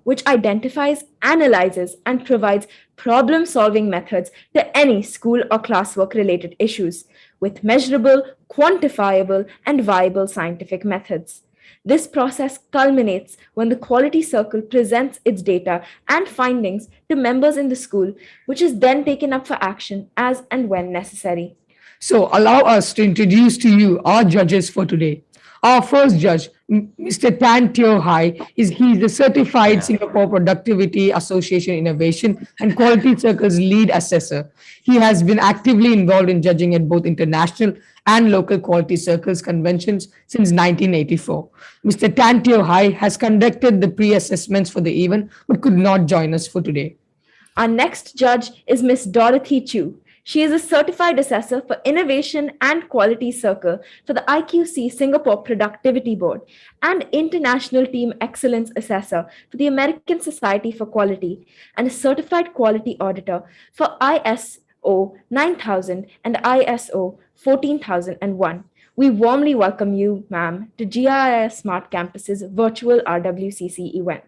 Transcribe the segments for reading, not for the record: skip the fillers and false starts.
which identifies, analyzes, and provides problem solving methods to any school or classwork related issues with measurable, quantifiable, and viable scientific methods. This process culminates when the quality circle presents its data and findings to members in the school, which is then taken up for action as and when necessary. So allow us to introduce to you our judges for today. Our first judge, Mr. Tan Teo Hai, he is the Certified Singapore Productivity Association Innovation and Quality Circle's lead assessor. He has been actively involved in judging at both international and local quality circles conventions since 1984. Mr. Tan Teo Hai has conducted the pre-assessments for the event but could not join us for today. Our next judge is Miss Dorothy Chu. She is a certified assessor for Innovation and Quality Circle for the IQC Singapore Productivity Board and International Team Excellence Assessor for the American Society for Quality and a certified quality auditor for ISO 9000 and ISO 14001. We warmly welcome you, ma'am, to GIS Smart Campus's virtual RWCC event.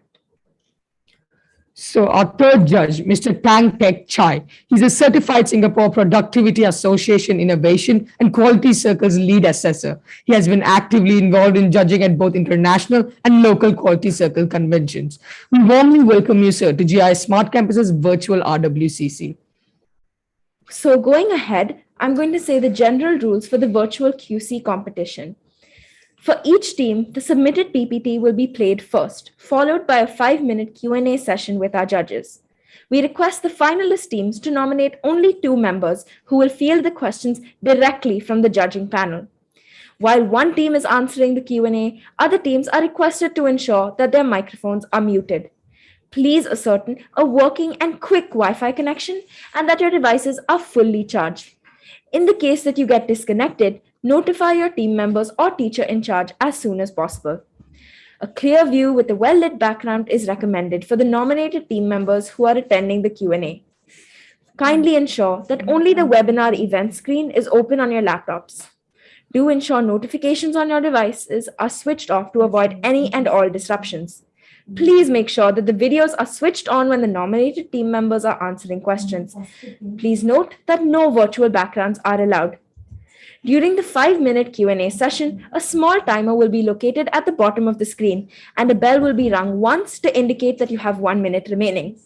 So our third judge, Mr. Tang Tek Chai, he's a certified Singapore Productivity Association Innovation and Quality Circles lead assessor. He has been actively involved in judging at both international and local quality circle conventions. We warmly welcome you, sir, to GI Smart Campus's virtual RWCC. So going ahead, I'm going to say the general rules for the virtual QC competition. For each team, the submitted PPT will be played first, followed by a 5-minute Q&A session with our judges. We request the finalist teams to nominate only 2 members who will field the questions directly from the judging panel. While one team is answering the Q&A, other teams are requested to ensure that their microphones are muted. Please ascertain a working and quick Wi-Fi connection and that your devices are fully charged. In the case that you get disconnected, notify your team members or teacher in charge as soon as possible. A clear view with a well-lit background is recommended for the nominated team members who are attending the Q&A. Kindly ensure that only the webinar event screen is open on your laptops. Do ensure notifications on your devices are switched off to avoid any and all disruptions. Please make sure that the videos are switched on when the nominated team members are answering questions. Please note that no virtual backgrounds are allowed. During the 5-minute Q&A session, a small timer will be located at the bottom of the screen and a bell will be rung once to indicate that you have 1 minute remaining.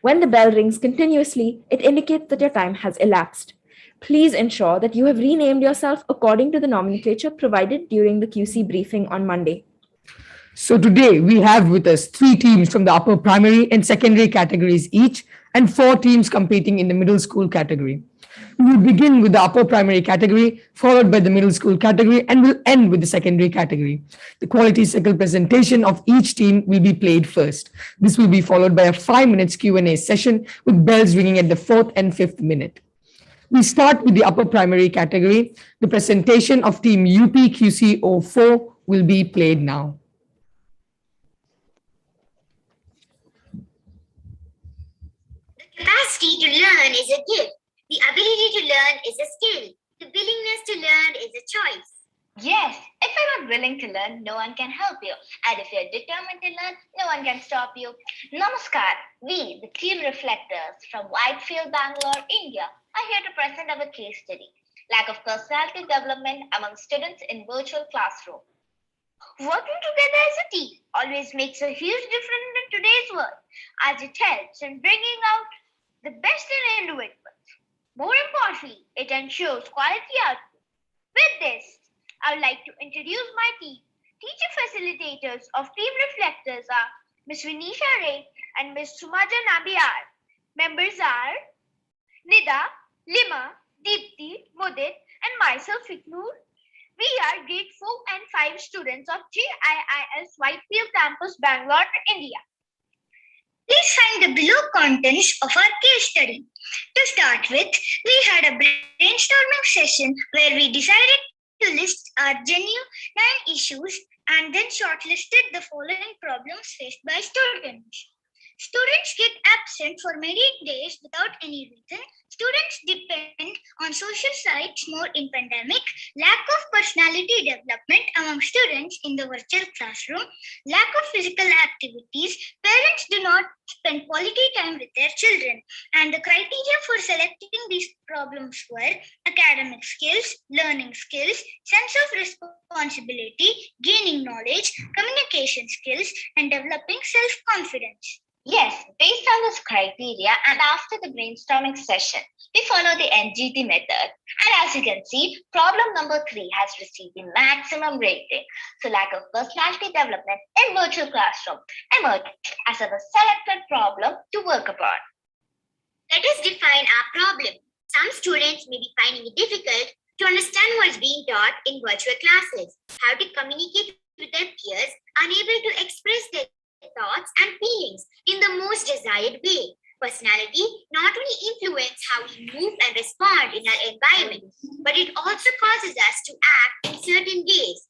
When the bell rings continuously, it indicates that your time has elapsed. Please ensure that you have renamed yourself according to the nomenclature provided during the QC briefing on Monday. So today we have with us 3 teams from the upper primary and secondary categories each and 4 teams competing in the middle school category. We will begin with the upper primary category, followed by the middle school category, and will end with the secondary category. The quality circle presentation of each team will be played first. This will be followed by a 5 minutes Q&A session with bells ringing at the 4th and 5th minute. We start with the upper primary category. The presentation of team UPQC04 will be played now. The capacity to learn is a gift. The ability to learn is a skill. The willingness to learn is a choice. Yes, if you're not willing to learn, no one can help you. And if you're determined to learn, no one can stop you. Namaskar, we, the Team Reflectors from Whitefield, Bangalore, India, are here to present our case study. Lack of personality development among students in virtual classroom. Working together as a team always makes a huge difference in today's world, as it helps in bringing out the best in individuals. More importantly, it ensures quality output. With this, I would like to introduce my team. Teacher facilitators of Team Reflectors are Ms. Vinisha Ray and Ms. Sumaja Nabiar. Members are Nida, Lima, Deepti, Mudit, and myself, Iknoor. We are grade 4 and 5 students of JIIS Whitefield Campus, Bangalore, India. Please find the below contents of our case study. To start with, we had a brainstorming session where we decided to list our genuine issues and then shortlisted the following problems faced by students. Students get absent for many days without any reason. Students depend on social sites more in pandemic. Lack of personality development among students in the virtual classroom. Lack of physical activities. Parents do not spend quality time with their children. And the criteria for selecting these problems were academic skills, learning skills, sense of responsibility, gaining knowledge, communication skills, and developing self-confidence. Yes, based on this criteria and after the brainstorming session, we follow the NGT method. And as you can see, problem number 3 has received the maximum rating. So lack of personality development in virtual classroom emerged as our selected problem to work upon. Let us define our problem. Some students may be finding it difficult to understand what is being taught in virtual classes, how to communicate with their peers, unable to express their thoughts and feelings in the most desired way. Personality not only influences how we move and respond in our environment, but it also causes us to act in certain ways.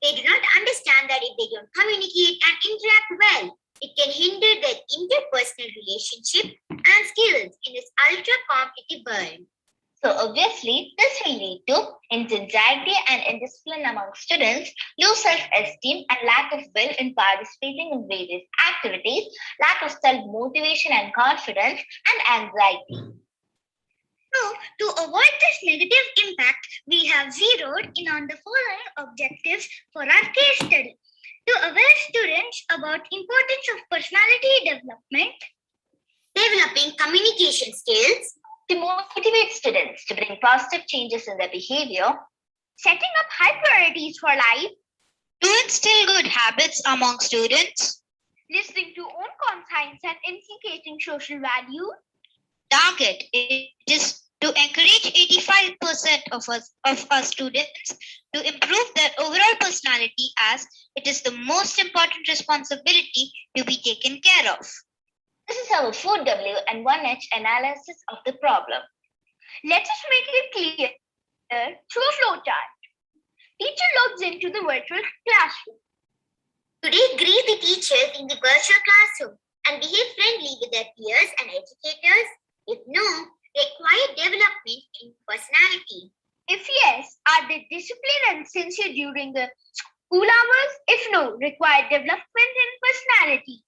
They do not understand that if they don't communicate and interact well, it can hinder their interpersonal relationship and skills in this ultra-competitive world. So obviously, this will lead to anxiety and indiscipline among students, low self-esteem and lack of will in participating in various activities, lack of self-motivation and confidence, and anxiety. So, to avoid this negative impact, we have zeroed in on the following objectives for our case study. To aware students about importance of personality development, developing communication skills, To motivate students to bring positive changes in their behavior, setting up high priorities for life, To instill good habits among students, listening to own conscience and inculcating social values, target it is to encourage 85% of our students to improve their overall personality as it is the most important responsibility to be taken care of. this is our 4W and 1H analysis of the problem. let us make it clear through a flowchart. Teacher logs into the virtual classroom. Today, greet the teachers in the virtual classroom and behave friendly with their peers and educators. If no, require development in personality. If yes, are they disciplined and sincere during the school hours? If no, require development in personality.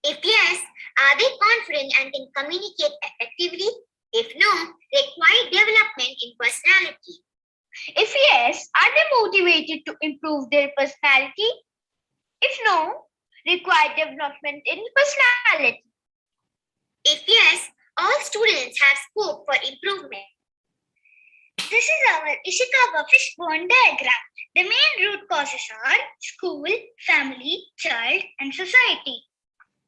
If yes, are they confident and can communicate effectively? If no, require development in personality. If yes, are they motivated to improve their personality? If no, require development in personality. If yes, all students have scope for improvement. This is our Ishikawa fishbone diagram. The main root causes are school, family, child, and society.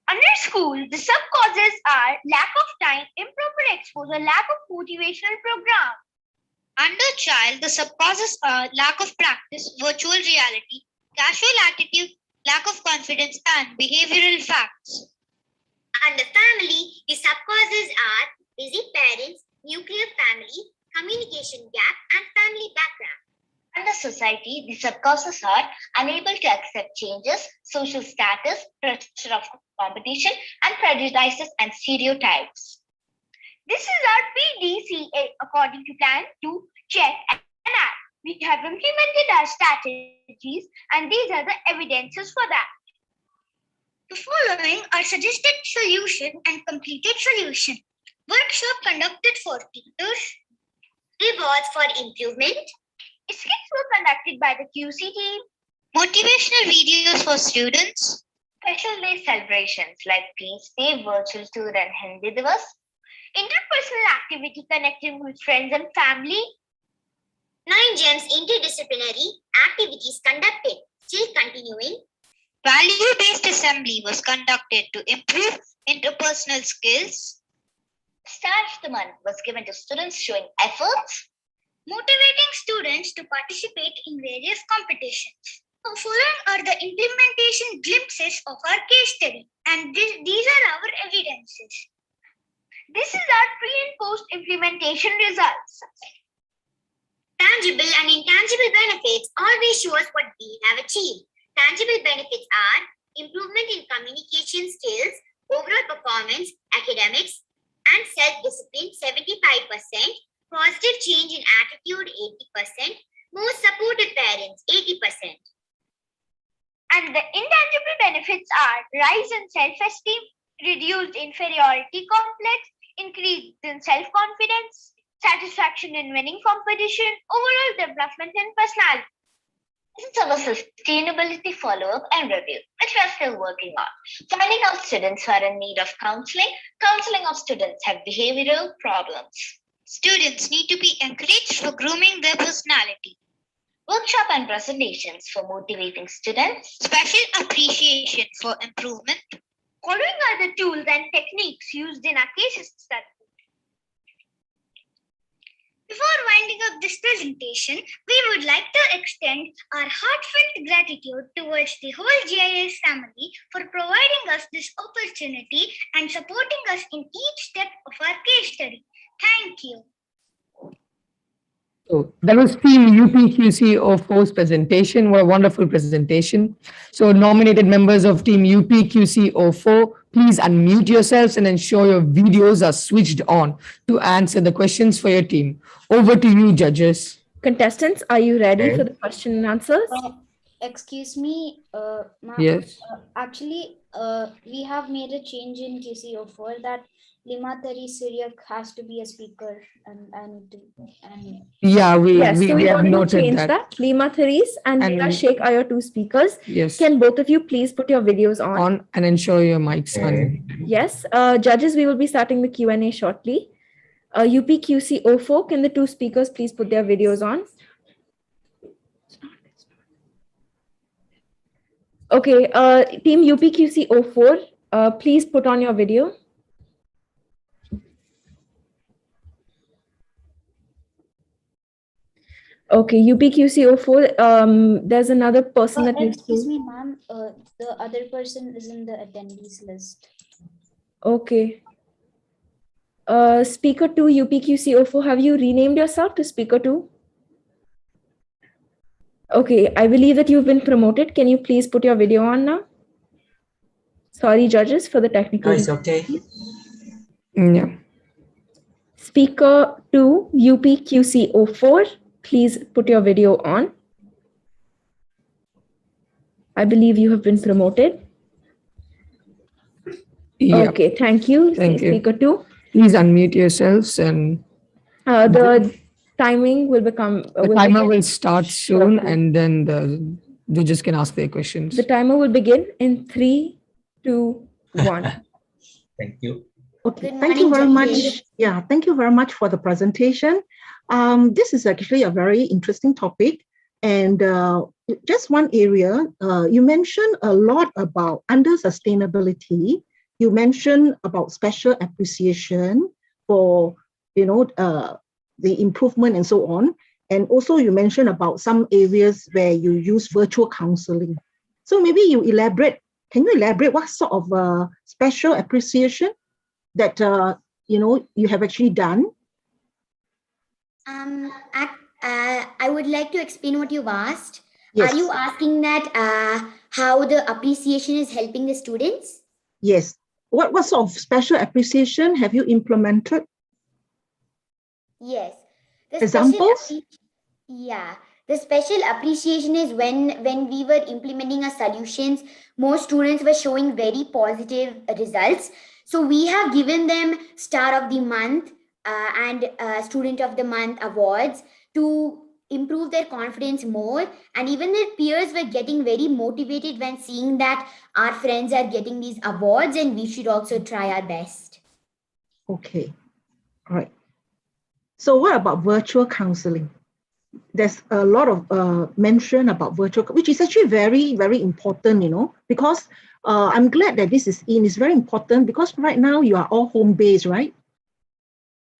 Under school, the sub-causes are lack of time, improper exposure, lack of motivational program. Under child, the sub-causes are lack of practice, virtual reality, casual attitude, lack of confidence, and behavioral facts. Under family, the sub-causes are busy parents, nuclear family, communication gap, and family background. Under society, the sub-causes are unable to accept changes, social status, pressure of competition, and prejudices and stereotypes. This is our PDCA according to plan to check and act. We have implemented our strategies and these are the evidences for that. The following are suggested solution and completed solution. Workshop conducted for tutors. Rewards for improvement. Skits were conducted by the QC team. Motivational videos for students. Special day celebrations like Peace Day, Virtual Tour, and Hindi Divas. Interpersonal activity connecting with friends and family. 9 GEMS interdisciplinary activities conducted, still continuing. Value-based assembly was conducted to improve interpersonal skills. Star of the Month was given to students showing efforts. Motivating students to participate in various competitions. The following are the implementation glimpses of our case study, and these are our evidences. This is our pre and post implementation results. Tangible and intangible benefits always show us what we have achieved. Tangible benefits are improvement in communication skills, overall performance, academics, and self-discipline 75%, positive change in attitude 80%, more supportive parents 80%. And the intangible benefits are rise in self-esteem, reduced inferiority complex, increase in self-confidence, satisfaction in winning competition, overall development in personality. This is our sustainability follow-up and review, which we are still working on. Finding out students who are in need of counseling of students have behavioral problems. Students need to be encouraged for grooming their personality. Workshop and presentations for motivating students. Special appreciation for improvement. Following are the tools and techniques used in our case study. Before winding up this presentation, we would like to extend our heartfelt gratitude towards the whole GIS family for providing us this opportunity and supporting us in each step of our case study. Thank you. So that was Team UPQC04's presentation. What a wonderful presentation. So nominated members of Team UPQC04, please unmute yourselves and ensure your videos are switched on to answer the questions for your team. Over to you, judges. Contestants, are you ready for the question and answers? Excuse me, ma'am. Yes. Actually, we have made a change in QC04 that Lima Tari Syriac has to be a speaker, and I need to. Yeah, we Yes, so we have wanted to noted change that. that. Lima Therese and Mira Sheikh are your two speakers. Yes. Can both of you please put your videos on? On and ensure your mics on. Yes. Judges, we will be starting the Q&A shortly. UPQC04, can the two speakers please put their videos on? Okay, team UPQC04, please put on your video. Okay, UPQC04, there's another person that needs Excuse to... me, ma'am, the other person is in the attendees list. Okay. Speaker 2, UPQC04, have you renamed yourself to Speaker 2? Okay, I believe that you've been promoted. Can you please put your video on now? Sorry, judges, for the technical. It's okay. Yeah. Speaker 2, UPQC04, please put your video on. I believe you have been promoted. Yeah. Okay, thank you. Thank you. Speaker 2. Please unmute yourselves and the timing will become... the timer will start soon and then the judges can ask their questions. The timer will begin in 3, 2, 1. Thank you. Okay, thank you very much. Yeah, thank you very much for the presentation. This is actually a very interesting topic. And just one area, you mentioned a lot about under sustainability. You mentioned about special appreciation for, the improvement and so on. And also you mentioned about some areas where you use virtual counseling. So maybe you elaborate, can you elaborate what sort of special appreciation that, you have actually done? I would like to explain what you've asked. Yes. Are you asking that how the appreciation is helping the students? Yes. What sort of special appreciation have you implemented? Yes. Examples? The special appreciation is when we were implementing our solutions, most students were showing very positive results. So we have given them Star of the Month and Student of the Month awards to improve their confidence more. And even their peers were getting very motivated when seeing that our friends are getting these awards and we should also try our best. Okay. All right. So what about virtual counseling? There's a lot of mention about virtual, which is actually very, very important, because I'm glad that this is in. It's very important because right now you are all home-based, right?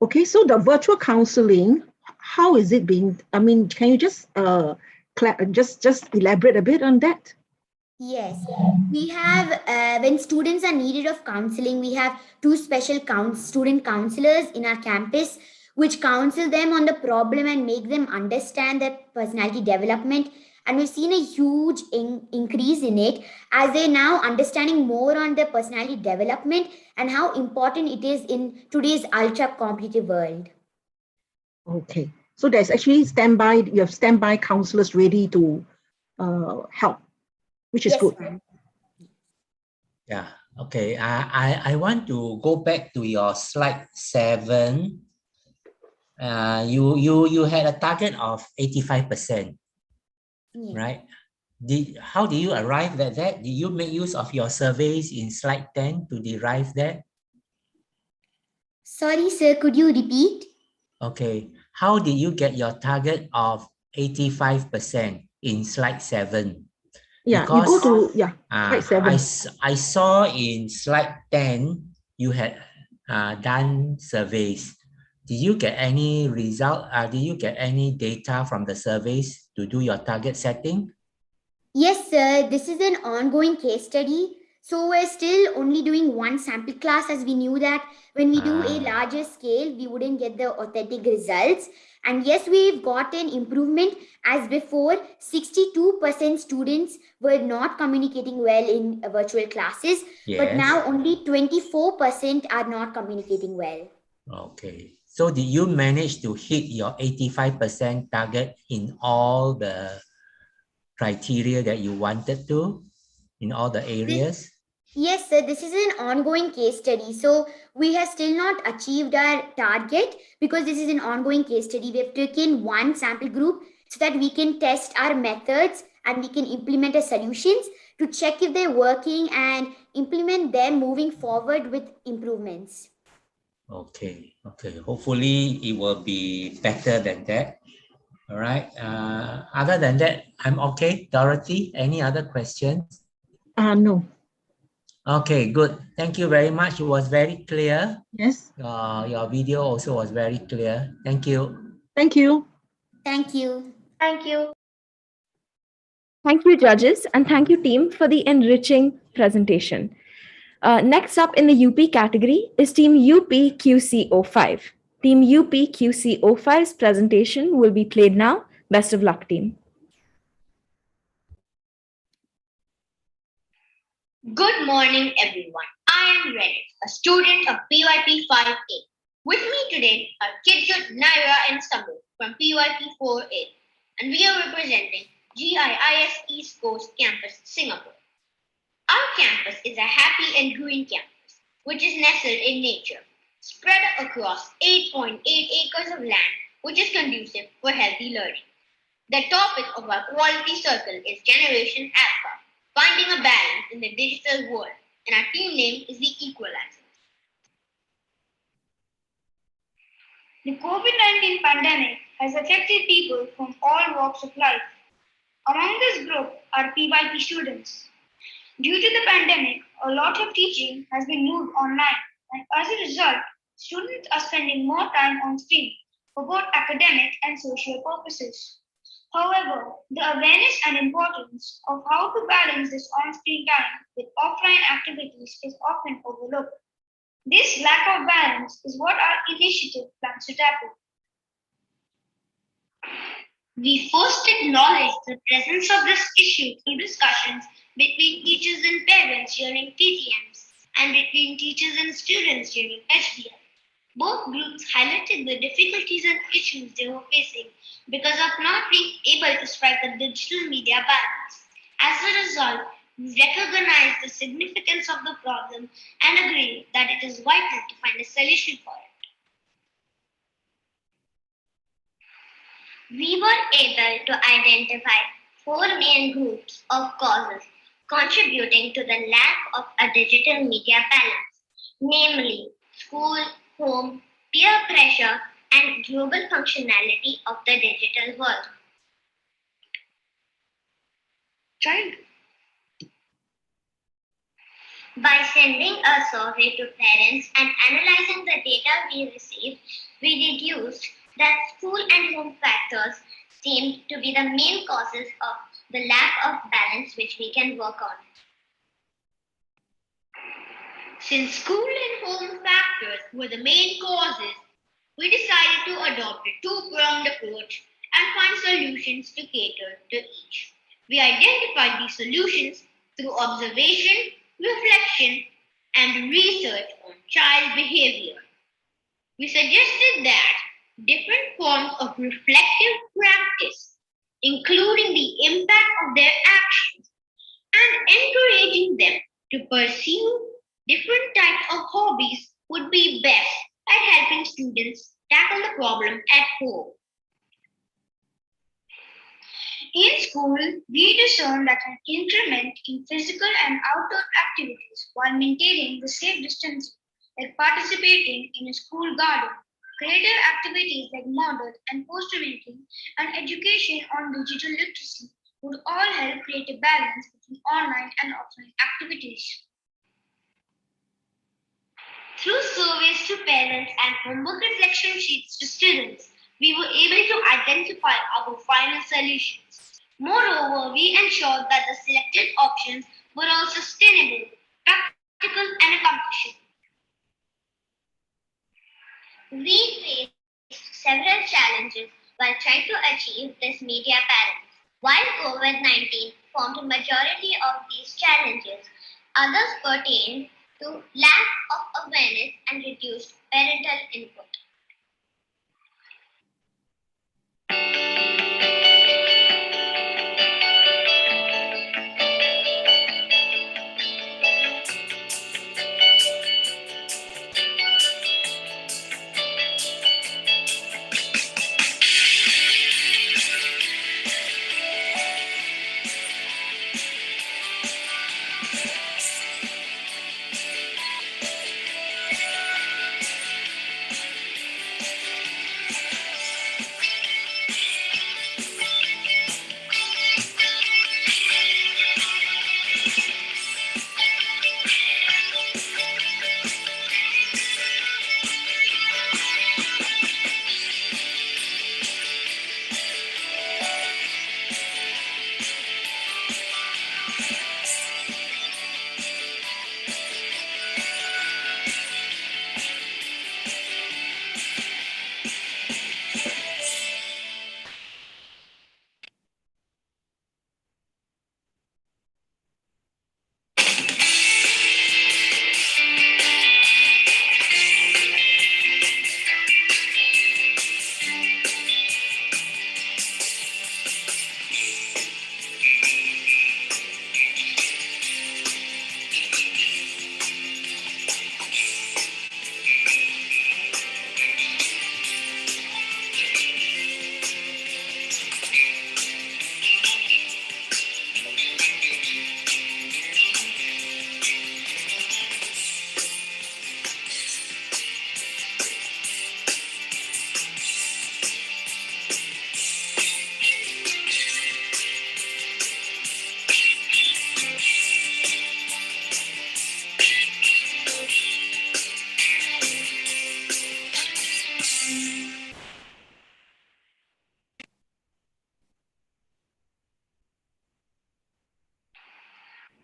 Okay, so the virtual counseling, how is it being, can you just elaborate a bit on that? Yes, we have, when students are needed of counseling, we have two special student counselors in our campus, which counsel them on the problem and make them understand their personality development. and we've seen a huge increase in it as they're now understanding more on their personality development and how important it is in today's ultra competitive world. Okay. So there's actually standby, you have standby counselors ready to help, which is Yes, good. ma'am. Yeah. Okay. I want to go back to your slide 7. You had a target of 85%, Yeah. right? How did you arrive at that? Did you make use of your surveys in slide 10 to derive that? Sorry, sir, could you repeat? Okay. How did you get your target of 85% in slide 7? Yeah, you go Because to slide 7. I saw in slide 10 you had done surveys. Did you get any result? Did you get any data from the surveys to do your target setting? Yes, sir. This is an ongoing case study. So we're still only doing one sample class as we knew that when we do a larger scale, we wouldn't get the authentic results. And yes, we've got an improvement as before. 62% students were not communicating well in virtual classes, but Yes. now only 24% are not communicating well. Okay. So did you manage to hit your 85% target in all the criteria that you wanted to, in all the areas? Yes, sir, this is an ongoing case study. So we have still not achieved our target because this is an ongoing case study. We have taken one sample group so that we can test our methods and we can implement our solutions to check if they're working and implement them moving forward with improvements. Okay. Okay. Hopefully it will be better than that. All right. Other than that, I'm okay. Dorothy, any other questions? No. Okay, good. Thank you very much. It was very clear. Yes. Your video also was very clear. Thank you. Thank you. Thank you. Thank you. Thank you, judges, and thank you, team, for the enriching presentation. Next up in the UP category is Team UPQC05. Team UPQC05's presentation will be played now. Best of luck, team. Good morning, everyone. I am Reddit, a student of PYP 5A. With me today are Kidjut, Naira, and Samu from PYP 4A, and we are representing GIIS East Coast Campus, Singapore. Our campus is a happy and green campus, which is nestled in nature, spread across 8.8 acres of land, which is conducive for healthy learning. The topic of our quality circle is Generation Alpha, finding a balance in the digital world, and our team name is the Equalizers. The COVID-19 pandemic has affected people from all walks of life. Among this group are PYP students. Due to the pandemic, a lot of teaching has been moved online, and as a result, students are spending more time on screen for both academic and social purposes. However, the awareness and importance of how to balance this on-screen time with offline activities is often overlooked. This lack of balance is what our initiative plans to tackle. We first acknowledge the presence of this issue through discussions between teachers and parents during TTMs and between teachers and students during HDL. Both groups highlighted the difficulties and issues they were facing because of not being able to strike a digital media balance. As a result, we recognize the significance of the problem and agree that it is vital to find a solution for it. We were able to identify 4 main groups of causes contributing to the lack of a digital media balance, namely school, home, peer pressure, and global functionality of the digital world. By sending a survey to parents and analyzing the data we received, we deduced that school and home factors seemed to be the main causes of the lack of balance which we can work on. Since school and home factors were the main causes, we decided to adopt a two-pronged approach and find solutions to cater to each. We identified these solutions through observation, reflection, and research on child behavior. We suggested that different forms of reflective practice, including the impact of their actions and encouraging them to pursue different types of hobbies, would be best at helping students tackle the problem at home. In school, we discern that an increment in physical and outdoor activities while maintaining the safe distance, like participating in a school garden, creative activities like model and poster making, and education on digital literacy would all help create a balance between online and offline activities. Through surveys to parents and homework reflection sheets to students, we were able to identify our final solutions. Moreover, we ensured that the selected options were all sustainable, practical, and accomplishable. We faced several challenges while trying to achieve this media balance. While COVID-19 formed a majority of these challenges, others pertain to lack of awareness and reduced parental input.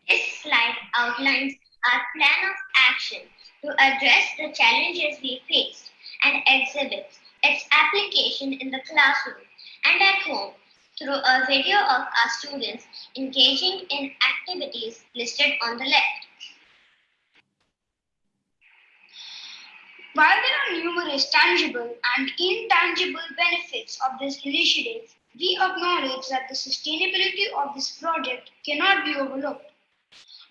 This slide outlines our plan of action to address the challenges we faced and exhibits its application in the classroom and at home through a video of our students engaging in activities listed on the left. While there are numerous tangible and intangible benefits of this initiative, we acknowledge that the sustainability of this project cannot be overlooked.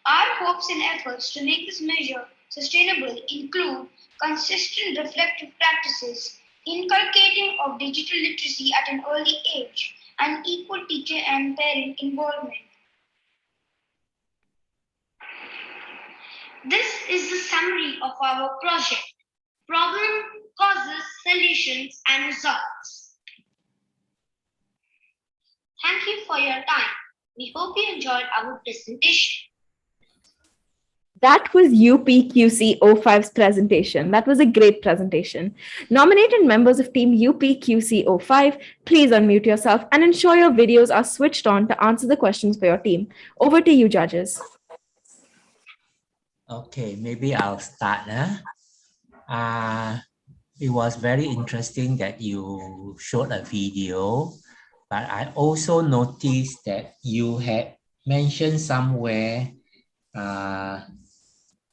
Our hopes and efforts to make this measure sustainable include consistent reflective practices, inculcating of digital literacy at an early age, and equal teacher and parent involvement. This is the summary of our project: problem, causes, solutions, and results. Thank you for your time. We hope you enjoyed our presentation. That was UPQC 05's presentation. That was a great presentation. Nominated members of Team UPQC 05, please unmute yourself and ensure your videos are switched on to answer the questions for your team. Over to you, judges. Okay, maybe I'll start. It was very interesting that you showed a video But I also noticed that you had mentioned somewhere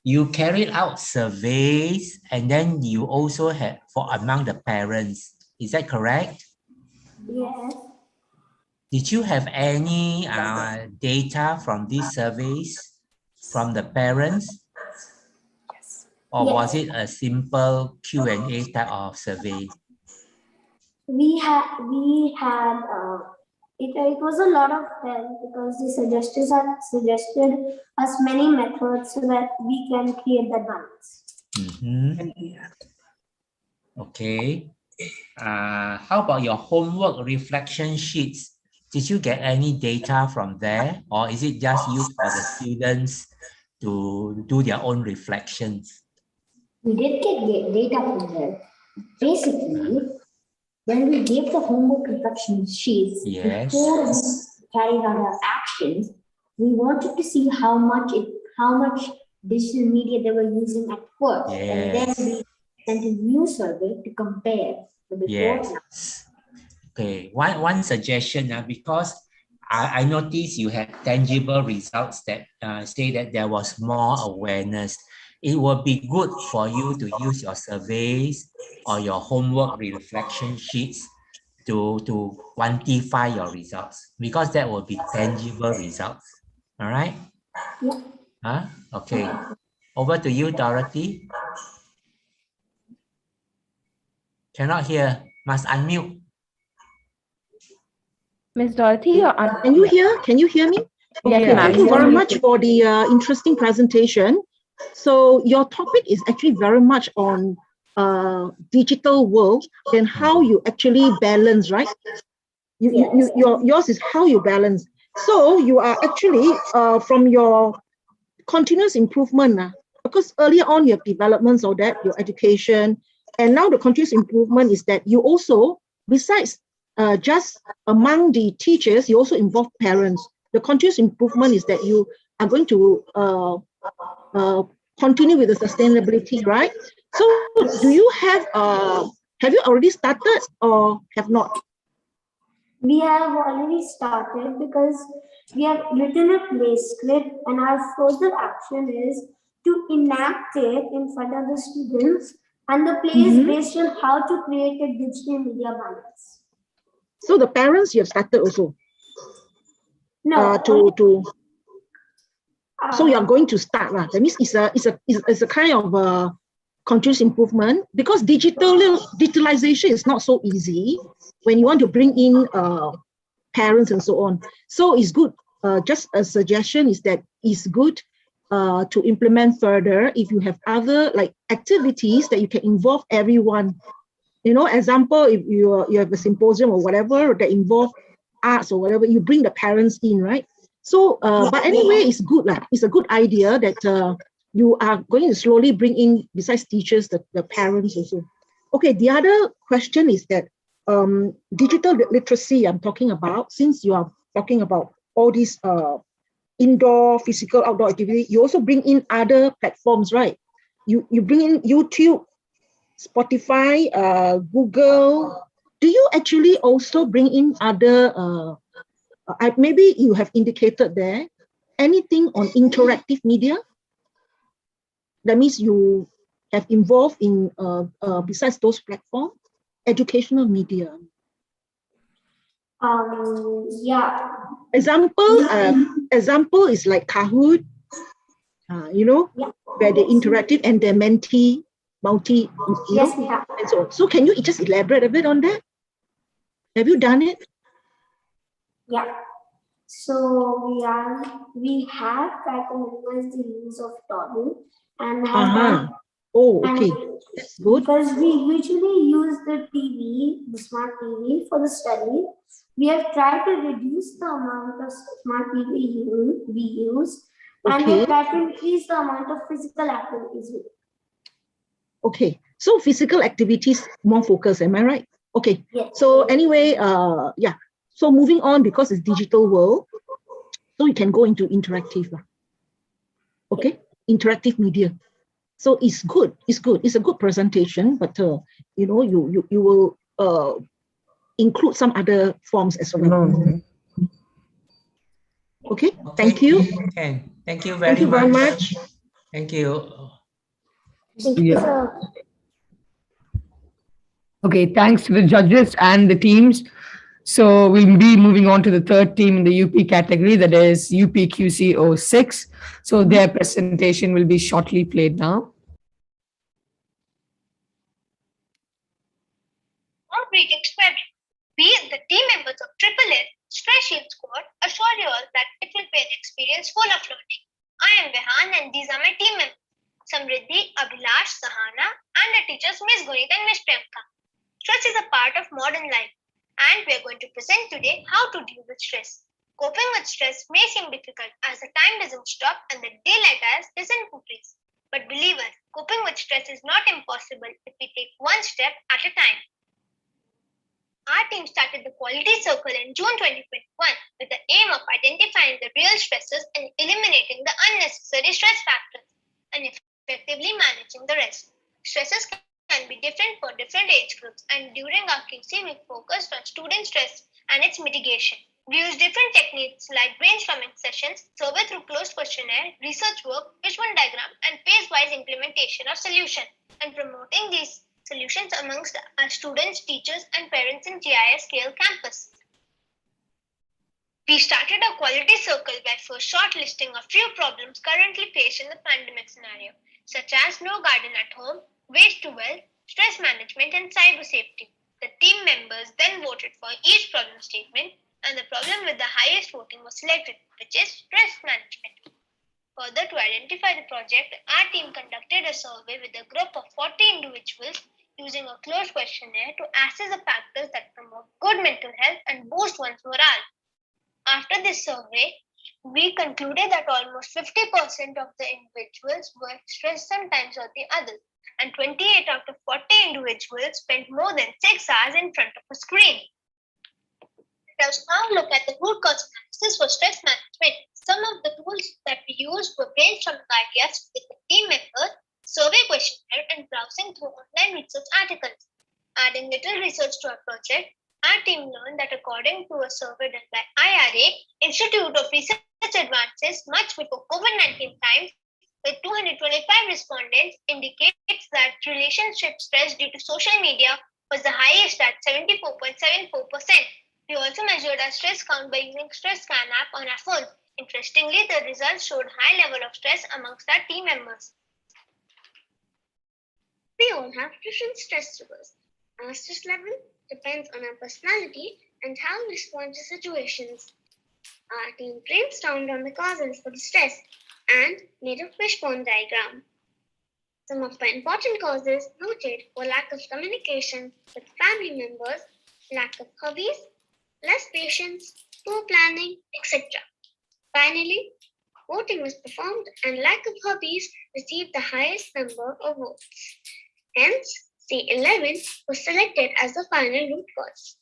you carried out surveys and then you also had for among the parents. Is that correct? Yes. Did you have any data from these surveys from the parents? Or was it a simple Q&A type of survey? It was a lot of help because the suggested us many methods so that we can create that balance. Okay. How about your homework reflection sheets? Did you get any data from there, or is it just used for the students to do their own reflections? We did get data from there. Basically, when we gave the homework reflection sheets, Yes. before we carried out our actions, we wanted to see how much digital media they were using at first, and then Yes. we sent a new survey to compare the before and after. Yes. Okay. One suggestion, because I noticed you had tangible results that say that there was more awareness. It will be good for you to use your surveys or your homework reflection sheets to quantify your results, because that will be tangible results. All right? Yeah. Okay. Over to you, Dorothy. Cannot hear. Must unmute. Miss Dorothy, you're on. Can you hear? Can you hear me? Yes, Okay, ma'am. thank you very much for the interesting presentation. So your topic is actually very much on digital world and how you actually balance, right? Yours is how you balance. So you are actually from your continuous improvement, because earlier on you have developments of that, your education, and now the continuous improvement is that you also, besides just among the teachers, you also involve parents. The continuous improvement is that you are going to continue with the sustainability, right? So do you have you already started or have not? We have already started because we have written a play script, and our further action is to enact it in front of the students. And the play is based on how to create a digital media balance. So the parents, you have started also? No. So you are going to start. That means it's a kind of continuous improvement, because digitalization is not so easy when you want to bring in parents and so on. So it's good. Just a suggestion is that it's good to implement further if you have other like activities that you can involve everyone. Example, if you have a symposium or whatever that involve arts or whatever, you bring the parents in, right? So, but anyway, it's good. It's a good idea that you are going to slowly bring in, besides teachers, the parents also. Okay, the other question is that digital literacy I'm talking about, since you are talking about all these indoor, physical, outdoor activity, you also bring in other platforms, right? You bring in YouTube, Spotify, Google. Do you actually also bring in other, maybe you have indicated there, anything on interactive media? That means you have involved in, besides those platforms, educational media. Yeah. Example is like Kahoot, where they interactive and they're multi, Yes, we have. and so on. So can you just elaborate a bit on that? Have you done it? Yeah. So we have tried to minimize the use of torrent and have done. Oh, okay. That's good. Because we usually use the smart TV for the study. We have tried to reduce the amount of smart TV we use, and we have tried to increase the amount of physical activities we do. Okay, so physical activities more focused, am I right? Okay. Yes. So anyway, yeah. So moving on, because it's digital world, so you can go into interactive. Okay, interactive media. So it's good. It's good. It's a good presentation, but you will include some other forms as well. No. Okay, Okay, thank you. Thank you Thank very you very much. much. Thank you. Thank you, Yeah. sir. Okay, thanks to the judges and the teams. So we'll be moving on to the third team in the UP category, that is UPQC06. So their presentation will be shortly played now. All greetings to everyone. We, the team members of Triple S Stress Shield Squad, assure you all that it will be an experience full of learning. I am Behan and these are my team members, Samriddhi, Abhilash, Sahana, and the teachers Miss Gunita and Miss Priyanka. Stress is a part of modern life, and we are going to present today how to deal with stress. Coping with stress may seem difficult as the time doesn't stop and the daylight hours doesn't increase. But believe us, coping with stress is not impossible if we take one step at a time. Our team started the Quality Circle in June 2021 with the aim of identifying the real stresses and eliminating the unnecessary stress factors and effectively managing the rest. Stresses can be different for different age groups, and during our QC, we focused on student stress and its mitigation. We use different techniques like brainstorming sessions, survey through closed questionnaire, research work, visual diagram, and phase-wise implementation of solution, and promoting these solutions amongst our students, teachers, and parents in GIS scale campus. We started a quality circle by first shortlisting a few problems currently faced in the pandemic scenario, such as no garden at home, waste to wealth, stress management, and cyber safety. The team members then voted for each problem statement, and the problem with the highest voting was selected, which is stress management. Further, to identify the project, our team conducted a survey with a group of 40 individuals using a closed questionnaire to assess the factors that promote good mental health and boost one's morale. After this survey, we concluded that almost 50% of the individuals were stressed sometimes or the other, and 28 out of 40 individuals spent more than 6 hours in front of a screen. Let us now look at the root cause analysis for stress management. Some of the tools that we used were brainstorming ideas with the team members, survey questionnaire, and browsing through online research articles. Adding little research to our project, our team learned that according to a survey done by IRA, Institute of Research Advances, much before COVID-19 times, with 225 respondents, indicates that relationship stress due to social media was the highest at 74.74%. We also measured our stress count by using Stress Scan app on our phone. Interestingly, the results showed high level of stress amongst our team members. We all have different stress triggers. Our stress level depends on our personality and how we respond to situations. Our team brainstormed on the causes for the stress and made a fishbone diagram. Some of the important causes noted were lack of communication with family members, lack of hobbies, less patience, poor planning, etc. Finally, voting was performed and lack of hobbies received the highest number of votes. Hence, C11 was selected as the final root cause.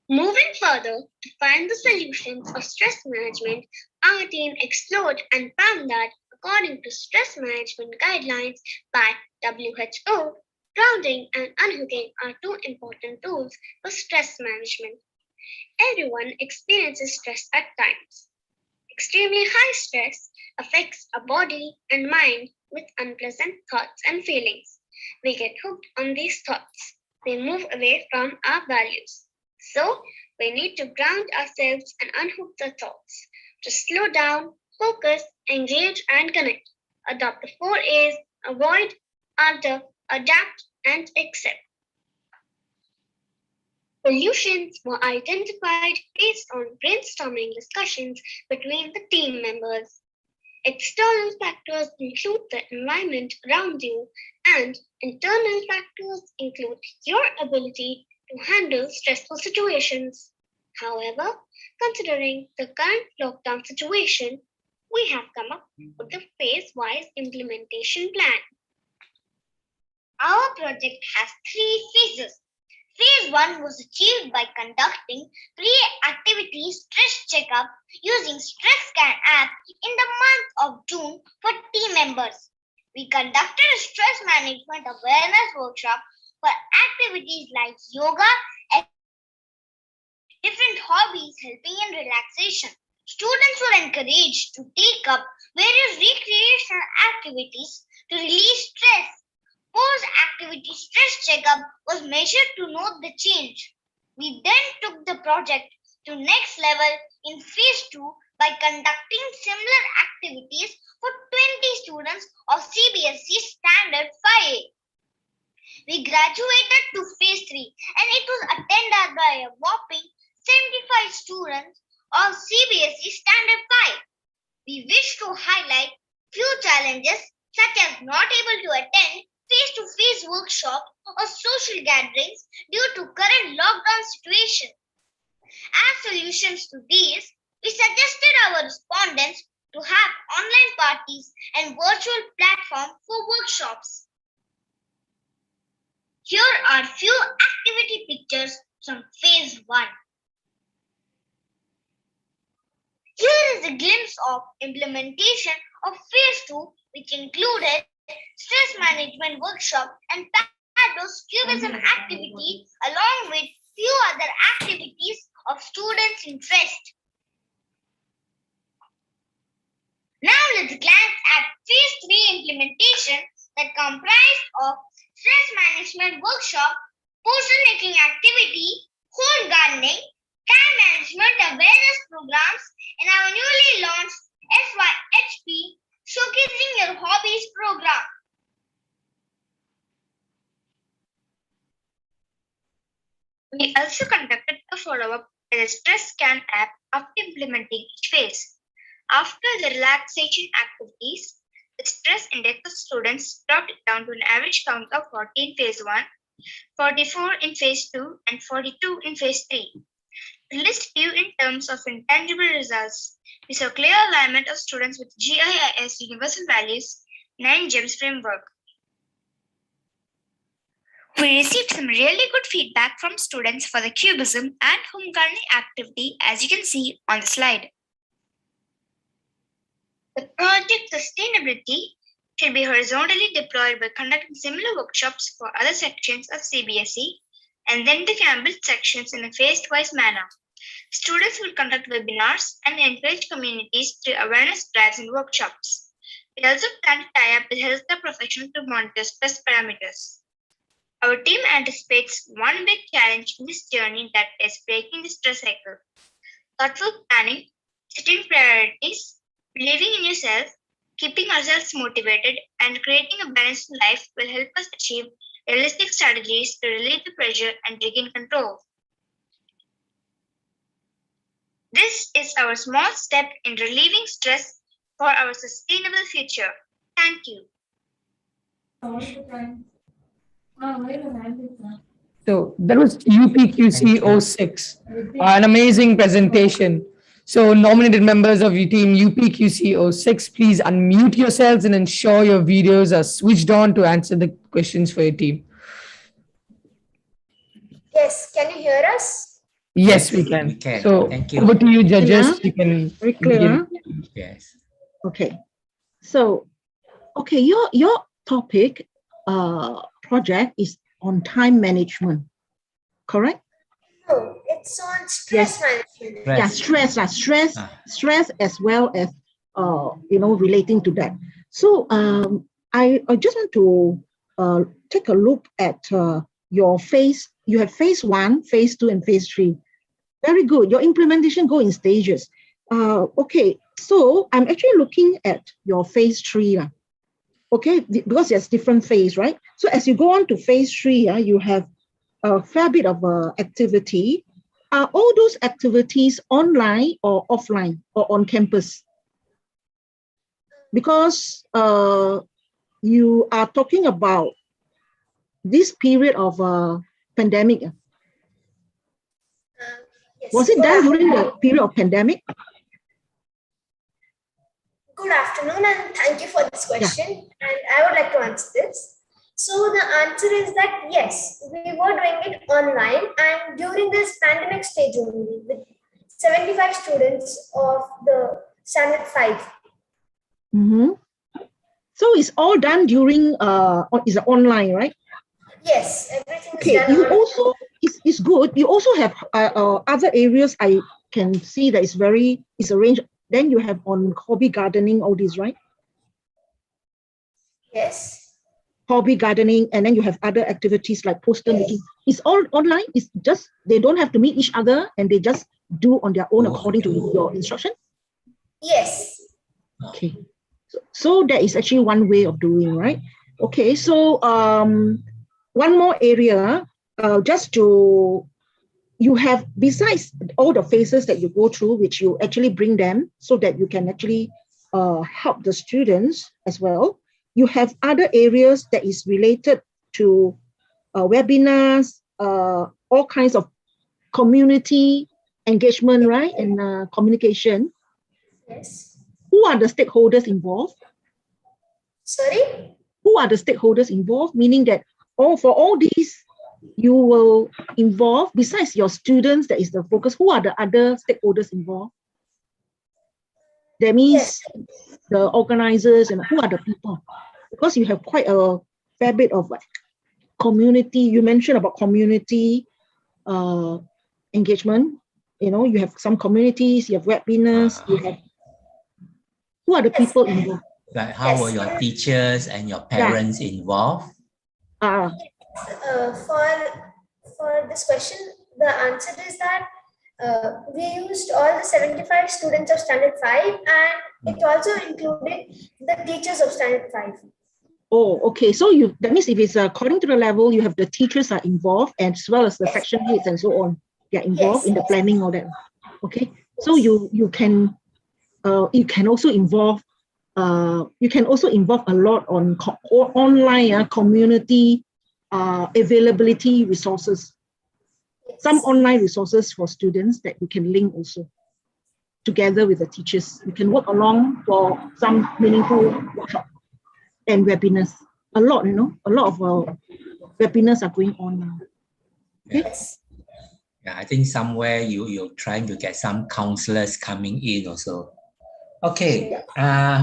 Moving further to find the solutions of stress management, our team explored and found that according to stress management guidelines by WHO, grounding and unhooking are two important tools for stress management. Everyone experiences stress at times. Extremely high stress affects our body and mind with unpleasant thoughts and feelings. We get hooked on these thoughts. They move away from our values. So, we need to ground ourselves and unhook the thoughts. To slow down, focus, engage, and connect. Adopt the 4 A's: avoid, alter, adapt, and accept. Solutions were identified based on brainstorming discussions between the team members. External factors include the environment around you, and internal factors include your ability to handle stressful situations. However, considering the current lockdown situation, we have come up with a phase-wise implementation plan. Our project has 3 phases. Phase 1 was achieved by conducting pre-activity stress checkup using Stress Scan app in the month of June for team members. We conducted a stress management awareness workshop for activities like yoga, different hobbies helping in relaxation. Students were encouraged to take up various recreational activities to release stress. Post-activity stress checkup was measured to note the change. We then took the project to next level in phase 2 by conducting similar activities for 20 students of CBSE Standard 5A. We graduated to phase 3 and it was attended by a whopping 75 students of CBSE Standard 5. We wish to highlight few challenges such as not able to attend face-to-face workshops or social gatherings due to current lockdown situation. As solutions to these, we suggested our respondents to have online parties and virtual platforms for workshops. Here are few activity pictures from phase 1. Here is a glimpse of implementation of phase 2, which included stress management workshop and Pados cubism activity along with few other activities of students' interest. Now let's glance at phase 3 implementation that comprised of stress management workshop, poster making activity, home gardening, time management awareness programs, and our newly launched SYHP Showcasing Your Hobbies program. We also conducted a follow-up with the Stress Scan app after implementing each phase. After the relaxation activities, the stress index of students dropped down to an average count of 40 in phase 1, 44 in phase 2, and 42 in phase 3. To list few in terms of intangible results, we saw clear alignment of students with GIIS Universal Values 9 GEMS framework. We received some really good feedback from students for the cubism and home gardening activity, as you can see on the slide. The project sustainability should be horizontally deployed by conducting similar workshops for other sections of CBSE and then the Cambridge sections in a phased-wise manner. Students will conduct webinars and encourage communities through awareness drives and workshops. We also plan to tie up with healthcare professionals to monitor stress parameters. Our team anticipates one big challenge in this journey, that is breaking the stress cycle. Thoughtful planning, setting priorities, believing in yourself, keeping ourselves motivated, and creating a balanced life will help us achieve realistic strategies to relieve the pressure and regain control. This is our small step in relieving stress for our sustainable future. Thank you. So that was UPQC 06, an amazing presentation. So nominated members of your team UPQC 06, please unmute yourselves and ensure your videos are switched on to answer the questions for your team. Yes, can you hear us? Yes, we can. We can. So Thank you. over to you, judges. Enough? You can Very clear. begin. Yes. Okay. So, okay, your topic project is on time management, correct? No, it's on stress management. Yeah, stress as well as relating to that. So I just want to take a look at your phase. You have phase 1, phase 2, and phase 3. Very good. Your implementation go in stages. Okay, so I'm actually looking at your phase 3. Okay, because there's different phase, right? So as you go on to phase 3, you have a fair bit of activity. Are all those activities online or offline or on campus? Because you are talking about this period of pandemic. Yes, Was it done during the period of pandemic? Good afternoon and thank you for this question. And I would like to answer this. So the answer is that yes, we were doing it online and during this pandemic stage only with 75 students of the standard 5. Mm-hmm. So it's all done during is online, right? Yes, everything is Okay, done you on. also, it's good. You also have other areas I can see that is arranged. Then you have on hobby gardening, all these, right? Yes. Hobby gardening, and then you have other activities like poster making. It's all online. It's just they don't have to meet each other, and they just do on their own according to your instruction. Yes. Okay, so that is actually one way of doing, right? Okay, so one more area, just to you have, besides all the phases that you go through, which you actually bring them so that you can actually help the students as well. You have other areas that is related to webinars, all kinds of community engagement, right? And communication. Yes. Who are the stakeholders involved? Sorry? Who are the stakeholders involved? Meaning that for all these, you will involve, besides your students, that is the focus, who are the other stakeholders involved? That means the organizers and who are the people? Because you have quite a fair bit of community. You mentioned about community engagement. You know, you have some communities, you have webinars, you have, who are the people involved? Like how were your teachers and your parents involved? For this question, the answer is that we used all the 75 students of Standard 5, and it also included the teachers of Standard 5. Oh, okay. So that means if it's according to the level, you have the teachers are involved as well as the section heads and so on. They are involved in the planning, all that. Okay. So you can also involve a lot on online community availability resources. Some online resources for students that you can link also together with the teachers. You can work along for some meaningful workshop and webinars. A lot of webinars are going on now. Okay? Yes. Yeah, I think somewhere you're trying to get some counselors coming in also. Okay,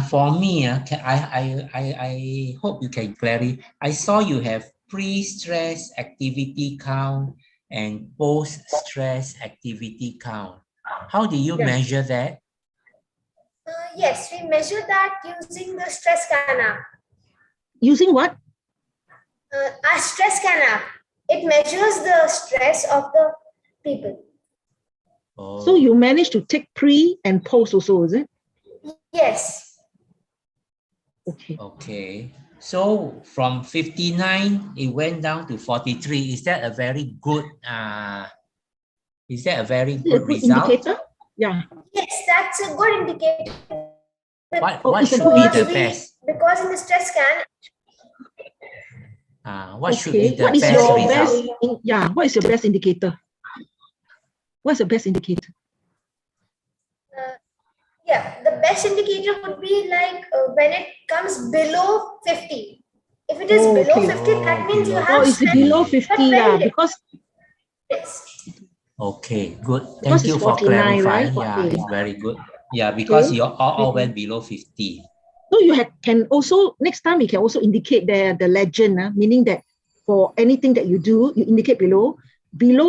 for me, I hope you can clarify. I saw you have pre-stress activity count and post-stress activity count. How do you measure that? Yes, we measure that using the stress scan app. Using what? Our stress scan app. It measures the stress of the people. Oh. So you managed to take pre and post also, is it? Yes. Okay. Okay. So from 59, it went down to 43. Is that a very good result? Indicator? Yeah. Yes, that's a good indicator. What should be the best? Because in the stress scan. What should be the best result? What is your best indicator? What's the best indicator? The best indicator would be like when it comes below 50. If it is below 50, that means you have it's below 50, because okay, good. Thank you for 49, clarifying. right? Yeah, it's very good. Yeah, because you all went below 50. So you can also, next time you can also indicate the legend, meaning that for anything that you do, you indicate below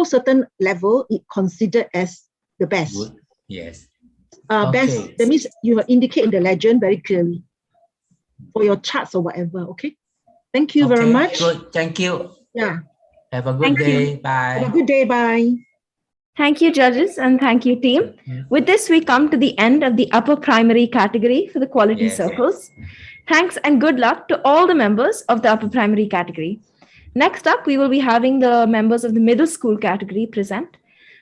certain level, it considered as the best. Good. Yes. Best, that means you indicate in the legend very clearly for your charts or whatever. Okay. Thank you very much. Good. Thank you. Yeah. Have a good day. Bye. Have a good day. Bye. Thank you, judges, and thank you, team. With this, we come to the end of the upper primary category for the quality circles. Thanks and good luck to all the members of the upper primary category. Next up, we will be having the members of the middle school category present.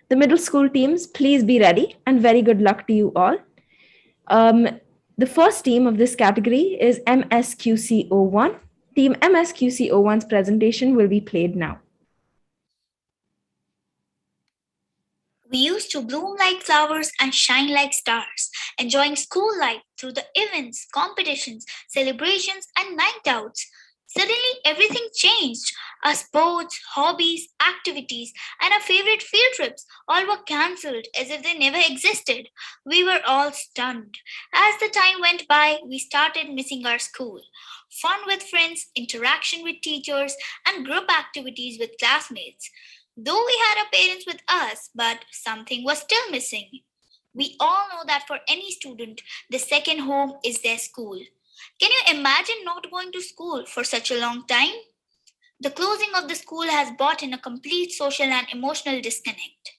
The middle school teams, please be ready, and very good luck to you all. The first team of this category is MSQC01. Team MSQC01's presentation will be played now. We used to bloom like flowers and shine like stars, enjoying school life through the events, competitions, celebrations, and night outs. Suddenly, everything changed. Our sports, hobbies, activities, and our favorite field trips all were cancelled as if they never existed. We were all stunned. As the time went by, we started missing our school. fun with friends, interaction with teachers, and group activities with classmates. Though we had our parents with us, but something was still missing. We all know that for any student, the second home is their school. Can you imagine not going to school for such a long time? The closing of the school has brought in a complete social and emotional disconnect.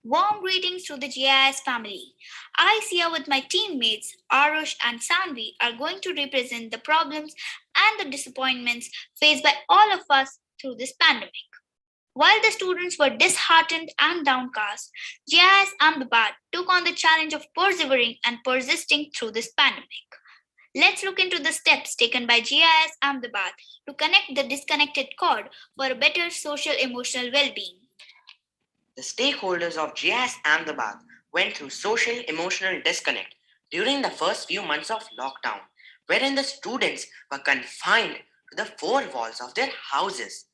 Warm greetings to the GIS family. I, Sia, with my teammates Arush and Sanvi, are going to represent the problems and the disappointments faced by all of us through this pandemic. While the students were disheartened and downcast, GIS Ahmedabad took on the challenge of persevering and persisting through this pandemic. Let's look into the steps taken by GIS Ahmedabad to connect the disconnected cord for a better social emotional well-being. The stakeholders of GIS Ahmedabad went through social emotional disconnect during the first few months of lockdown, wherein the students were confined to the four walls of their houses.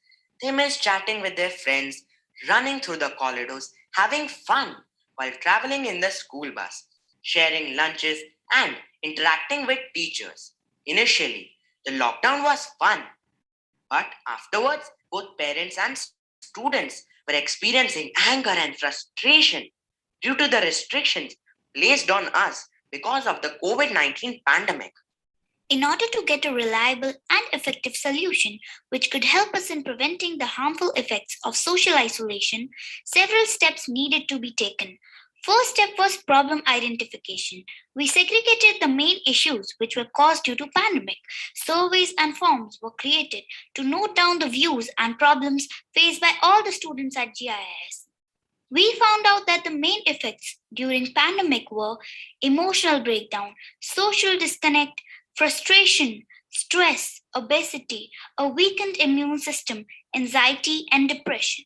They missed chatting with their friends, running through the corridors, having fun while traveling in the school bus, sharing lunches, and interacting with teachers. Initially, the lockdown was fun, but afterwards, both parents and students were experiencing anger and frustration due to the restrictions placed on us because of the COVID-19 pandemic. In order to get a reliable and effective solution which could help us in preventing the harmful effects of social isolation, several steps needed to be taken. First step was problem identification. We segregated the main issues which were caused due to pandemic. Surveys and forms were created to note down the views and problems faced by all the students at GIS. We found out that the main effects during pandemic were emotional breakdown, social disconnect, frustration, stress, obesity, a weakened immune system, anxiety, and depression.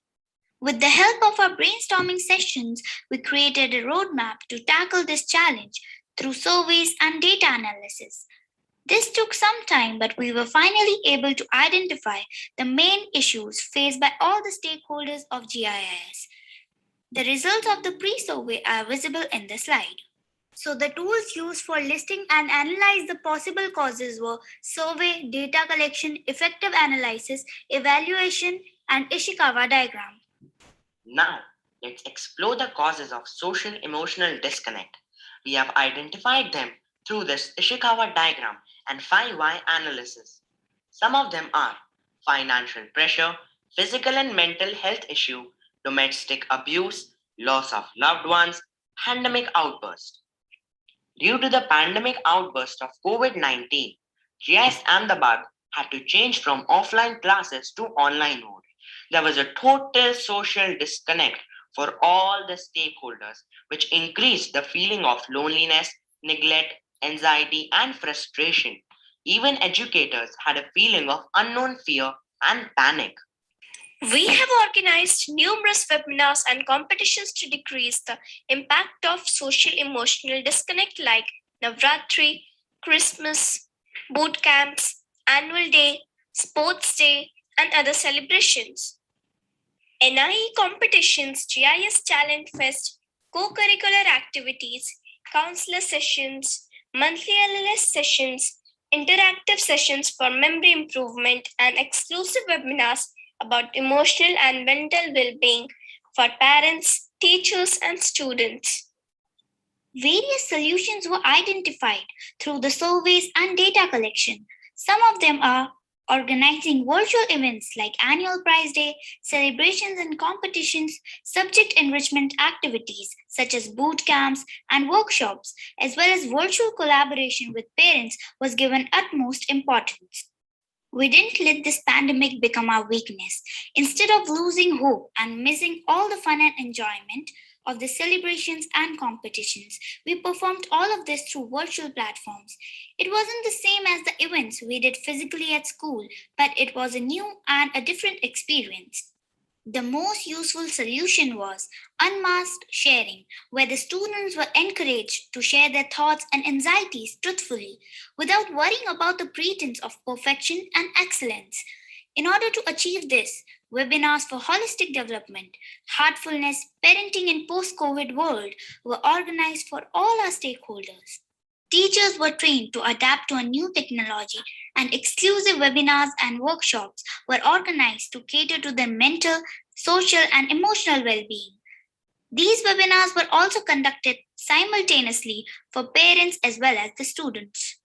With the help of our brainstorming sessions, we created a roadmap to tackle this challenge through surveys and data analysis. This took some time, but we were finally able to identify the main issues faced by all the stakeholders of GIS. The results of the pre-survey are visible in the slide. So the tools used for listing and analyze the possible causes were survey, data collection, effective analysis, evaluation, and Ishikawa diagram. Now, let's explore the causes of social emotional disconnect. We have identified them through this Ishikawa diagram and 5 why analysis. Some of them are financial pressure, physical and mental health issue, domestic abuse, loss of loved ones, pandemic outburst. Due to the pandemic outburst of COVID-19, GIS Ahmedabad had to change from offline classes to online mode. There was a total social disconnect for all the stakeholders, which increased the feeling of loneliness, neglect, anxiety, and frustration. Even educators had a feeling of unknown fear and panic. We have organized numerous webinars and competitions to decrease the impact of social emotional disconnect like Navratri, Christmas, boot camps, annual day, sports day, and other celebrations. NIE competitions, GIS Talent Fest, co-curricular activities, counselor sessions, monthly LLS sessions, interactive sessions for memory improvement, and exclusive webinars about emotional and mental well-being for parents, teachers, and students. Various solutions were identified through the surveys and data collection. Some of them are organizing virtual events like annual prize day, celebrations and competitions, subject enrichment activities such as boot camps and workshops, as well as virtual collaboration with parents was given utmost importance. We didn't let this pandemic become our weakness. Instead of losing hope and missing all the fun and enjoyment of the celebrations and competitions, we performed all of this through virtual platforms. It wasn't the same as the events we did physically at school, but it was a new and a different experience. The most useful solution was unmasked sharing, where the students were encouraged to share their thoughts and anxieties truthfully without worrying about the pretense of perfection and excellence. In order to achieve this, webinars for holistic development, heartfulness, parenting in post-COVID world were organized for all our stakeholders. Teachers were trained to adapt to a new technology, and exclusive webinars and workshops were organized to cater to their mental, social, and emotional well being. These webinars were also conducted simultaneously for parents as well as the students.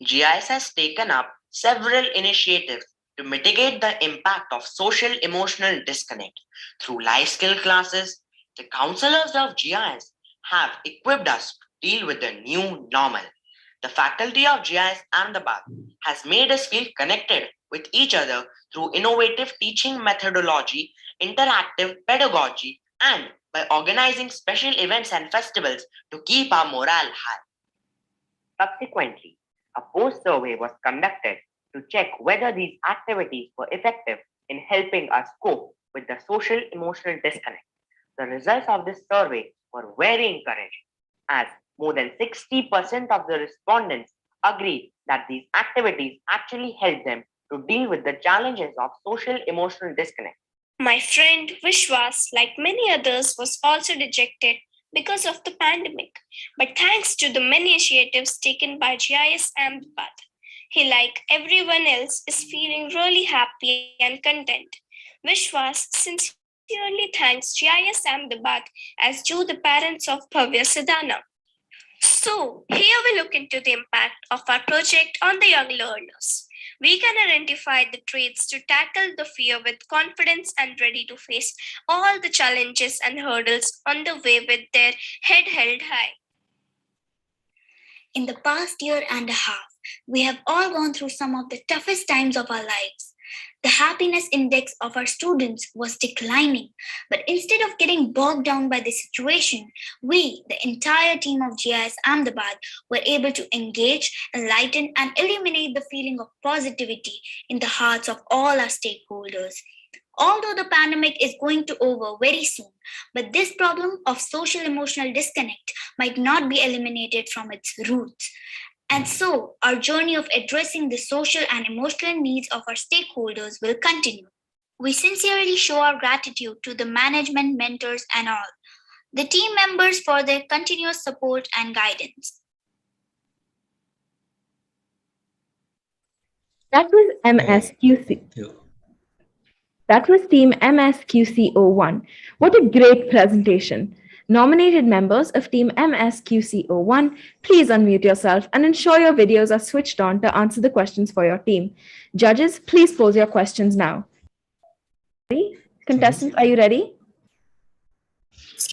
GIS has taken up several initiatives to mitigate the impact of social emotional disconnect. Through life skill classes, the counselors of GIS have equipped us to deal with the new normal. The faculty of GIS Ahmedabad has made us feel connected with each other through innovative teaching methodology, interactive pedagogy, and by organizing special events and festivals to keep our morale high. Subsequently, a post survey was conducted to check whether these activities were effective in helping us cope with the social emotional disconnect. The results of this survey were very encouraging, as more than 60% of the respondents agreed that these activities actually helped them to deal with the challenges of social emotional disconnect. My friend Vishwas, like many others, was also dejected because of the pandemic. But thanks to the many initiatives taken by GIS Ahmedabad, he, like everyone else, is feeling really happy and content. Vishwas sincerely thanks GIS Ahmedabad, as do the parents of Bhavya Siddhana. So, here we look into the impact of our project on the young learners. We can identify the traits to tackle the fear with confidence and ready to face all the challenges and hurdles on the way with their head held high. In the past year and a half, we have all gone through some of the toughest times of our lives. The happiness index of our students was declining, but instead of getting bogged down by the situation, we, the entire team of GIS Ahmedabad, were able to engage, enlighten, and eliminate the feeling of positivity in the hearts of all our stakeholders. Although the pandemic is going to over very soon, but this problem of social emotional disconnect might not be eliminated from its roots. And so, our journey of addressing the social and emotional needs of our stakeholders will continue. We sincerely show our gratitude to the management, mentors, and all the team members for their continuous support and guidance. That was MSQC. That was Team MSQCO1. What a great presentation. Nominated members of Team MSQCO1, please unmute yourself and ensure your videos are switched on to answer the questions for your team. Judges, please pose your questions now. Contestants, are you ready?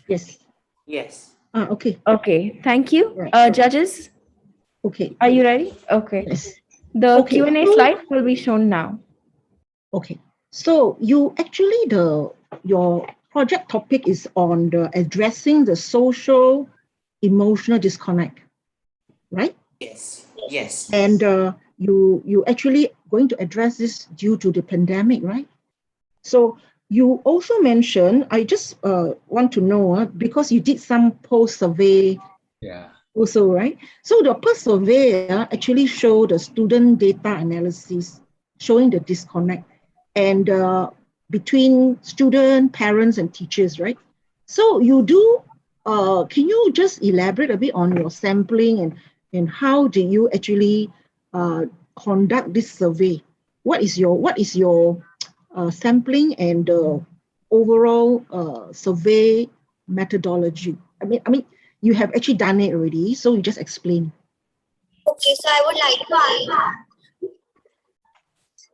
Yes. Yes. Okay. Okay, thank you. Right. Judges, Okay. are you ready? Okay. Yes. The Okay, Q&A so- slide will be shown now. Okay. So you actually your project topic is on the addressing the social emotional disconnect, right? Yes. Yes. And you actually going to address this due to the pandemic, right? So you also mentioned, I just want to know, because you did some post survey also, right? So the post survey actually show the student data analysis showing the disconnect and between student, parents, and teachers, right? So you do, can you just elaborate a bit on your sampling and how do you actually conduct this survey? What is your sampling and overall survey methodology? I mean, you have actually done it already, so you just explain. Okay, so I would like to.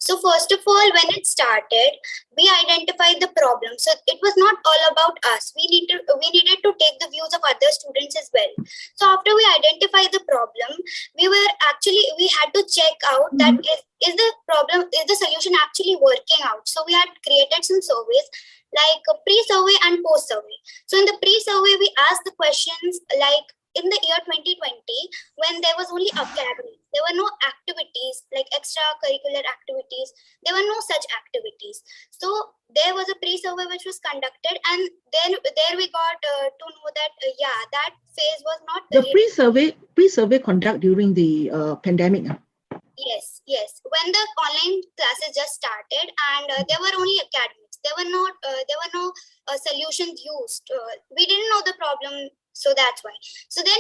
So first of all, when it started, we identified the problem. So it was not all about us. We needed to take the views of other students as well. So after we identified the problem, we had to check out that is the solution actually working out. So we had created some surveys like a pre-survey and post-survey. So in the pre-survey, we asked the questions like, in the year 2020, when there was only academy, there were no activities like extracurricular activities. There were no such activities. So there was a pre-survey which was conducted, and then there we got to know that that phase was not the pre-survey conduct during the pandemic. Yes. When the online classes just started, and there were only academics. There were no solutions used. We didn't know the problem So that's why. So then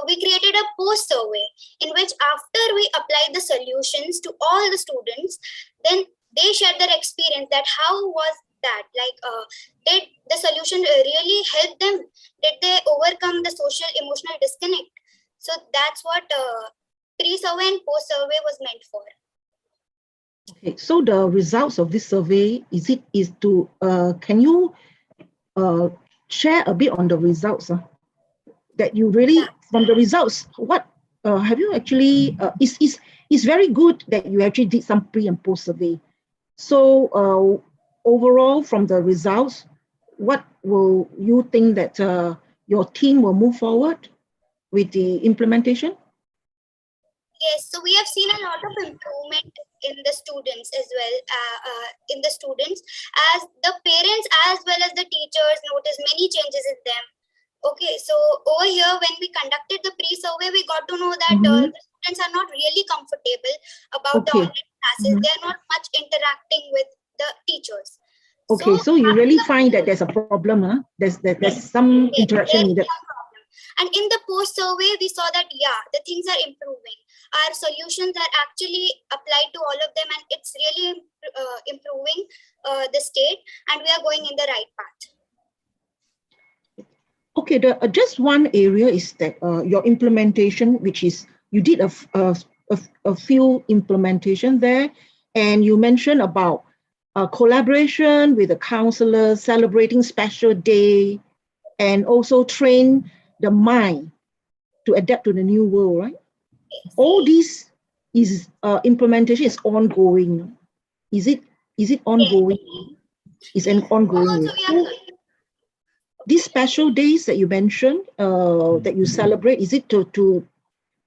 we created a post survey in which after we applied the solutions to all the students, then they shared their experience that how was that, like did the solution really help them, did they overcome the social emotional disconnect. So that's what pre-survey and post-survey was meant for. Okay, so the results of this survey, can you share a bit on the results that you really, from the results, what have you actually, it's very good that you actually did some pre and post survey. So overall, from the results, what will you think that your team will move forward with the implementation? Yes, so we have seen a lot of improvement in the students as well, as the parents as well as the teachers notice many changes in them. Okay, so over here, when we conducted the pre-survey, we got to know that the students are not really comfortable about the online classes. They are not much interacting with the teachers. Okay, so you really find that there's a problem, huh? There's some interaction needed. And in the post-survey, we saw that, yeah, the things are improving. Our solutions are actually applied to all of them, and it's really improving the state, and we are going in the right path. Okay, just one area is that your implementation, which is, you did a few implementation there, and you mentioned about collaboration with the counselors, celebrating special day, and also train the mind to adapt to the new world, right? All this is implementation is ongoing. Is it ongoing? Is an ongoing. These special days that you mentioned, that you celebrate, is it to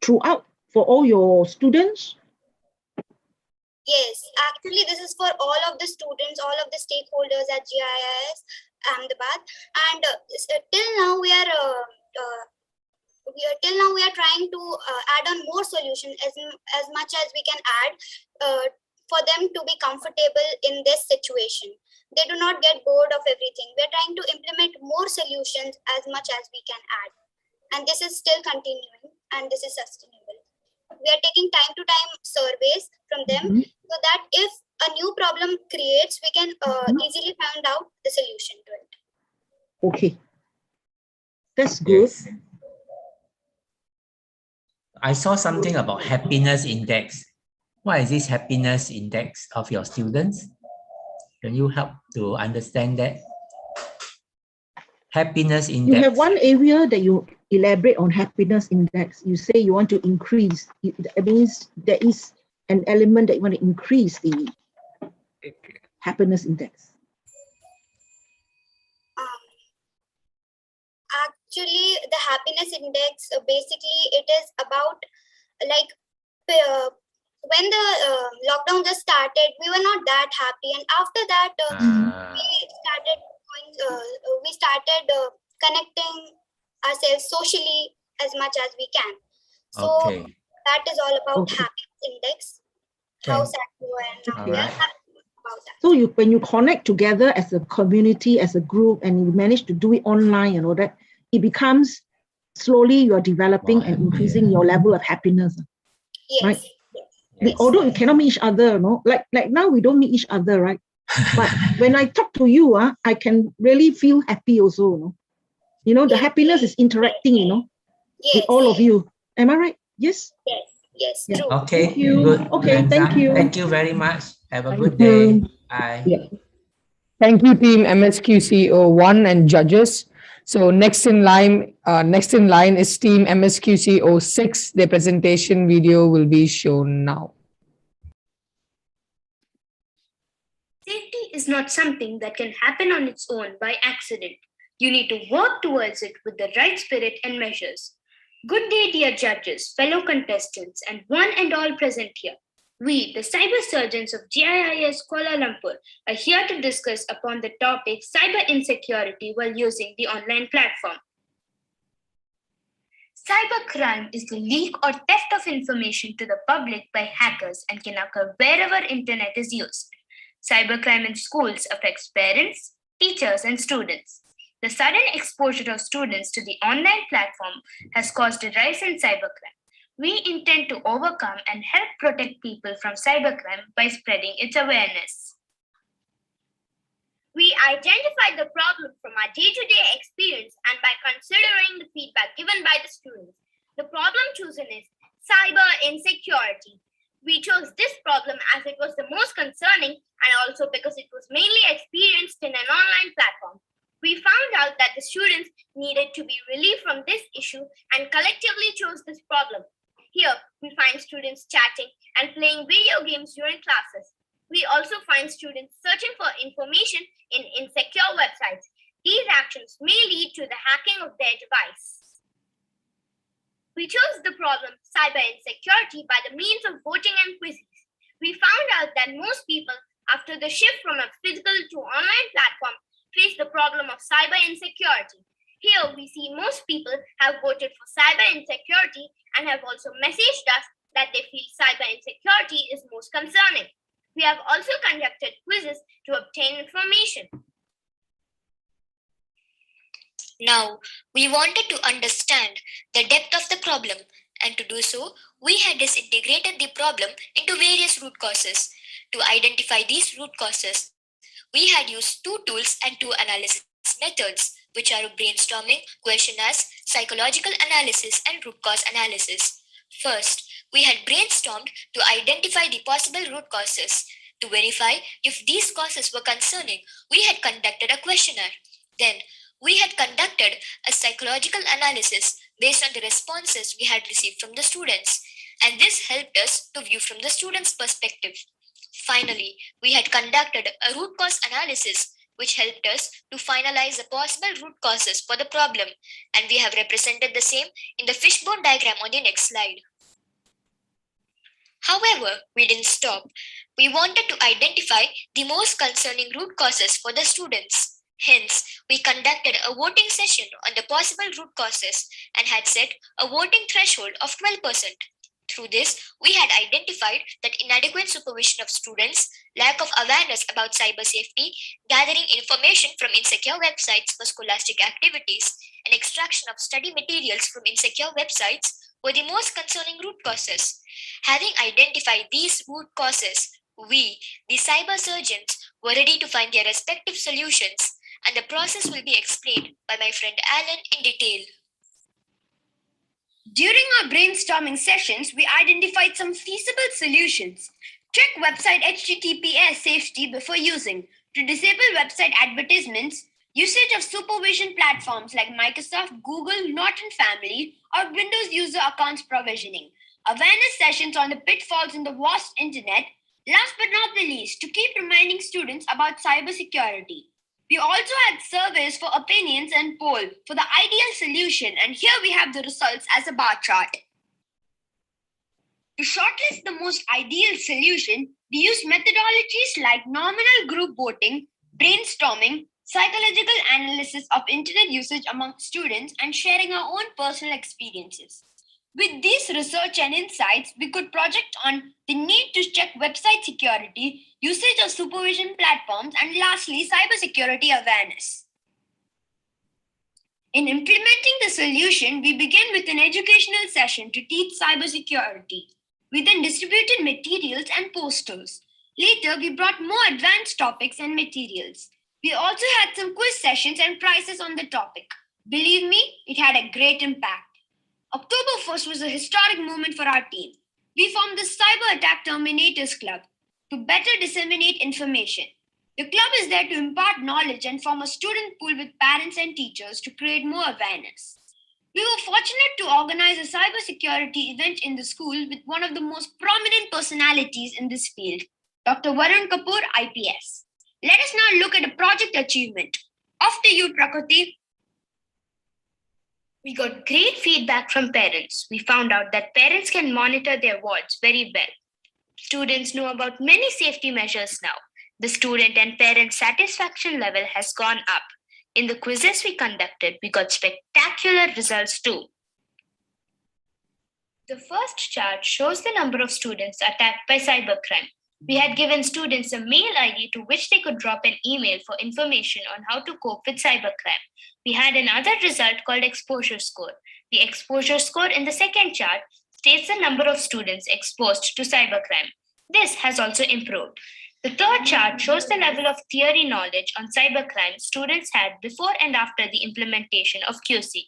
throughout for all your students? Yes, actually, this is for all of the students, all of the stakeholders at GIIS Ahmedabad, and till now we are trying to add on more solutions as much as we can add for them to be comfortable in this situation. They do not get bored of everything. We are trying to implement more solutions as much as we can add, and this is still continuing, and this is sustainable. We are taking time to time surveys from them so that if a new problem creates, we can easily find out the solution to it. Okay, that's good. Yes. I saw something about happiness index. What is this happiness index of your students? Can you help to understand that? Happiness index. You have one area that you elaborate on happiness index. You say you want to increase. That means there is an element that you want to increase the happiness index. Actually, the happiness index, basically it is about, like, when the lockdown just started, we were not that happy, and after that we started connecting ourselves socially as much as we can. So that is all about happiness index. How sad you are, and how we are happy about that. So when you connect together as a community, as a group, and you manage to do it online and all that, it becomes slowly you are developing and increasing your level of happiness. Yes. Right? Yes. Although we cannot meet each other, like now we don't meet each other, right? But when I talk to you, I can really feel happy also. The happiness is interacting, with all of you. Am I right? Yes? Yes, true. Okay, Thank you. good. Okay, thank you. Thank you very much. Have a good day. Bye. Yeah. Thank you, team MSQC01 and judges. So next in line is team MSQC06. Their presentation video will be shown now. Safety is not something that can happen on its own by accident. You need to work towards it with the right spirit and measures. Good day, dear judges, fellow contestants, and one and all present here. We, the cyber surgeons of GIIS Kuala Lumpur, are here to discuss upon the topic cyber insecurity while using the online platform. Cybercrime is the leak or theft of information to the public by hackers and can occur wherever internet is used. Cybercrime in schools affects parents, teachers, and students. The sudden exposure of students to the online platform has caused a rise in cybercrime. We intend to overcome and help protect people from cybercrime by spreading its awareness. We identified the problem from our day-to-day experience and by considering the feedback given by the students. The problem chosen is cyber insecurity. We chose this problem as it was the most concerning and also because it was mainly experienced in an online platform. We found out that the students needed to be relieved from this issue and collectively chose this problem. Here, we find students chatting and playing video games during classes. We also find students searching for information in insecure websites. These actions may lead to the hacking of their device. We chose the problem cyber insecurity by the means of voting and quizzes. We found out that most people, after the shift from a physical to online platform, face the problem of cyber insecurity. Here we see most people have voted for cyber insecurity and have also messaged us that they feel cyber insecurity is most concerning. We have also conducted quizzes to obtain information. Now, we wanted to understand the depth of the problem, and to do so, we had disintegrated the problem into various root causes. To identify these root causes, we had used two tools and two analysis methods, which are brainstorming, questionnaires, psychological analysis, and root cause analysis. First, we had brainstormed to identify the possible root causes. To verify if these causes were concerning, we had conducted a questionnaire. Then, we had conducted a psychological analysis based on the responses we had received from the students, and this helped us to view from the students' perspective. Finally, we had conducted a root cause analysis which helped us to finalize the possible root causes for the problem, and we have represented the same in the fishbone diagram on the next slide. However, we didn't stop. We wanted to identify the most concerning root causes for the students. Hence, we conducted a voting session on the possible root causes and had set a voting threshold of 12%. Through this, we had identified that inadequate supervision of students, lack of awareness about cyber safety, gathering information from insecure websites for scholastic activities, and extraction of study materials from insecure websites were the most concerning root causes. Having identified these root causes, we, the cyber surgeons, were ready to find their respective solutions, and the process will be explained by my friend Alan in detail. During our brainstorming sessions, we identified some feasible solutions. Check website HTTPS safety before using. To disable website advertisements, usage of supervision platforms like Microsoft, Google, Norton Family, or Windows user accounts provisioning. Awareness sessions on the pitfalls in the vast internet. Last but not the least, to keep reminding students about cybersecurity. We also had surveys for opinions and poll for the ideal solution, and here we have the results as a bar chart. To shortlist the most ideal solution, we used methodologies like nominal group voting, brainstorming, psychological analysis of internet usage among students, and sharing our own personal experiences. With these research and insights, we could project on the need to check website security, usage of supervision platforms, and lastly, cybersecurity awareness. In implementing the solution, we began with an educational session to teach cybersecurity. We then distributed materials and posters. Later, we brought more advanced topics and materials. We also had some quiz sessions and prizes on the topic. Believe me, it had a great impact. October 1st was a historic moment for our team. We formed the Cyber Attack Terminators Club to better disseminate information. The club is there to impart knowledge and form a student pool with parents and teachers to create more awareness. We were fortunate to organize a cybersecurity event in the school with one of the most prominent personalities in this field, Dr. Varun Kapoor, IPS. Let us now look at a project achievement. Off to you, Prakriti. We got great feedback from parents. We found out that parents can monitor their wards very well. Students know about many safety measures now. The student and parent satisfaction level has gone up. In the quizzes we conducted, we got spectacular results too. The first chart shows the number of students attacked by cybercrime. We had given students a mail ID to which they could drop an email for information on how to cope with cybercrime. We had another result called exposure score. The exposure score in the second chart states the number of students exposed to cybercrime. This has also improved. The third chart shows the level of theory knowledge on cybercrime students had before and after the implementation of QC.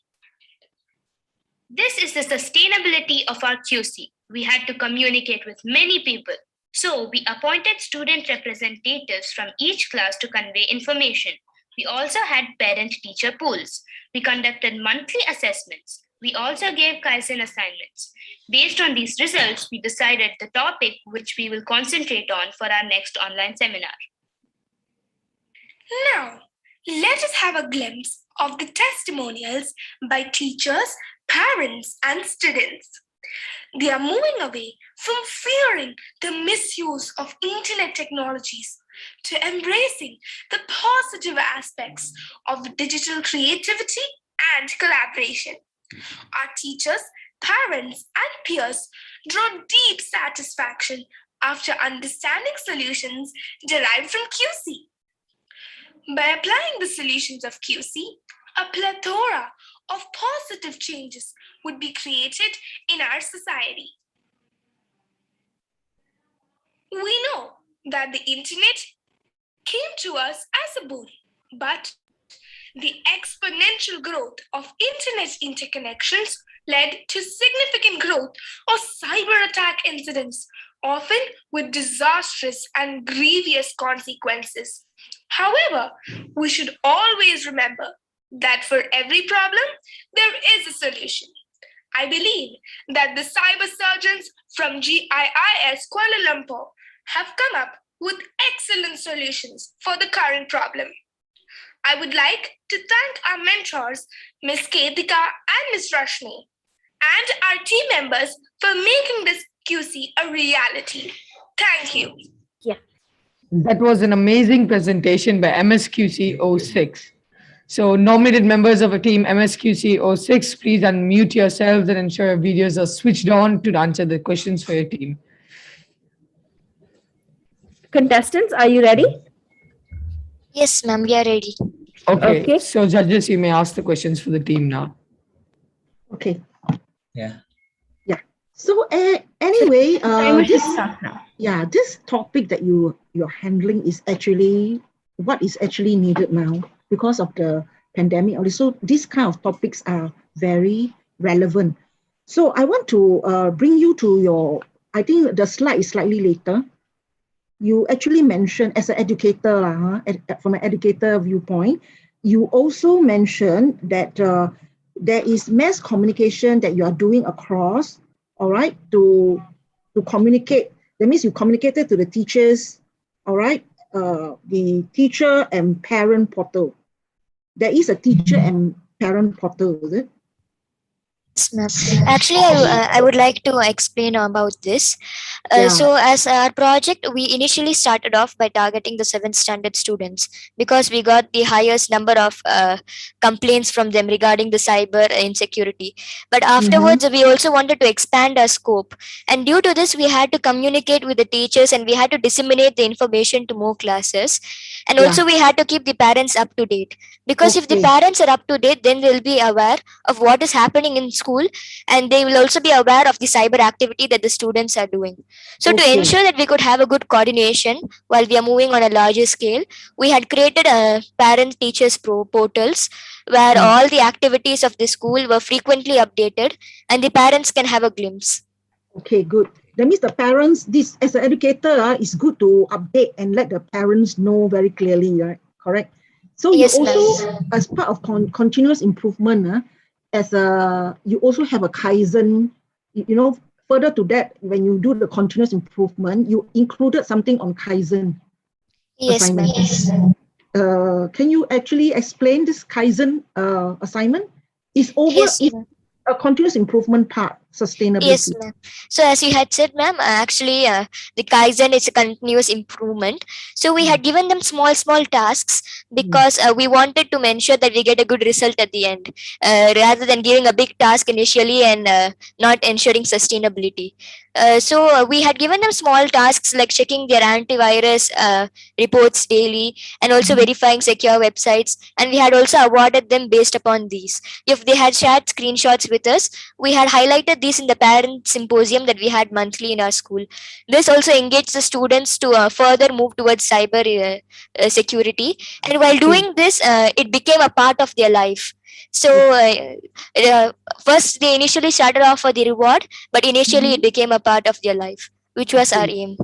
This is the sustainability of our QC. We had to communicate with many people. So we appointed student representatives from each class to convey information. We also had parent-teacher pools. We conducted monthly assessments. We also gave Kaizen assignments. Based on these results, we decided the topic which we will concentrate on for our next online seminar. Now, let us have a glimpse of the testimonials by teachers, parents, and students. They are moving away from fearing the misuse of internet technologies to embracing the positive aspects of digital creativity and collaboration. Our teachers, parents, and peers draw deep satisfaction after understanding solutions derived from QC. By applying the solutions of QC, a plethora of positive changes would be created in our society. We know that the internet came to us as a boon, but the exponential growth of internet interconnections led to significant growth of cyber attack incidents, often with disastrous and grievous consequences. However, we should always remember that for every problem, there is a solution. I believe that the cyber surgeons from GIIS Kuala Lumpur have come up with excellent solutions for the current problem. I would like to thank our mentors, Ms. Ketika and Ms. Rashmi, and our team members for making this QC a reality. Thank you. That was an amazing presentation by MSQC 06. So nominated members of a team MSQC 06, please unmute yourselves and ensure your videos are switched on to answer the questions for your team. Contestants, are you ready? Yes, ma'am, we are ready. Okay, so judges, you may ask the questions for the team now. Okay. Yeah. Yeah. So anyway, this topic that you're handling is actually what is actually needed now because of the pandemic. Also, these kind of topics are very relevant. So I want to bring you to your. I think the slide is slightly later. You actually mentioned as an educator, from an educator viewpoint, you also mentioned that there is mass communication that you are doing across, all right, to communicate. That means you communicated to the teachers, all right, the teacher and parent portal. There is a teacher and parent portal, is it? Yes, ma'am. Actually, I would like to explain about this. So, as our project, we initially started off by targeting the 7th standard students because we got the highest number of complaints from them regarding the cyber insecurity. But afterwards, we also wanted to expand our scope. And due to this, we had to communicate with the teachers and we had to disseminate the information to more classes. And also, we had to keep the parents up to date. Because if the parents are up to date, then they'll be aware of what is happening in school and they will also be aware of the cyber activity that the students are doing. So to ensure that we could have a good coordination while we are moving on a larger scale, we had created a parent teachers portals where all the activities of the school were frequently updated and the parents can have a glimpse. Okay, good. That means the parents, this as an educator, it's good to update and let the parents know very clearly, right? Correct? So you also, as part of continuous improvement, you also have a Kaizen, further to that, when you do the continuous improvement, you included something on Kaizen assignment. Can you actually explain this Kaizen assignment? It's over a continuous improvement part. Yes, sustainability? ma'am. So as you had said, ma'am, actually, the Kaizen is a continuous improvement. So we had given them small tasks because we wanted to ensure that we get a good result at the end, rather than giving a big task initially and not ensuring sustainability. So we had given them small tasks like checking their antivirus reports daily and also verifying secure websites. And we had also awarded them based upon these. If they had shared screenshots with us, we had highlighted this in the parent symposium that we had monthly in our school. This also engaged the students to further move towards cyber security. And while doing this, it became a part of their life. So first they initially started off for the reward, but initially it became a part of their life, which was our aim.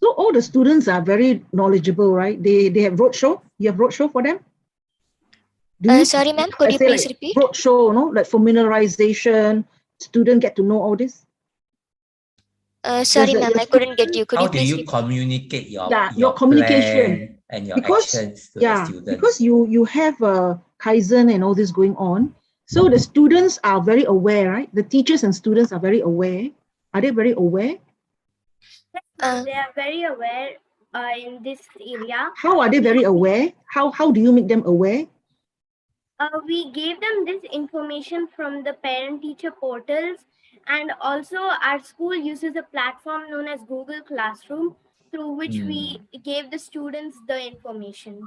So all the students are very knowledgeable, right? They have roadshow. You have roadshow for them. Sorry, ma'am. Could you please repeat? Roadshow, like familiarization. Student get to know all this. Sorry, ma'am. I couldn't get you. Could How you do please you repeat? communicate your your communication plan and your because actions to the students? because you have Kaizen and all this going on, so the students are very aware, right? The teachers and students are very aware. Are they very aware? They are very aware in this area. How are they very aware? How do you make them aware? We gave them this information from the parent-teacher portals, and also our school uses a platform known as Google Classroom, through which we gave the students the information.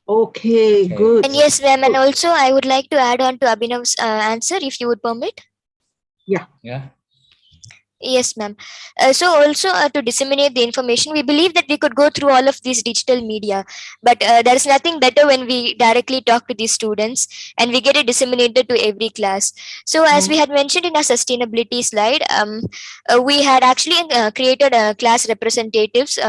Okay, good. And yes, ma'am. And also, I would like to add on to Abhinav's answer, if you would permit. Yeah. Yes, ma'am. So also to disseminate the information, we believe that we could go through all of these digital media, but there is nothing better when we directly talk to these students and we get it disseminated to every class. So as we had mentioned in our sustainability slide, we had actually created class representatives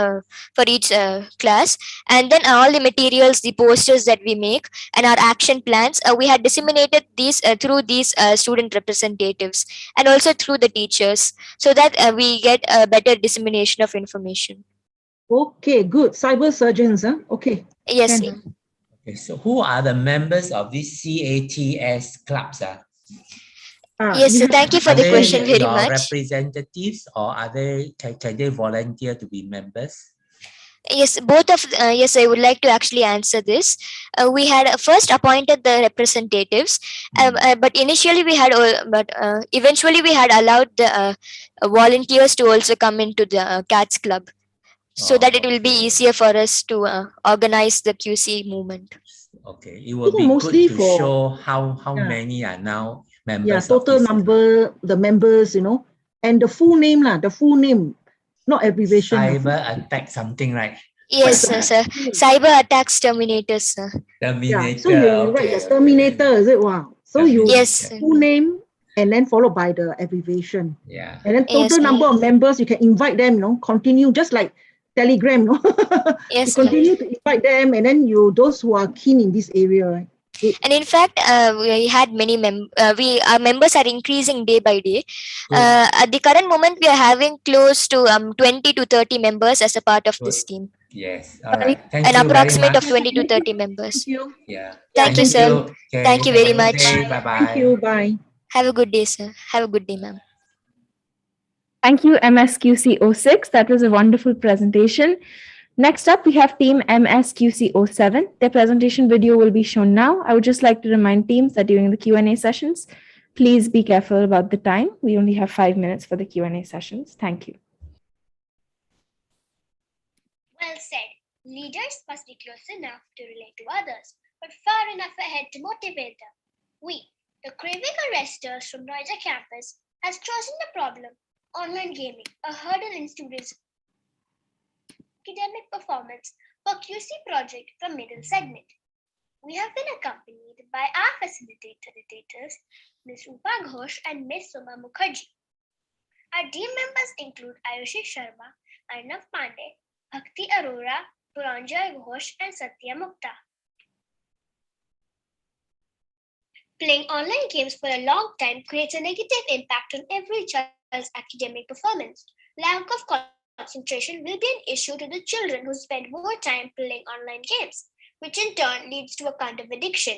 for each class, and then all the materials, the posters that we make, and our action plans, we had disseminated these through these student representatives and also through the teachers, so that we get a better dissemination of information. Okay, good. Cyber surgeons, huh? Okay. Yes, ma'am. Okay, so who are the members of these CATS clubs? Yes, thank you for the question very your much. representatives, or are they can they volunteer to be members? Yes, both of yes, I would like to actually answer this. We had first appointed the representatives, but initially we had, but eventually we had allowed the volunteers to also come into the cats club, so that it will be easier for us to organize the QC movement. Okay, it will be mostly good to for- show how many are now members. Yeah, of total this number, the members, and the full name, the full name, not abbreviation. cyber attack something, right? Yes, sir. Cyber attacks terminators, sir. Terminator. Yeah, so you write the Terminator, is it? Wow. So you Yes. full name and then followed by the abbreviation. Yeah. And then total Yes, number of members, you can invite them, continue just like Telegram, Yes, you continue to invite them, and then those who are keen in this area, right? And in fact, we had many our members are increasing day by day. At the current moment, we are having close to 20 to 30 members as a part of this team. Yes. All right. Thank An you approximate very of much. 20 to 30 members. Yeah. Thank you, sir. Okay, Thank you have a very good much. day. Bye-bye. Thank you. Bye. Have a good day, sir. Have a good day, ma'am. Thank you, MSQC06. That was a wonderful presentation. Next up, we have team MSQC07. Their presentation video will be shown now. I would just like to remind teams that during the Q&A sessions, please be careful about the time. We only have 5 minutes for the Q&A sessions. Thank you. Well said. Leaders must be close enough to relate to others, but far enough ahead to motivate them. We, the craving arresters from Noida campus, has chosen the problem, online gaming, a hurdle in students' academic performance for QC project from middle segment. We have been accompanied by our facilitators, Ms. Rupa Ghosh and Ms. Suma Mukherjee. Our team members include Ayushi Sharma, Arnav Pandey, Bhakti Arora, Puranjay Ghosh, and Satya Mukta. Playing online games for a long time creates a negative impact on every child's academic performance. Lack of concentration will be an issue to the children who spend more time playing online games, which in turn leads to a kind of addiction.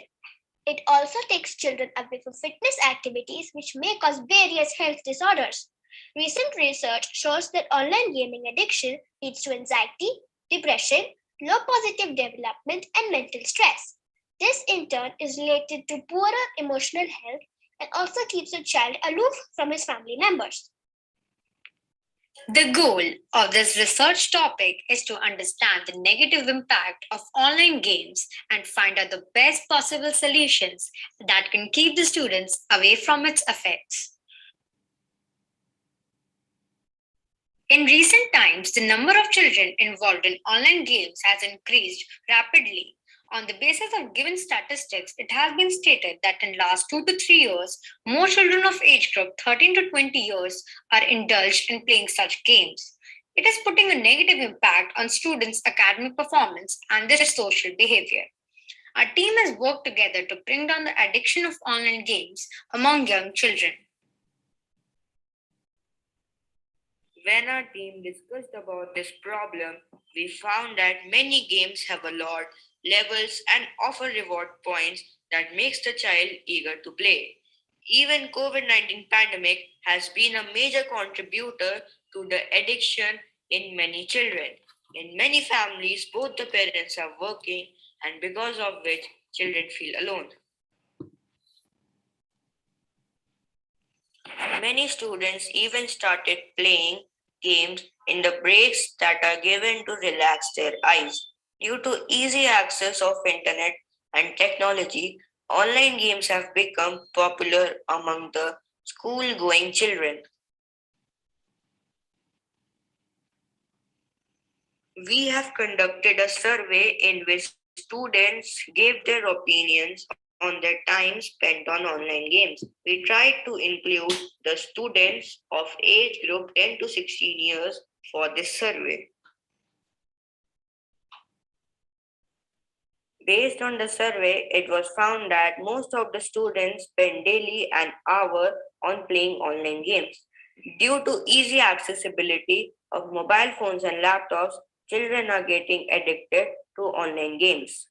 It also takes children away from fitness activities which may cause various health disorders. Recent research shows that online gaming addiction leads to anxiety, depression, low positive development, and mental stress. This in turn is related to poorer emotional health and also keeps a child aloof from his family members. The goal of this research topic is to understand the negative impact of online games and find out the best possible solutions that can keep the students away from its effects. In recent times, the number of children involved in online games has increased rapidly. On the basis of given statistics, it has been stated that in last 2 to 3 years, more children of age group 13 to 20 years are indulged in playing such games. It is putting a negative impact on students' academic performance and their social behavior. Our team has worked together to bring down the addiction of online games among young children. When our team discussed about this problem, we found that many games have a lot, levels, and offer reward points that makes the child eager to play. Even COVID-19 pandemic has been a major contributor to the addiction in many children. In many families, both the parents are working and because of which children feel alone. Many students even started playing games in the breaks that are given to relax their eyes. Due to easy access of internet and technology, online games have become popular among the school-going children. We have conducted a survey in which students gave their opinions on their time spent on online games. We tried to include the students of age group 10 to 16 years for this survey. Based on the survey, it was found that most of the students spend daily an hour on playing online games. Due to easy accessibility of mobile phones and laptops, children are getting addicted to online games.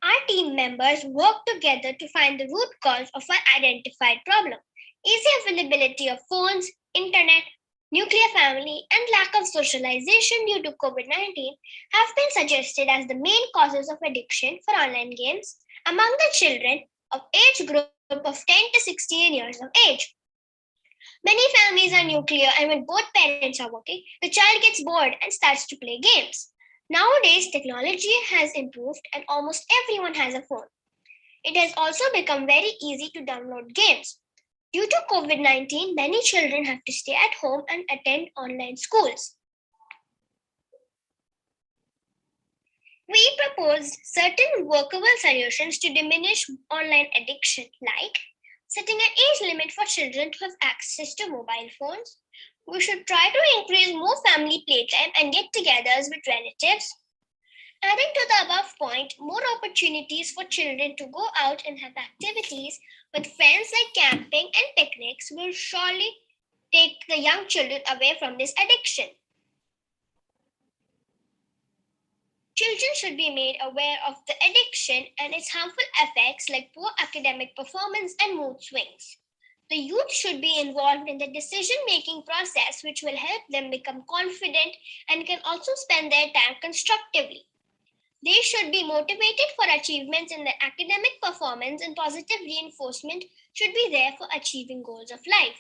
Our team members work together to find the root cause of our identified problem. Easy availability of phones, internet, nuclear family, and lack of socialization due to COVID-19 have been suggested as the main causes of addiction for online games among the children of age group of 10 to 16 years of age. Many families are nuclear, and when both parents are working, the child gets bored and starts to play games. Nowadays, technology has improved and almost everyone has a phone. It has also become very easy to download games. Due to COVID-19, many children have to stay at home and attend online schools. We proposed certain workable solutions to diminish online addiction, like setting an age limit for children to have access to mobile phones. We should try to increase more family playtime and get-togethers with relatives. Adding to the above point, more opportunities for children to go out and have activities with friends like camping and picnics will surely take the young children away from this addiction. Children should be made aware of the addiction and its harmful effects like poor academic performance and mood swings. The youth should be involved in the decision-making process, which will help them become confident and can also spend their time constructively. They should be motivated for achievements in their academic performance, and positive reinforcement should be there for achieving goals of life.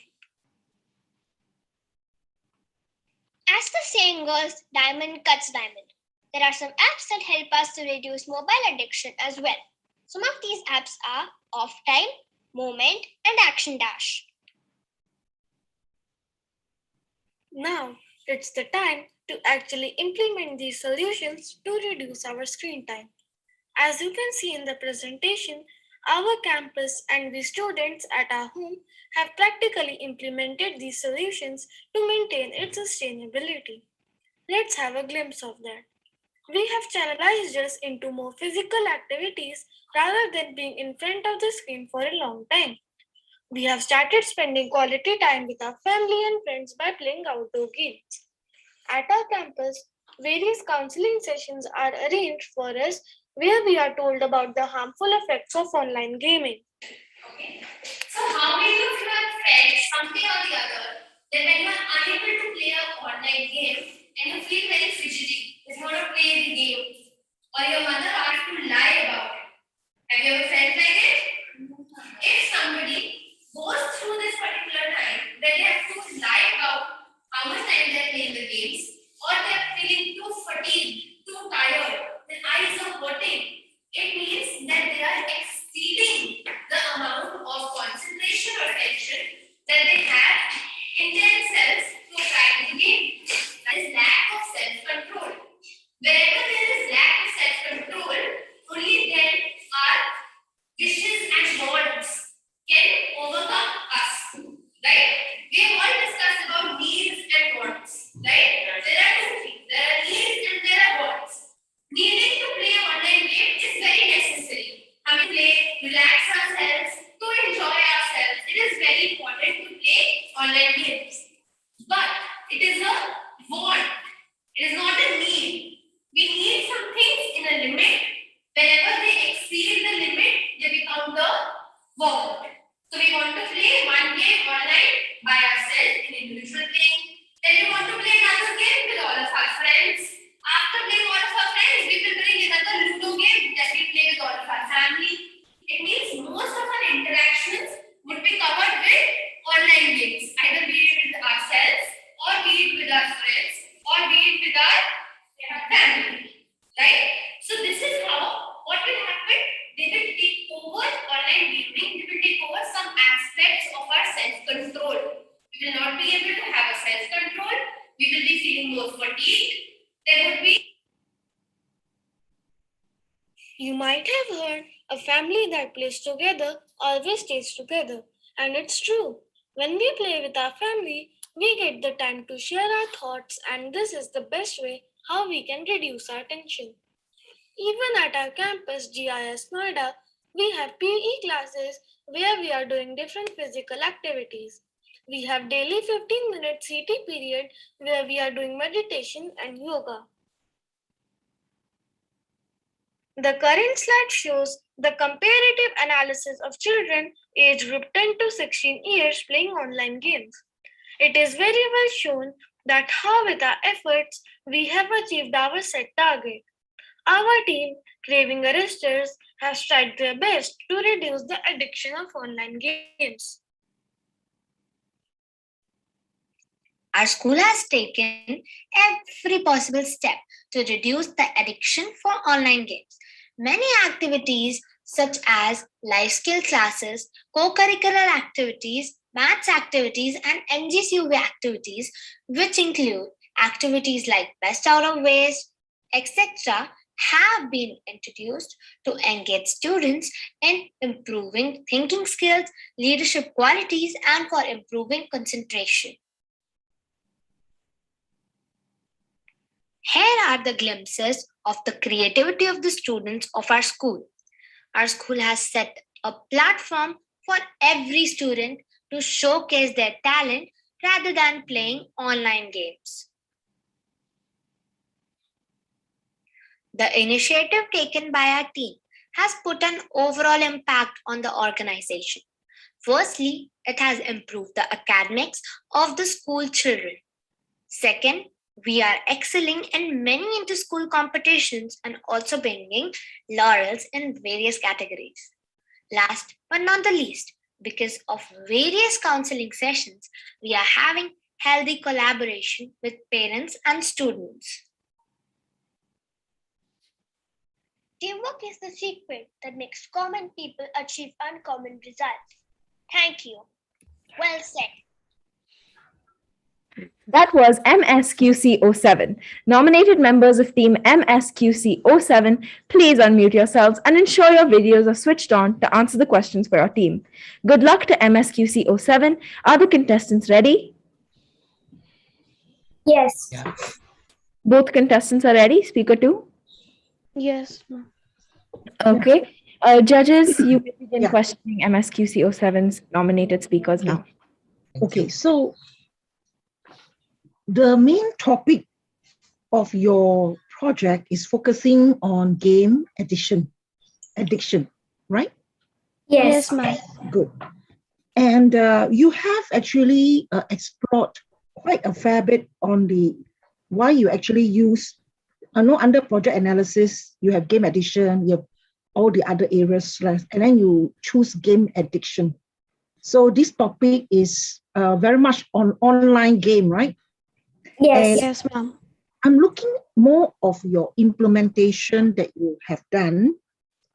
As the saying goes, diamond cuts diamond. There are some apps that help us to reduce mobile addiction as well. Some of these apps are Off Time, Moment, and Action Dash. Now, it's the time to actually implement these solutions to reduce our screen time. As you can see in the presentation, our campus and the students at our home have practically implemented these solutions to maintain its sustainability. Let's have a glimpse of that. We have channelized us into more physical activities rather than being in front of the screen for a long time. We have started spending quality time with our family and friends by playing outdoor games. At our campus, various counseling sessions are arranged for us where we are told about the harmful effects of online gaming. So how many of you have felt something or the other that when you are unable to play an online game and you feel very fidgety, you want to play the game, or your mother asks to lie about it? Have you ever felt like it? If somebody goes through this particular time where they have to lie about how much time they are playing the games, or they are feeling too fatigued, too tired, their eyes are hurting, it means that they are exceeding the amount of concentration or attention that they have in themselves to guide the game. That is lack of self-control. Wherever there is lack of self-control, only then our wishes and wants can overcome us. Right? We have all discussed about needs and wants. Right? There are two things. There are needs and there are wants. Needing to play an online game is very necessary. We play, relax ourselves, to enjoy ourselves. It is very important to play online games. But it is a want. It is not a need. We need some things in a limit. Whenever they exceed the limit, they become the want. So we want to play one game online by ourselves in individual thing. Then we want to play another game with all of our friends. After playing all of our friends, we will bring another Ludo game that we play with all of our family. It means most of our interactions would be covered with online games, either be it with ourselves, or be it with our friends, or be it with our family. Right? So this is how what will happen. They will take over online gaming. They will take over some aspects of our self-control. We will not be able to have a self-control. We will be feeling more fatigued. There would be. You might have heard a family that plays together always stays together. And it's true. When we play with our family, we get the time to share our thoughts, and this is the best way how we can reduce our tension. Even at our campus, GIS Noida, we have PE classes where we are doing different physical activities. We have daily 15-minute CT period where we are doing meditation and yoga. The current slide shows the comparative analysis of children aged group 10 to 16 years playing online games. It is very well shown that how with our efforts we have achieved our set target. Our team, Craving Arresters, has tried their best to reduce the addiction of online games. Our school has taken every possible step to reduce the addiction for online games. Many activities such as life skill classes, co-curricular activities, maths activities, and NGCUV activities, which include activities like best out of waste, etc., have been introduced to engage students in improving thinking skills, leadership qualities, and for improving concentration. Here are the glimpses of the creativity of the students of our school. Our school has set a platform for every student to showcase their talent rather than playing online games. The initiative taken by our team has put an overall impact on the organization. Firstly, it has improved the academics of the school children. Second, we are excelling in many inter-school competitions and also bringing laurels in various categories. Last but not the least, because of various counseling sessions, we are having healthy collaboration with parents and students. Teamwork is the secret that makes common people achieve uncommon results. Thank you. Well said. That was MSQC07. Nominated members of Team MSQC07, please unmute yourselves and ensure your videos are switched on to answer the questions for your team. Good luck to MSQC07. Are the contestants ready? Yes. Yeah. Both contestants are ready? Speaker 2? Yes. Okay. Judges, you may begin questioning MSQC07's nominated speakers now. Okay, so the main topic of your project is focusing on game addiction, right? Yes, ma'am. Good. And you have actually explored quite a fair bit on the why you actually use. I know under project analysis, you have game addiction, you have all the other areas, and then you choose game addiction. So this topic is very much on online game, right? Yes. And Yes, ma'am. I'm looking more of your implementation that you have done,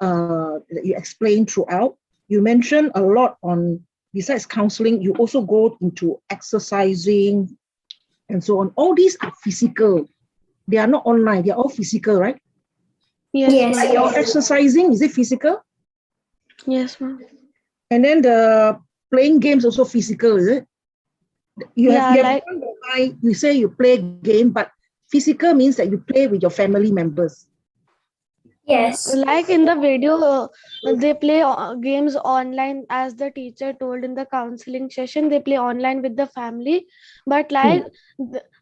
that you explained throughout. You mentioned a lot on, besides counseling, you also go into exercising and so on. All these are physical. They are not online. They are all physical, right? Yes, Like ma'am. your exercising, is it physical? Yes, ma'am. And then the playing games also physical, is it? You have like one whereby you say you play game, but physical means that you play with your family members. Yes. Like in the video, they play games online, as the teacher told in the counseling session. They play online with the family, but like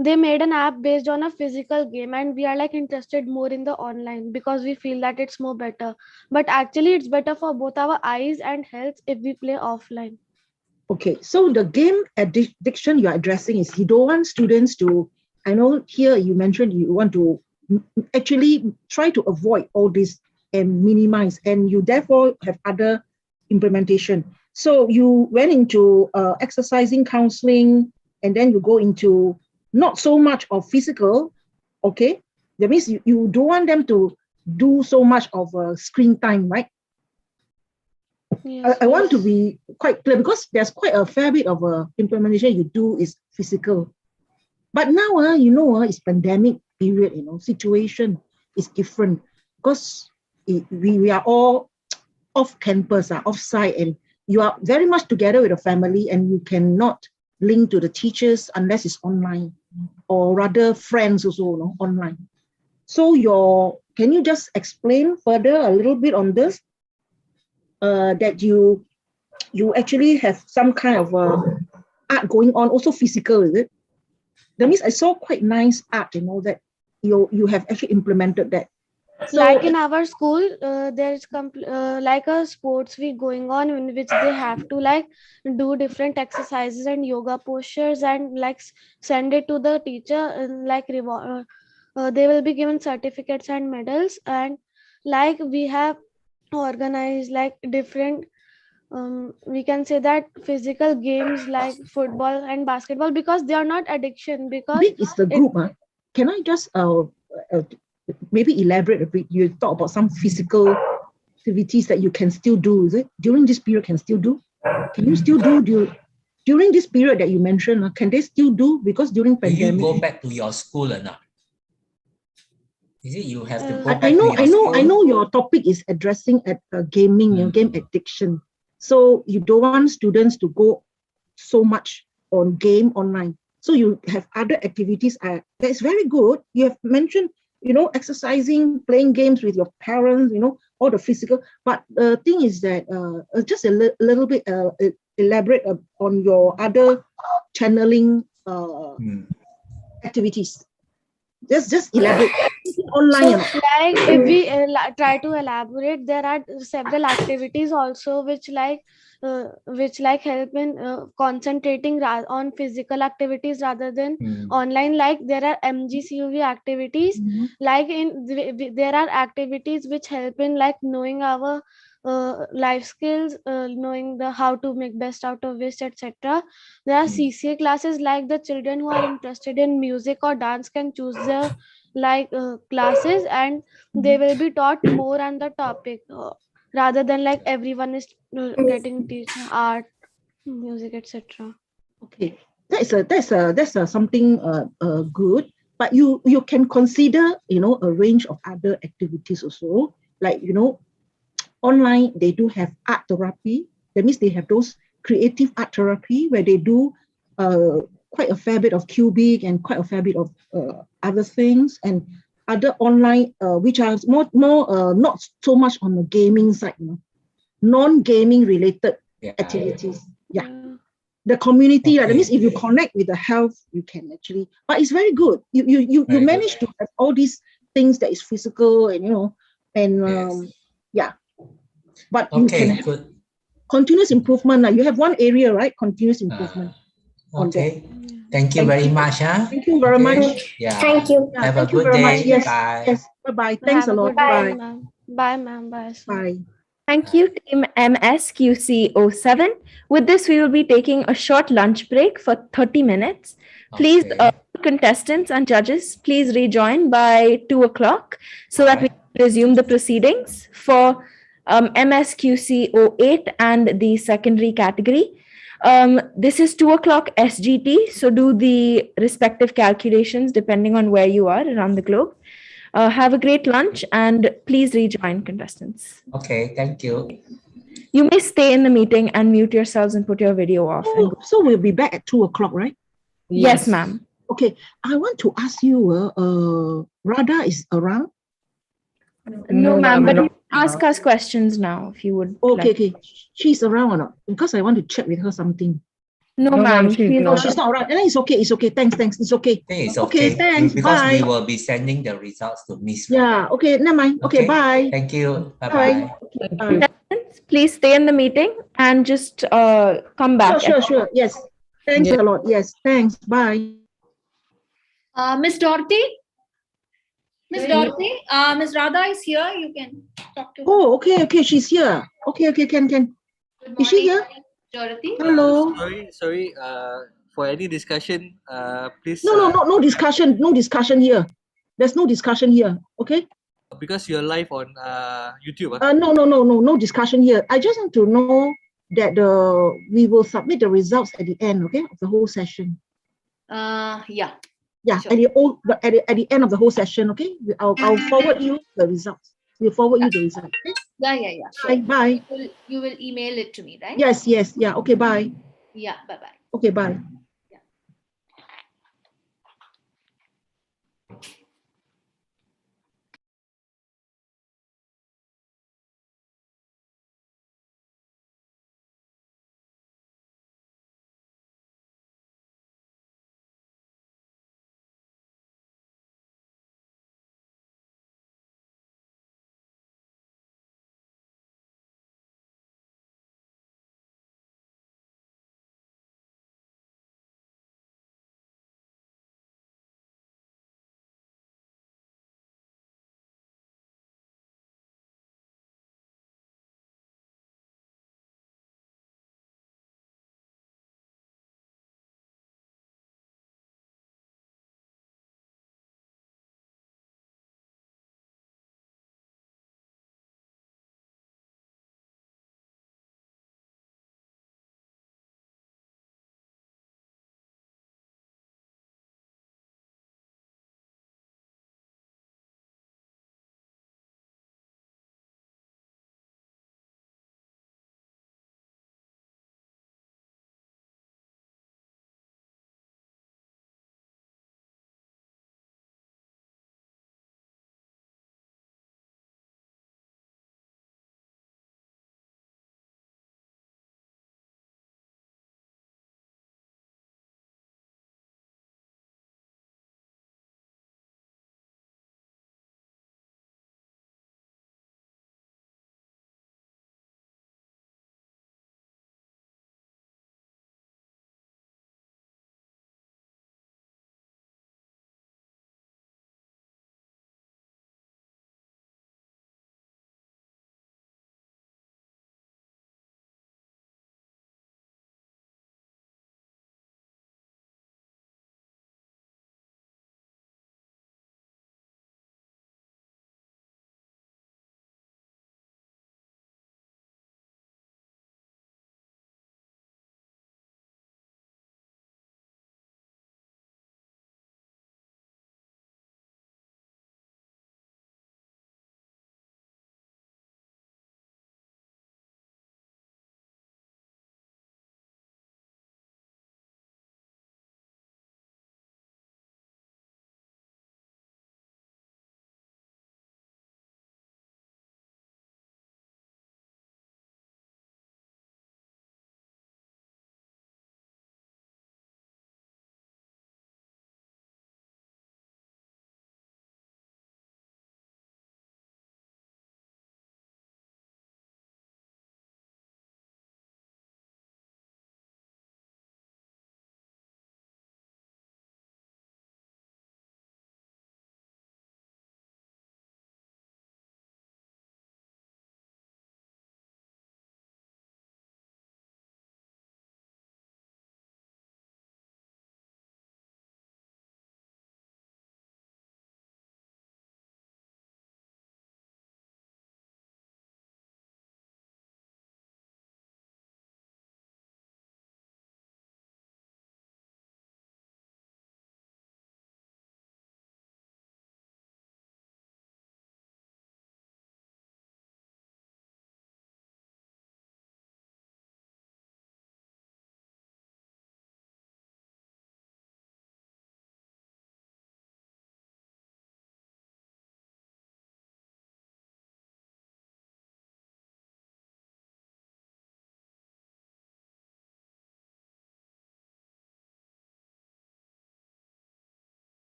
they made an app based on a physical game, and we are like interested more in the online because we feel that it's more better. But actually, it's better for both our eyes and health if we play offline. Okay, so the game addiction you're addressing is you don't want students to, I know here you mentioned you want to actually try to avoid all this and minimize, and you therefore have other implementation. So you went into exercising, counseling, and then you go into not so much of physical, okay? That means you don't want them to do so much of screen time, right? Yes, I want to be quite clear because there's quite a fair bit of implementation you do is physical. But now, it's pandemic period, situation is different because we are all off campus, off site, and you are very much together with the family and you cannot link to the teachers unless it's online or rather friends also online. So can you just explain further a little bit on this? That you actually have some kind of art going on, also physical, is it? That means I saw quite nice art, that you have actually implemented that. So, like in our school, there is like a sports week going on in which they have to like do different exercises and yoga postures and like send it to the teacher, and like they will be given certificates and medals. And like we have organized like different, we can say that physical games like football and basketball, because they are not addiction, because big is the group. Can I just maybe elaborate a bit? You talk about some physical activities that you can still do, is it? During this period can still do? Can you still do during this period that you mentioned? Can they still do? Because during pandemic. Do you go back to your school or not? Is it you have to go back I know, to your school? I know your topic is addressing at gaming, game addiction. So you don't want students to go so much on game online. So you have other activities. That's very good. You have mentioned, exercising, playing games with your parents, all the physical. But the thing is that just a little bit elaborate on your other channeling activities. Just elaborate. Online. So, like if we try to elaborate, there are several activities also which like help in concentrating on physical activities rather than online. Like there are MGCUV activities. Like there are activities which help in like knowing our life skills, knowing how to make best out of waste, etc. There are CCA classes, like the children who are interested in music or dance can choose their classes, and they will be taught more on the topic, rather than like everyone is getting teach art, music, etc. Okay, that's something good. But you can consider a range of other activities also, like online they do have art therapy. That means they have those creative art therapy where they do quite a fair bit of cubic and quite a fair bit of other things, and other online which are more not so much on the gaming side, non-gaming related activities. Yeah. The community, that means if you connect with the health, you can actually, but it's very good. You manage to have all these things that is physical and and yeah. But you can Okay, have good. continuous improvement. You have one area, right? Continuous improvement on that. Okay. Thank you very much. Huh? Thank you very Okay. much. Yeah. Thank you. Yeah, Have a thank you good very much. day. Yes, Bye. yes. Bye-bye. Thanks a Have a lot. good day, Bye. ma'am. Bye, ma'am. Bye, sir. Bye. Thank you, Team MSQC07. With this, we will be taking a short lunch break for 30 minutes. Please, Okay. contestants and judges, please rejoin by 2 o'clock so that we can resume the proceedings for MSQC08 and the secondary category. This is 2 o'clock SGT, so do the respective calculations depending on where you are around the globe. Have a great lunch and please rejoin, contestants. Okay, thank you. You may stay in the meeting and mute yourselves and put your video off. Oh, so we'll be back at 2 o'clock, right? Yes, ma'am. Okay, I want to ask you, Radha is around? No, ma'am, but no. you can ask us questions now if you would. Okay, like. okay. She's around or not? Because I want to check with her something. No, ma'am. No, she's not around. It's okay. It's okay. Thanks. It's okay. I think it's Okay, okay. thanks. Because Bye. we will be sending the results to Miss. Yeah, okay. Never mind. Okay, bye. Thank you. Bye Bye. bye. Contestants, please stay in the meeting and just come back. Sure. Yes. Thanks a lot. Yes. Thanks. Bye. Miss Dorothy? Miss Dorothy? Miss Radha is here. You can talk to her. Oh, okay. She's here. Okay. Can. Is she here? Dorothy? Hello. Sorry. For any discussion, please. No discussion. No discussion here. There's no discussion here. Okay. Because you're live on YouTube. No discussion here. I just want to know that we will submit the results at the end, okay, of the whole session. Yeah. Yeah, Sure. at the end of the whole session, okay. I'll forward you the results. We'll forward you the results. Okay? Yeah. Sure. Bye. You will email it to me, right? Yes. Yeah. Okay. Bye. Yeah. Bye. Okay. Bye.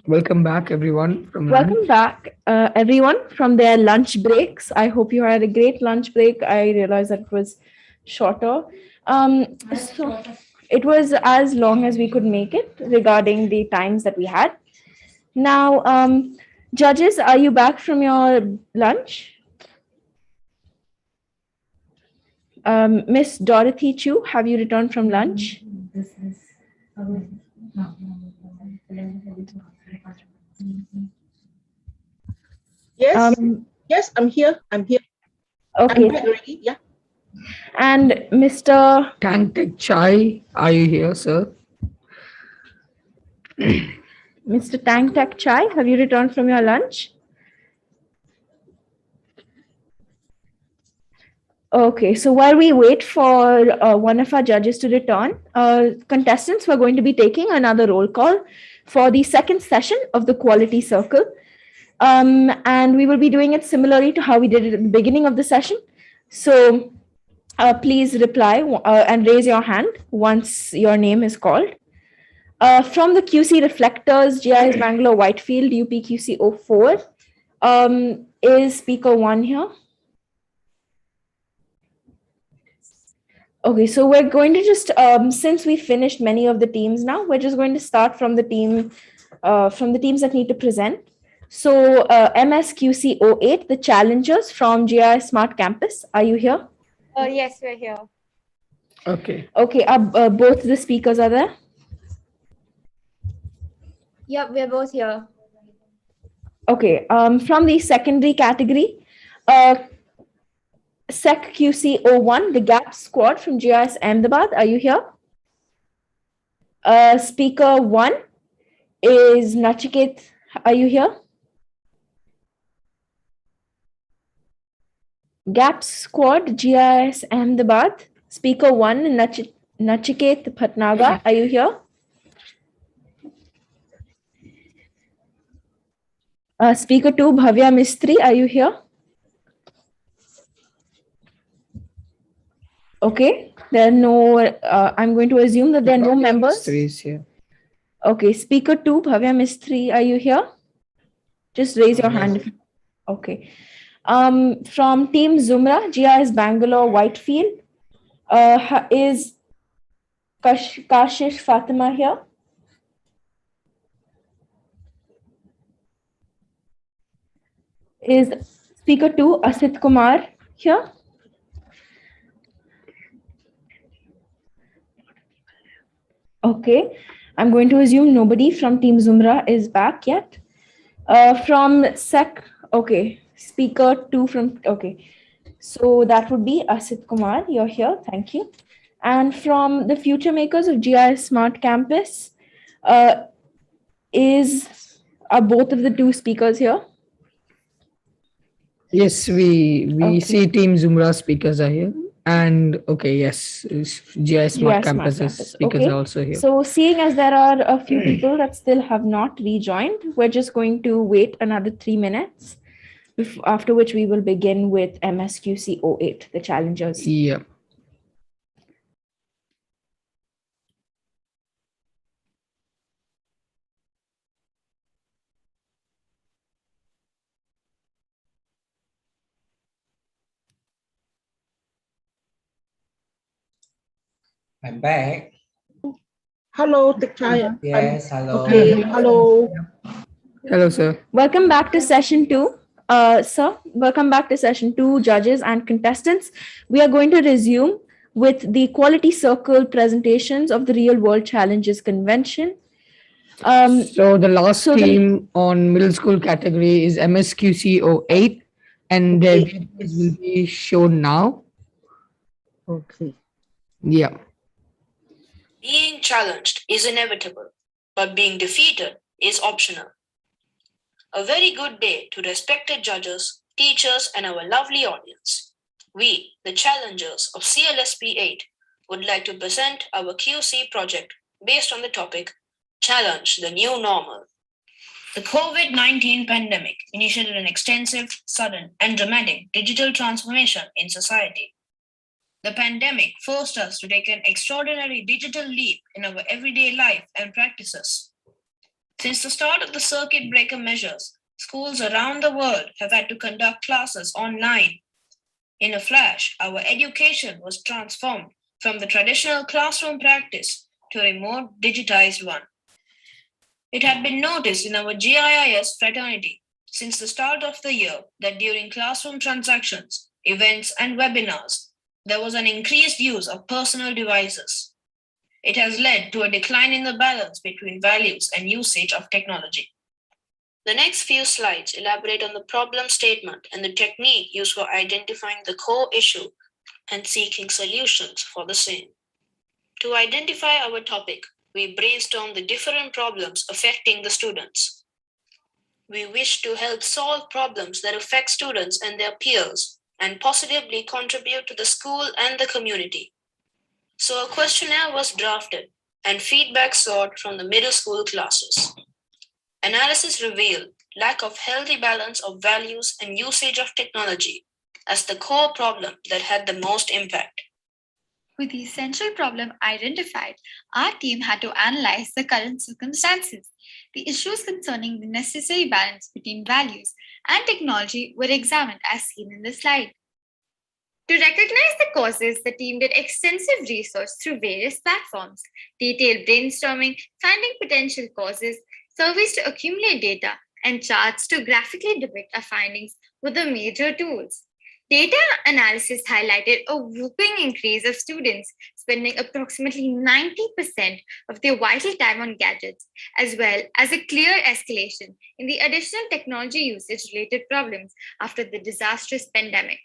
Welcome back, everyone, from lunch. Welcome back, everyone, from their lunch breaks. I hope you had a great lunch break. I realized that it was shorter. So it was as long as we could make it regarding the times that we had. Now, judges, are you back from your lunch? Miss Dorothy Chu, have you returned from lunch? Yes, yes, I'm here. I'm here. Okay. I'm back already. Yeah. And Mr. Tang Tek Chai, are you here, sir? Mr. Tang Tak Chai, have you returned from your lunch? Okay, so while we wait for one of our judges to return, contestants, we're going to be taking another roll call for the second session of the Quality Circle. And we will be doing it similarly to how we did it at the beginning of the session. So please reply and raise your hand once your name is called. From the QC Reflectors, GIS Bangalore Whitefield, UPQC 04, is speaker 1 here? Okay, so we're going to just, since we finished many of the teams now, we're just going to start from the teams that need to present. So MSQC 08, the challengers from GI Smart Campus, are you here? Yes, we're here. Okay. Okay, both the speakers are there? Yep, we're both here. Okay, from the secondary category, Sec QC 01, the GAP squad from GIS Ahmedabad, are you here? Speaker 1 is Nachiket, are you here? GAP squad, GIS Ahmedabad, speaker 1, Nachiket Bhatnagar, are you here? Speaker 2, Bhavya Mistry, are you here? Okay, there are no, I'm going to assume that there are no members. Here. Okay, speaker 2, Bhavya Mistry, are you here? Just raise your hand. Okay. From Team Zumra, GIS Bangalore Whitefield, is Kashish Fatima here? Is speaker 2, Asit Kumar here? Okay, I'm going to assume nobody from Team Zumra is back yet. From SEC, okay, speaker 2 from, okay. So that would be Asit Kumar, you're here, thank you. And from the future makers of GIS Smart Campus, are both of the two speakers here? Yes, we see Team Zumra speakers are here. And okay, yes, GI Smart Campus speakers are also here. So seeing as there are a few people that still have not rejoined, we're just going to wait another 3 minutes, after which we will begin with MSQC 08, the challengers. Yeah. I'm back. Hello, Tek Chai. Yes, hello. Okay, hello. Hello, sir. Welcome back to session 2. Sir, welcome back to session 2, judges and contestants. We are going to resume with the Quality Circle presentations of the Real World Challenges Convention. So the last team on middle school category is MSQC 08, and their videos will be shown now. Okay. Yeah. Being challenged is inevitable, but being defeated is optional. A very good day to respected judges, teachers, and our lovely audience. We, the challengers of CLSP 8, would like to present our QC project based on the topic Challenge the New Normal. The COVID-19 pandemic initiated an extensive, sudden, and dramatic digital transformation in society. The pandemic forced us to take an extraordinary digital leap in our everyday life and practices. Since the start of the circuit breaker measures, schools around the world have had to conduct classes online. In a flash, our education was transformed from the traditional classroom practice to a more digitized one. It had been noticed in our GIIS fraternity since the start of the year that during classroom transactions, events, and webinars, there was an increased use of personal devices. It has led to a decline in the balance between values and usage of technology. The next few slides elaborate on the problem statement and the technique used for identifying the core issue and seeking solutions for the same. To identify our topic, we brainstorm the different problems affecting the students. We wish to help solve problems that affect students and their peers and positively contribute to the school and the community. So a questionnaire was drafted and feedback sought from the middle school classes. Analysis revealed lack of healthy balance of values and usage of technology as the core problem that had the most impact. With the essential problem identified, our team had to analyze the current circumstances. The issues concerning the necessary balance between values and technology were examined as seen in the slide. To recognize the causes, the team did extensive research through various platforms, detailed brainstorming, finding potential causes, surveys to accumulate data, and charts to graphically depict our findings were the major tools. Data analysis highlighted a whopping increase of students spending approximately 90% of their vital time on gadgets, as well as a clear escalation in the additional technology usage related problems after the disastrous pandemic.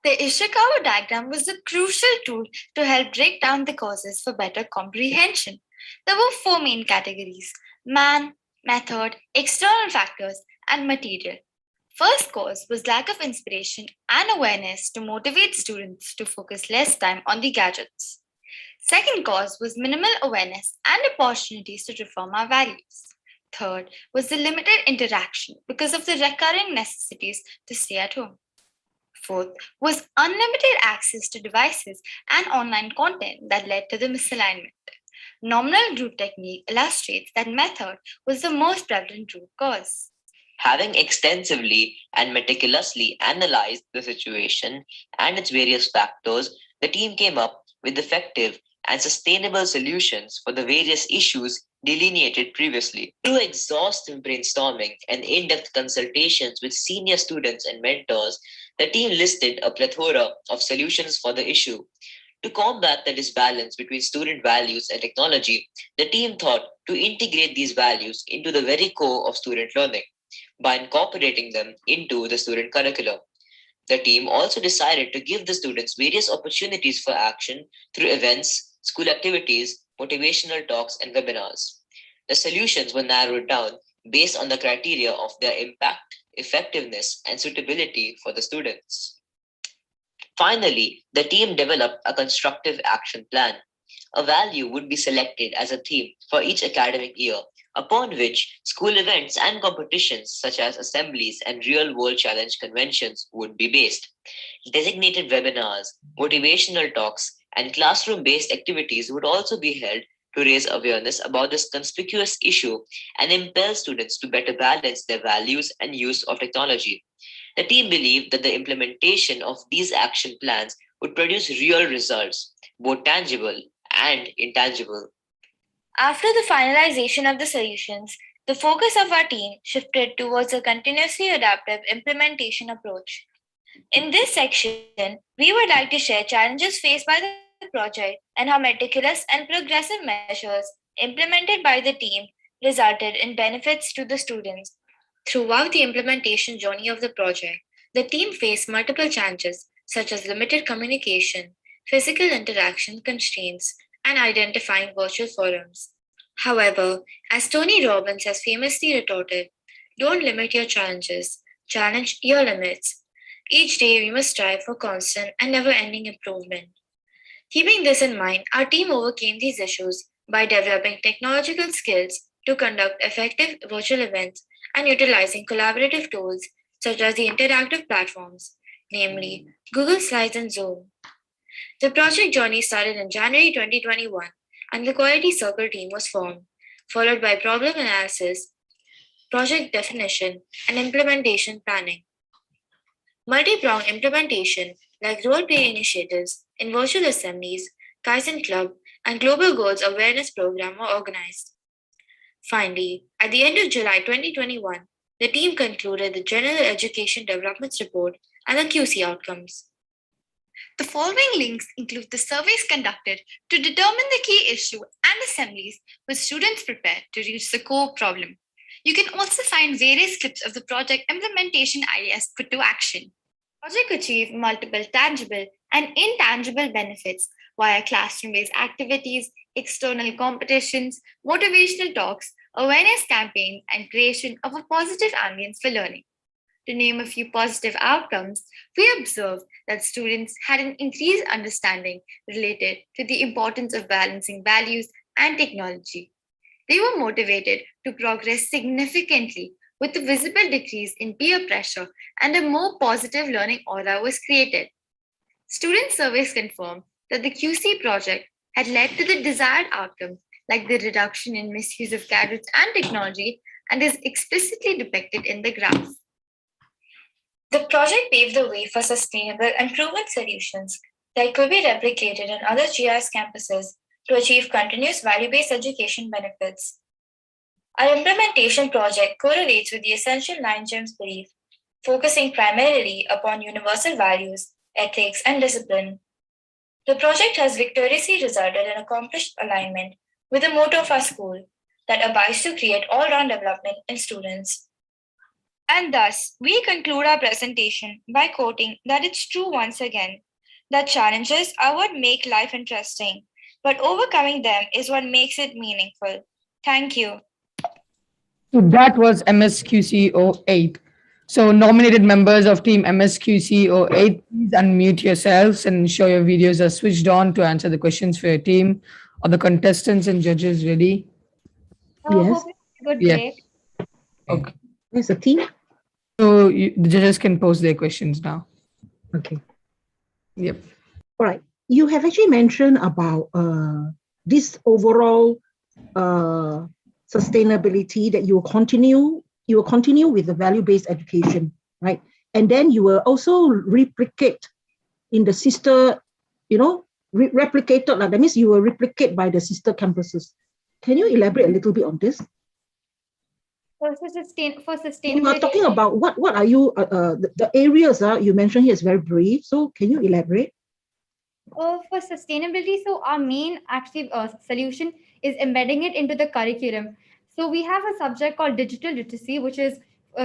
The Ishikawa diagram was a crucial tool to help break down the causes for better comprehension. There were four main categories: man, method, external factors, and material. First cause was lack of inspiration and awareness to motivate students to focus less time on the gadgets. Second cause was minimal awareness and opportunities to reform our values. Third was the limited interaction because of the recurring necessities to stay at home. Fourth was unlimited access to devices and online content that led to the misalignment. Nominal root technique illustrates that method was the most prevalent root cause. Having extensively and meticulously analyzed the situation and its various factors, the team came up with effective and sustainable solutions for the various issues delineated previously. Through exhaustive brainstorming and in depth consultations with senior students and mentors, the team listed a plethora of solutions for the issue. To combat the disbalance between student values and technology, the team thought to integrate these values into the very core of student learning by incorporating them into the student curriculum. The team also decided to give the students various opportunities for action through events, school activities, motivational talks, and webinars. The solutions were narrowed down based on the criteria of their impact, effectiveness, and suitability for the students. Finally, the team developed a constructive action plan. A value would be selected as a theme for each academic year, upon which school events and competitions such as assemblies and real world challenge conventions would be based. Designated webinars, motivational talks, and classroom based activities would also be held to raise awareness about this conspicuous issue and impel students to better balance their values and use of technology. The team believed that the implementation of these action plans would produce real results, both tangible and intangible. After the finalization of the solutions, the focus of our team shifted towards a continuously adaptive implementation approach. In this section, we would like to share challenges faced by the project and how meticulous and progressive measures implemented by the team resulted in benefits to the students. Throughout the implementation journey of the project, the team faced multiple challenges such as limited communication, physical interaction constraints, and identifying virtual forums. However, as Tony Robbins has famously retorted, don't limit your challenges, challenge your limits. Each day we must strive for constant and never ending improvement. Keeping this in mind, our team overcame these issues by developing technological skills to conduct effective virtual events and utilizing collaborative tools such as the interactive platforms, namely Google Slides and Zoom. The project journey started in January 2021 and the Quality Circle team was formed. followed by problem analysis, project definition, and implementation planning. Multi-pronged implementation, like role-play initiatives in virtual assemblies, Kaizen Club, and Global Goals Awareness Program were organized. Finally, at the end of July 2021, the team concluded the General Education Developments Report and the QC outcomes. The following links include the surveys conducted to determine the key issue and assemblies with students prepared to reach the core problem. You can also find various clips of the project implementation ideas put to action. Project achieved multiple tangible and intangible benefits via classroom-based activities, external competitions, motivational talks, awareness campaigns, and creation of a positive ambience for learning. To name a few positive outcomes, we observed that students had an increased understanding related to the importance of balancing values and technology. They were motivated to progress significantly with a visible decrease in peer pressure and a more positive learning aura was created. Student surveys confirmed that the QC project had led to the desired outcome, like the reduction in misuse of gadgets and technology, and is explicitly depicted in the graph. The project paved the way for sustainable and proven solutions that could be replicated in other GIS campuses to achieve continuous value-based education benefits. Our implementation project correlates with the essential 9 gems belief, focusing primarily upon universal values, ethics, and discipline. The project has victoriously resulted in accomplished alignment with the motto of our school that abides to create all-round development in students. And thus, we conclude our presentation by quoting that it's true once again that challenges are what make life interesting, but overcoming them is what makes it meaningful. Thank you. So that was MSQC08. So nominated members of team MSQC08, please unmute yourselves and ensure your videos are switched on to answer the questions for your team. Are the contestants and judges ready? Yes. Good Yes. break. Okay. There's a team. So the judges can pose their questions now. Okay. Yep. All right. You have actually mentioned about this overall sustainability that you will continue with the value-based education, right? And then you will also replicate in the sister, replicated, that means you will replicate by the sister campuses. Can you elaborate a little bit on this? For sustainability. You are talking about what are you the areas you mentioned here is very brief. So can you elaborate? For sustainability, so our main active solution is embedding it into the curriculum. So we have a subject called digital literacy, which is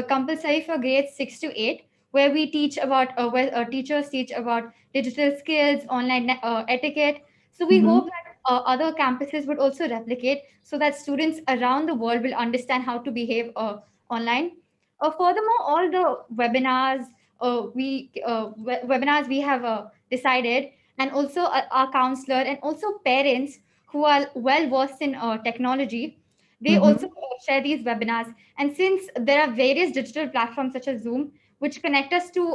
compulsory for grades 6 to 8, where we teach about where teachers teach about digital skills, online etiquette. So we hope that other campuses would also replicate, so that students around the world will understand how to behave online. Furthermore, all the webinars webinars we have decided, and also our counselor and also parents who are well versed in technology, they also share these webinars. And since there are various digital platforms such as Zoom, which connect us to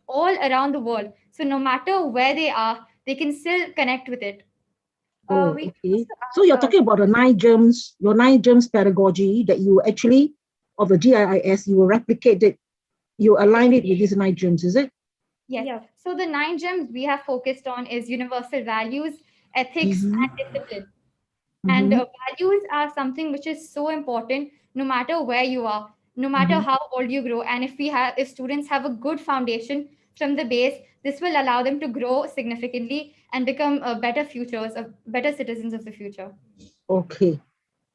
all around the world, so no matter where they are, they can still connect with it. Okay. So you're talking about the 9 gems, your 9 gems pedagogy that you actually, of the GIIS, you will replicate it, you align it with these 9 gems, is it? Yes. So the 9 gems we have focused on is universal values, ethics, and discipline. And values are something which is so important no matter where you are, no matter how old you grow. And if students have a good foundation from the base, this will allow them to grow significantly and become better citizens of the future. Okay.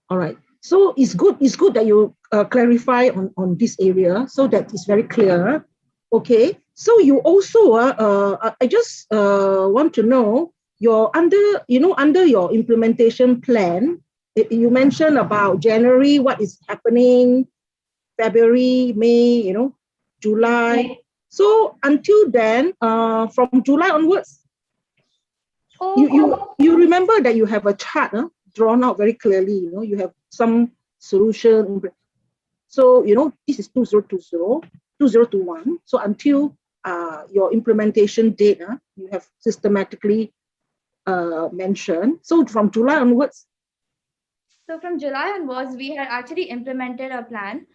All right. So it's good that you clarify on this area so that it's very clear. Okay. So you also I just want to know under your implementation plan, you mentioned about January, what is happening, February, May, July. So until then, from July onwards, you remember that you have a chart drawn out very clearly. You have some solution. So this is 2020, 2021. So until your implementation date, you have systematically mentioned. So from July onwards, So from July onwards, we had actually implemented a plan.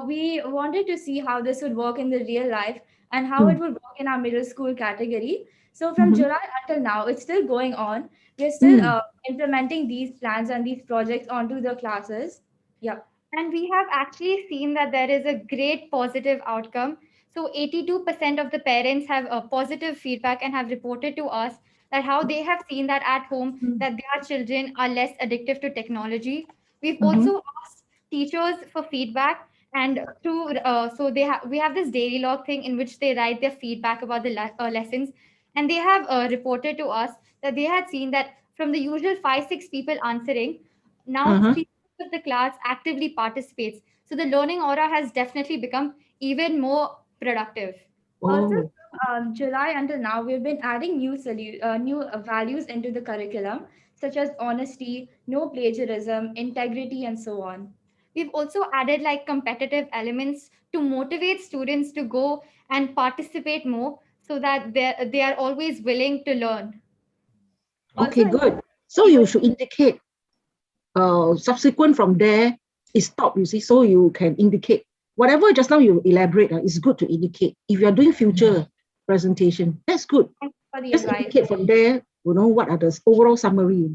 We wanted to see how this would work in the real life and how it would work in our middle school category. So from Mhm. July until now, it's still going on. We're still Mm. implementing these plans and these projects onto the classes. Yeah. And we have actually seen that there is a great positive outcome. So 82% of the parents have a positive feedback and have reported to us that how they have seen that at home that their children are less addictive to technology. We've Mhm. also asked teachers for feedback, and through so we have this daily log thing in which they write their feedback about the lessons, and they have reported to us that they had seen that from the usual 5-6 people answering, now Uh-huh. 3 of the class actively participates. So the learning aura has definitely become even more productive. Also, Oh. from July until now, we've been adding new values into the curriculum, such as honesty, no plagiarism, integrity, and so on. we've also added like competitive elements to motivate students to go and participate more so that they are always willing to learn. Also, Okay, good. So you should indicate subsequent from there is stop, you see, so you can indicate. Whatever just now you elaborate, it's good to indicate. If you are doing future presentation, that's good. Thanks for the Just advice. indicate from there, what are the overall summary.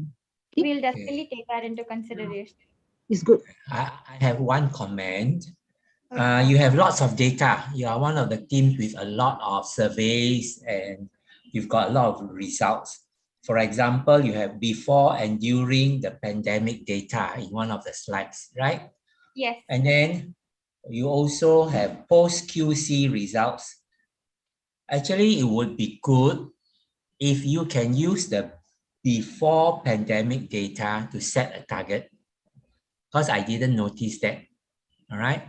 We'll definitely take that into consideration. It's good. I have one comment. Okay. You have lots of data. You are one of the teams with a lot of surveys and you've got a lot of results. For example, you have before and during the pandemic data in one of the slides, right? Yes. And then you also have post QC results. Actually, it would be good if you can use the before pandemic data to set a target, because I didn't notice that. All right.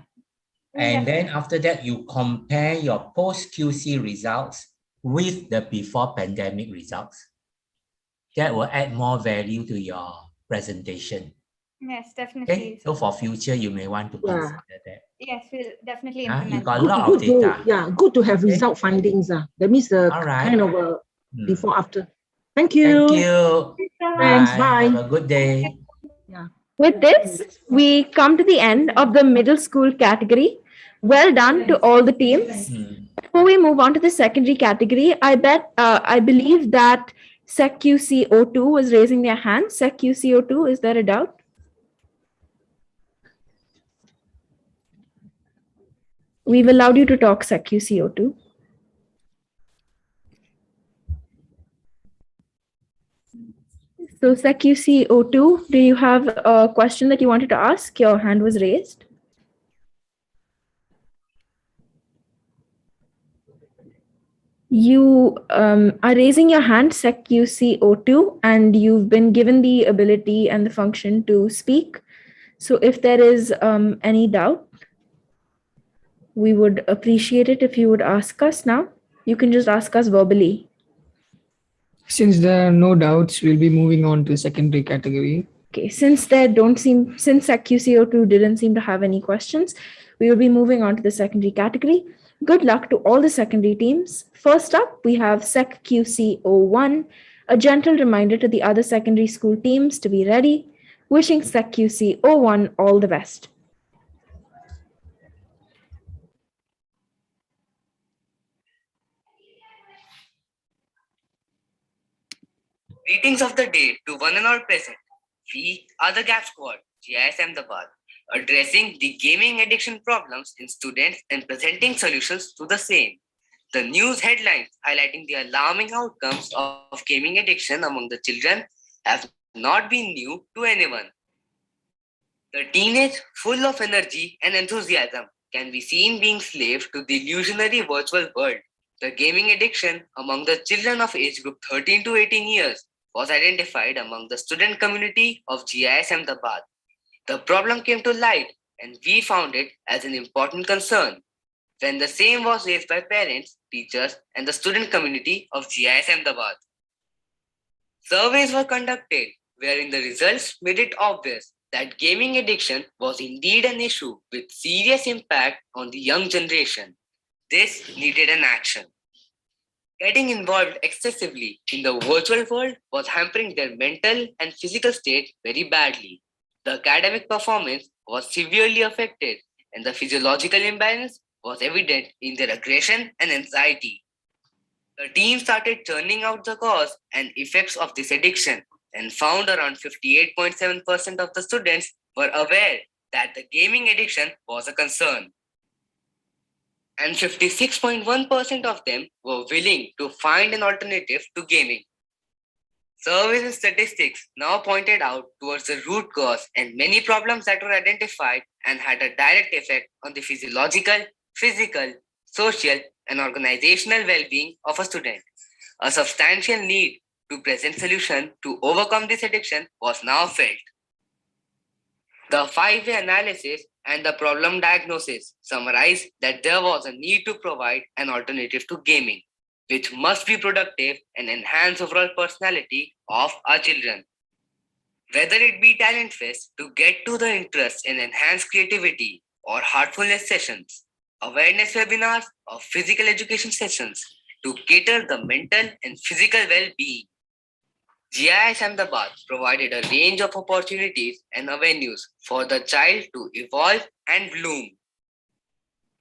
And then after that, you compare your post QC results with the before pandemic results. That will add more value to your presentation. Yes, Okay. definitely. So for future, you may want to consider that. Yes, we'll definitely You implement. got a Good, lot of good to data. good to have Okay. result findings. That means the All right. kind of a before after. Thank you. Thank you. Thanks. Bye. Bye. Have a good day. Yeah. with this, we come to the end of the middle school category. Well done to all the teams. Before we move on to the secondary category, I believe that SecQCO2 was raising their hand. SecQCO2, is there a doubt? We've allowed you to talk, SecQCO2. So SecQCO2, do you have a question that you wanted to ask? Your hand was raised. You are raising your hand, SecQCO2, and you've been given the ability and the function to speak. So if there is any doubt, we would appreciate it if you would ask us now. You can just ask us verbally. Since there are no doubts, we'll be moving on to secondary category. Okay, since SecQCO2 didn't seem to have any questions, we will be moving on to the secondary category. Good luck to all the secondary teams. First up, we have SecQCO1, a gentle reminder to the other secondary school teams to be ready. Wishing SecQCO1 all the best. Greetings of the day to one and all present. We are the GAP Squad, GIS Ahmedabad, addressing the gaming addiction problems in students and presenting solutions to the same. The news headlines highlighting the alarming outcomes of gaming addiction among the children have not been new to anyone. The teenage, full of energy and enthusiasm, can be seen being slave to the illusionary virtual world. The gaming addiction among the children of age group 13 to 18 years was identified among the student community of GIS Ahmedabad. The problem came to light and we found it as an important concern when the same was raised by parents, teachers, and the student community of GIS Ahmedabad. Surveys were conducted wherein the results made it obvious that gaming addiction was indeed an issue with serious impact on the young generation. This needed an action. Getting involved excessively in the virtual world was hampering their mental and physical state very badly. The academic performance was severely affected, and the physiological imbalance was evident in their aggression and anxiety. The team started churning out the cause and effects of this addiction and found around 58.7% of the students were aware that the gaming addiction was a concern. And 56.1% of them were willing to find an alternative to gaming. Surveys and statistics now pointed out towards the root cause and many problems that were identified and had a direct effect on the physiological, physical, social, and organizational well-being of a student. A substantial need to present solution to overcome this addiction was now felt. The five-way analysis and the problem diagnosis summarize that there was a need to provide an alternative to gaming, which must be productive and enhance overall personality of our children. Whether it be talent fest to get to the interest and enhance creativity, or heartfulness sessions, awareness webinars, or physical education sessions to cater the mental and physical well-being. GIS Ahmedabad provided a range of opportunities and avenues for the child to evolve and bloom.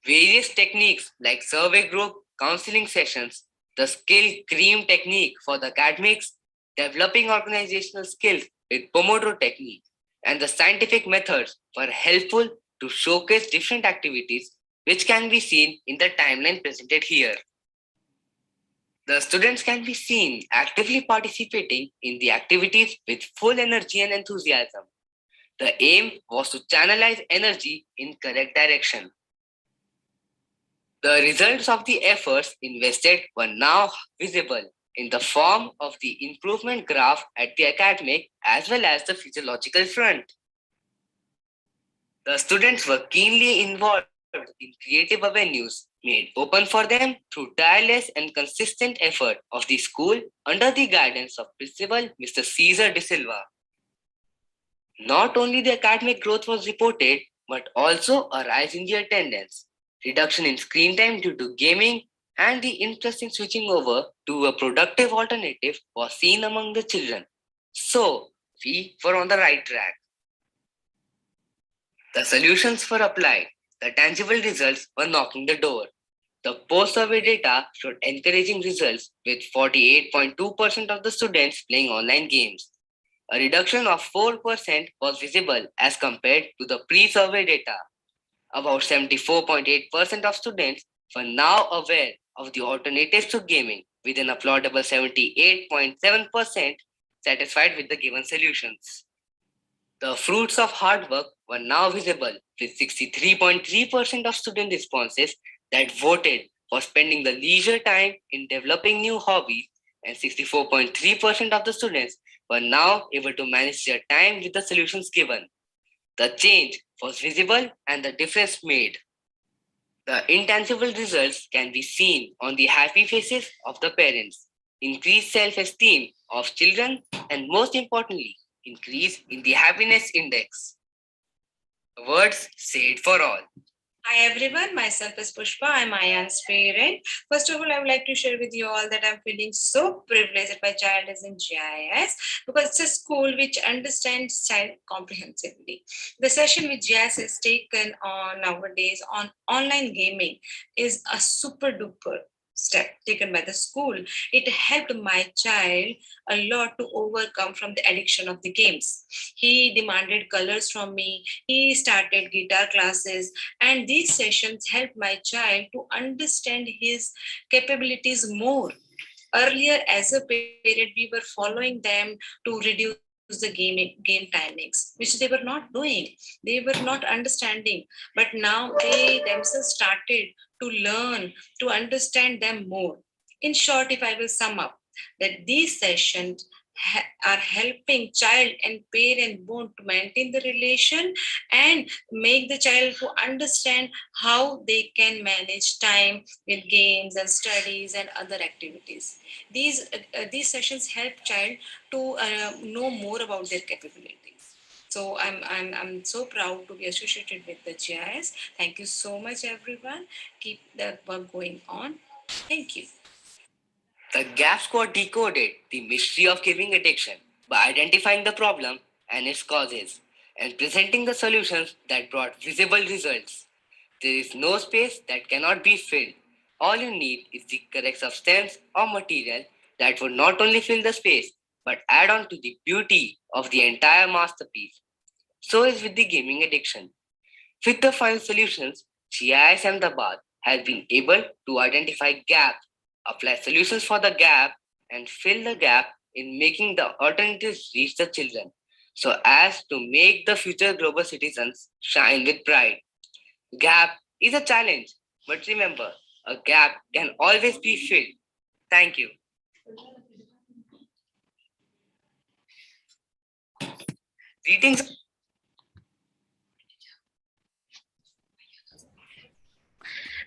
Various techniques like survey group, counseling sessions, the skill cream technique for the academics, developing organizational skills with Pomodoro technique, and the scientific methods were helpful to showcase different activities which can be seen in the timeline presented here. The students can be seen actively participating in the activities with full energy and enthusiasm. The aim was to channelize energy in correct direction. The results of the efforts invested were now visible in the form of the improvement graph at the academic as well as the physiological front. The students were keenly involved in creative avenues made open for them through tireless and consistent effort of the school under the guidance of Principal Mr. Cesar De Silva. Not only the academic growth was reported, but also a rise in the attendance, reduction in screen time due to gaming, and the interest in switching over to a productive alternative was seen among the children. So, we were on the right track. The solutions were applied. The tangible results were knocking the door. The post-survey data showed encouraging results with 48.2% of the students playing online games. A reduction of 4% was visible as compared to the pre-survey data. About 74.8% of students were now aware of the alternatives to gaming, with an applaudable 78.7% satisfied with the given solutions. The fruits of hard work were now visible, with 63.3% of student responses that voted for spending the leisure time in developing new hobbies, and 64.3% of the students were now able to manage their time with the solutions given. The change was visible and the difference made. The intangible results can be seen on the happy faces of the parents, increased self-esteem of children, and most importantly, increase in the happiness index. The words say it for all. Hi everyone, myself is Pushpa. I'm Ayan's parent. First of all, I would like to share with you all that I'm feeling so privileged that my child is in GIS because it's a school which understands child comprehensively. The session which GIS is taken on nowadays on online gaming is a super duper step taken by the school. It helped my child a lot to overcome from the addiction of the games. He demanded colors from me. He started guitar classes, and these sessions helped my child to understand his capabilities more. Earlier, as a parent, we were following them to reduce the game timings, which they were not doing. They were not understanding. But now they themselves started to learn, to understand them more. In short, if I will sum up, that these sessions are helping child and parent bond to maintain the relation and make the child to understand how they can manage time with games and studies and other activities. These sessions help child to know more about their capabilities. So I'm so proud to be associated with the GIS. Thank you so much, everyone. Keep the work going on. Thank you. The GAP squad decoded the mystery of gaming addiction by identifying the problem and its causes. and presenting the solutions that brought visible results. There is no space that cannot be filled. All you need is the correct substance or material that would not only fill the space but add on to the beauty of the entire masterpiece. So is with the gaming addiction. With the five solutions, GIS Ahmedabad has been able to identify gaps, apply solutions for the gap, and fill the gap in making the alternatives reach the children so as to make the future global citizens shine with pride. Gap is a challenge, but remember, a gap can always be filled. Thank you. Greetings.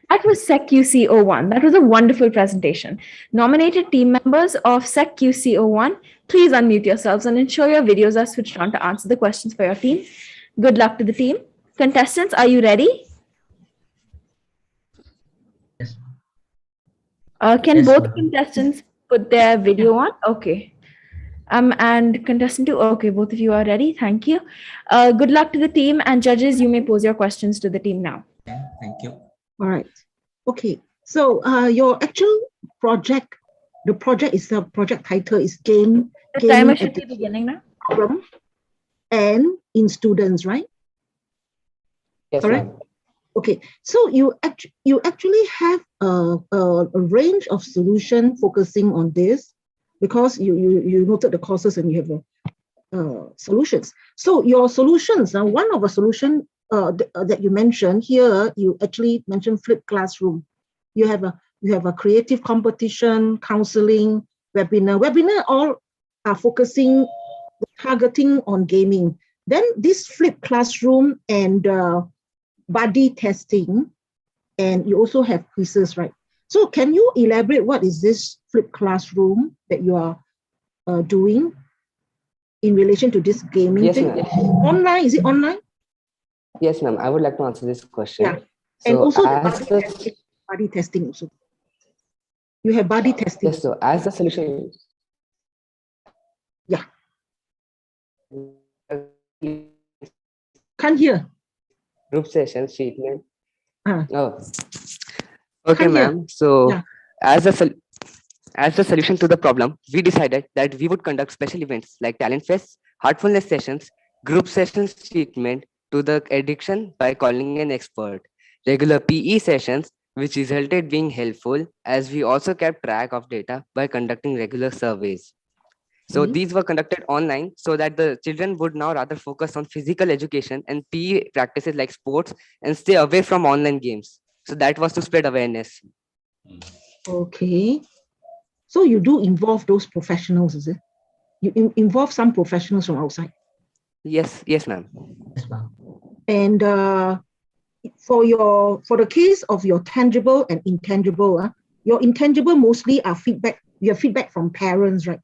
That was SecQC01. That was a wonderful presentation. Nominated team members of SecQC01, please unmute yourselves and ensure your videos are switched on to answer the questions for your team. Good luck to the team. Contestants, are you ready? Can Yes, both ma'am. contestants put their video on? Okay. And contestant two, okay, both of you are ready. Thank you. Good luck to the team, and judges, you may pose your questions to the team now. Thank you. All right. Okay. So your actual project, the project itself, project title is The gaming timer should be addiction beginning now. problem and in students, right? Yes, Correct. ma'am. Okay. So you actually have a range of solution focusing on this because you noted the causes and you have solutions. So your solutions, one of the solution that you mentioned here, you actually mentioned flipped classroom. You have a creative competition, counseling, webinar. Webinar all are focusing, targeting on gaming. Then this flipped classroom and buddy testing, and you also have quizzes, right? So can you elaborate what is this flipped classroom that you are doing in relation to this gaming Yes, thing? ma'am. Online, is it online? Yes, ma'am. I would like to answer this question. Yeah. And So also the as buddy testing also. You have buddy testing. yes, so as the solution. Yeah. Can't hear. Group session treatment. Uh, Oh. Okay, Can't hear. ma'am. So Yeah. as the solution to the problem, we decided that we would conduct special events like talent fests, heartfulness sessions, group sessions treatment to the addiction by calling an expert, regular PE sessions, which resulted being helpful as we also kept track of data by conducting regular surveys. So these were conducted online so that the children would now rather focus on physical education and PE practices like sports and stay away from online games. So that was to spread awareness. Okay. So you do involve those professionals, is it? You involve some professionals from outside. Yes, ma'am. And for the case of your tangible and intangible, your intangible mostly are feedback. You have feedback from parents, right?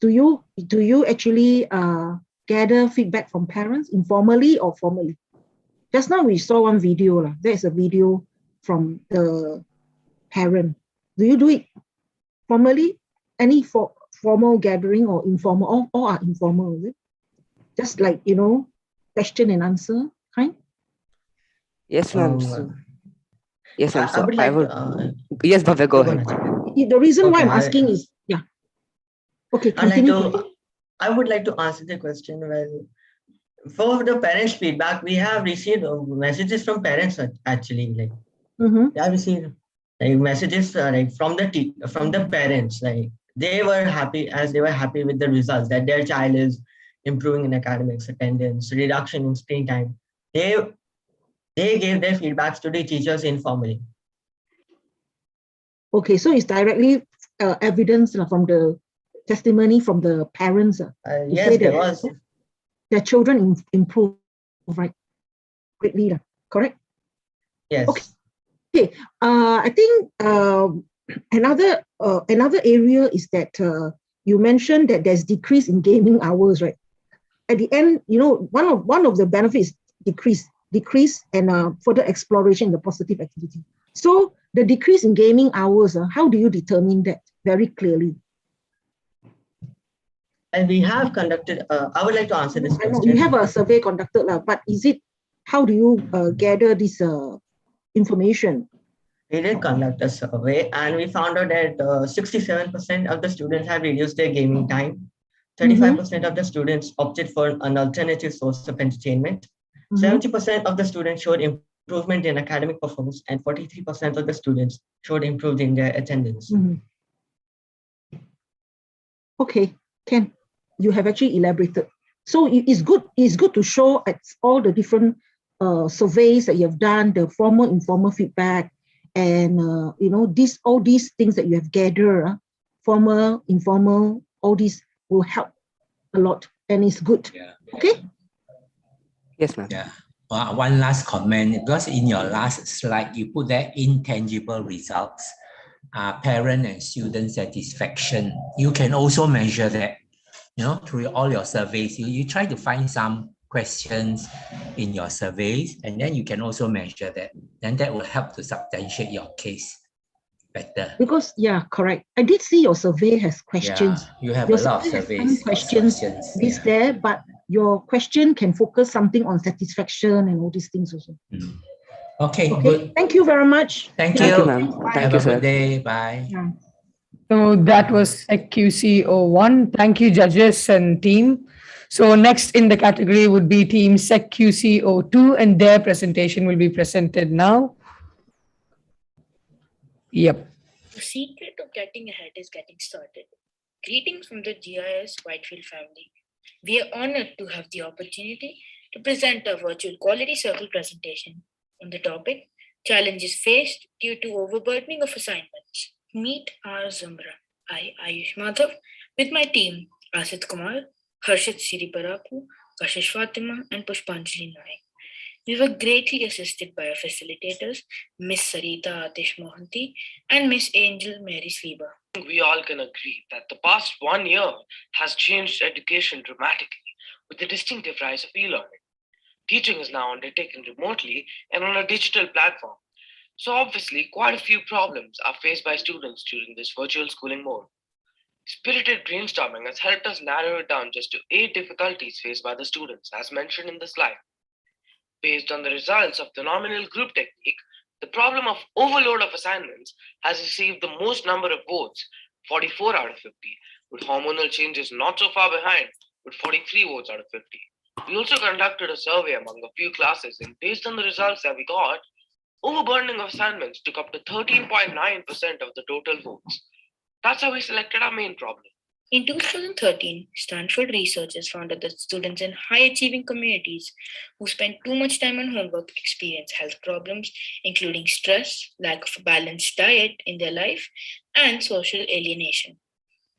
Do you actually gather feedback from parents informally or formally? Just now we saw one video. There's a video from the parent. Do you do it formally? Any formal gathering or informal? All are informal, is it? Just like, question and answer kind? Yes, ma'am. Yes, ma'am. I So would I like would. to, Yes, Bhavya, go ahead. The reason why Okay, I'm asking is, yeah. Okay, continue. I would like to answer the question. Well, for the parents' feedback, we have received messages from parents actually. Like, Mm-hmm. I received like messages like from the parents. Like they were happy as they were happy with the results that their child is improving in academics, attendance, reduction in screen time. They gave their feedbacks to the teachers informally. Okay, so it's directly evidence from the testimony from the parents. Yes, there was. Their children improve, right? Greatly, correct? Yes. Okay. I think another area is that you mentioned that there's decrease in gaming hours, right? At the end, one of the benefits decrease and further exploration in the positive activity. So the decrease in gaming hours, how do you determine that very clearly? And we have conducted, I would like to answer this I know question. you have a survey conducted, but how do you gather this information? We did conduct a survey and we found out that 67% of the students have reduced their gaming time. 35% of the students opted for an alternative source of entertainment. 70% of the students showed improvement in academic performance, and 43% of the students showed improved in their attendance. Okay, Ken, you have actually elaborated. So it's good to show at all the different surveys that you have done, the formal, informal feedback, and all these things that you have gathered, formal, informal, all these will help a lot, and it's good. Okay. Yes, ma'am. Yeah. One last comment, because in your last slide, you put that intangible results, parent and student satisfaction. You can also measure that, through all your surveys. You try to find some questions in your surveys, and then you can also measure that. Then that will help to substantiate your case better. Because, correct. I did see your survey has questions. Yeah, you have your a lot of survey has surveys. some questions there, but your question can focus something on satisfaction and all these things also. Okay, good. Thank you very much. Thank you, you. ma'am. Have a good day. Bye. So that was SecQC01. Thank you, judges and team. So next in the category would be team SecQC02, and their presentation will be presented now. Yep. The secret of getting ahead is getting started. Greetings from the GIS Whitefield family. We are honored to have the opportunity to present a virtual quality circle presentation on the topic Challenges Faced Due to Overburdening of Assignments. Meet our Zumra. I, Ayush Madhav, with my team Asit Kumar, Harshit Siriparapu, Kashish Fatima, and Pushpanjali Naik. We were greatly assisted by our facilitators, Miss Sarita Atish Mohanty and Miss Angel Mary Sliba. We all can agree that the past 1 year has changed education dramatically with the distinctive rise of e-learning. Teaching is now undertaken remotely and on a digital platform. So obviously, quite a few problems are faced by students during this virtual schooling mode. Spirited brainstorming has helped us narrow it down just to 8 difficulties faced by the students, as mentioned in the slide. Based on the results of the nominal group technique, the problem of overload of assignments has received the most number of votes, 44 out of 50, with hormonal changes not so far behind, with 43 votes out of 50. We also conducted a survey among a few classes, and based on the results that we got, overburdening of assignments took up to 13.9% of the total votes. That's how we selected our main problem. In 2013, Stanford researchers found that the students in high-achieving communities who spend too much time on homework experience health problems, including stress, lack of a balanced diet in their life, and social alienation.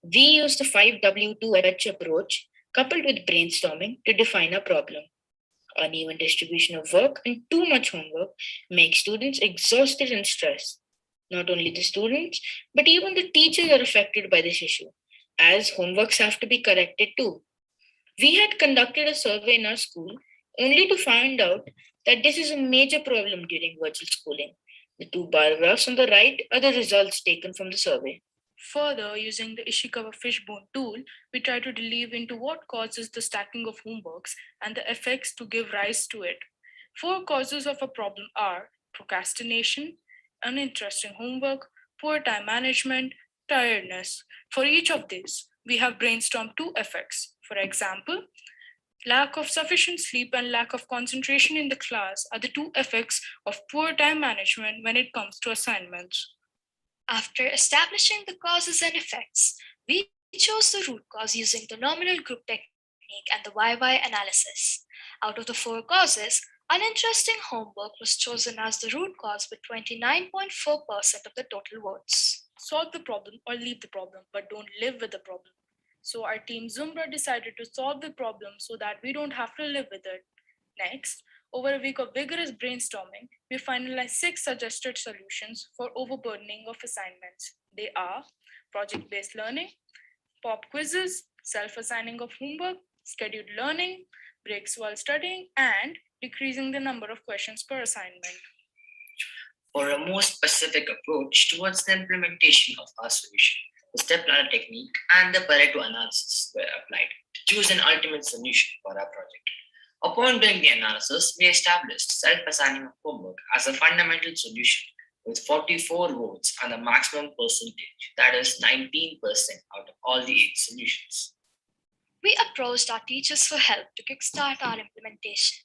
We used the 5W2H approach coupled with brainstorming to define our problem. Uneven distribution of work and too much homework make students exhausted and stressed. Not only the students, but even the teachers are affected by this issue, as homeworks have to be corrected too. We had conducted a survey in our school only to find out that this is a major problem during virtual schooling. The 2 bar graphs on the right are the results taken from the survey. Further, using the Ishikawa fishbone tool, we try to delve into what causes the stacking of homeworks and the effects to give rise to it. 4 causes of a problem are procrastination, uninteresting homework, poor time management, tiredness. For each of these, we have brainstormed 2 effects. For example, lack of sufficient sleep and lack of concentration in the class are the 2 effects of poor time management when it comes to assignments. After establishing the causes and effects, we chose the root cause using the nominal group technique and the YY analysis. Out of the 4 causes, uninteresting homework was chosen as the root cause with 29.4% of the total votes. Solve the problem or leave the problem, but don't live with the problem. So our team Zumbra decided to solve the problem so that we don't have to live with it. Next, over a week of vigorous brainstorming, we finalized 6 suggested solutions for overburdening of assignments. They are project-based learning, pop quizzes, self-assigning of homework, scheduled learning, breaks while studying, and decreasing the number of questions per assignment. For a more specific approach towards the implementation of our solution, The step ladder technique and the Pareto analysis were applied to choose an ultimate solution for our project. Upon doing the analysis, we established self-assigning of homework as a fundamental solution with 44 votes and a maximum percentage, that is 19% out of all the 8 solutions. We approached our teachers for help to kickstart our implementation.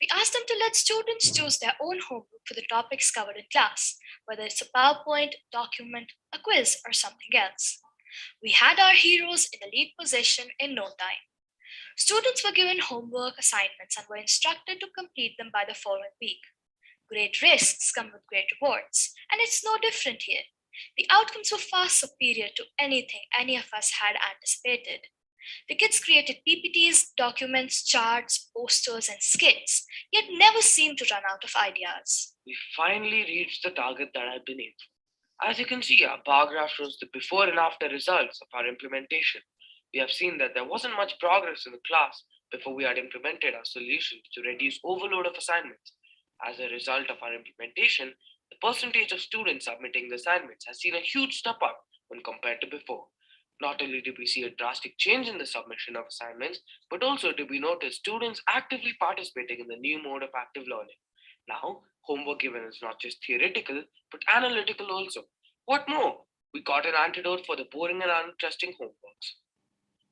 We asked them to let students choose their own homework for the topics covered in class, whether it's a PowerPoint, document, a quiz, or something else. We had our heroes in a lead position in no time. Students were given homework assignments and were instructed to complete them by the following week. Great risks come with great rewards, and it's no different here. The outcomes were far superior to anything any of us had anticipated. The kids created PPTs, documents, charts, posters, and skits, yet never seemed to run out of ideas. We finally reached the target that had been aimed for. As you can see, our bar graph shows the before and after results of our implementation. We have seen that there wasn't much progress in the class before we had implemented our solution to reduce overload of assignments. As a result of our implementation, the percentage of students submitting the assignments has seen a huge step up when compared to before. Not only did we see a drastic change in the submission of assignments, but also did we notice students actively participating in the new mode of active learning. Now, homework given is not just theoretical, but analytical also. What more? We got an antidote for the boring and uninteresting homeworks.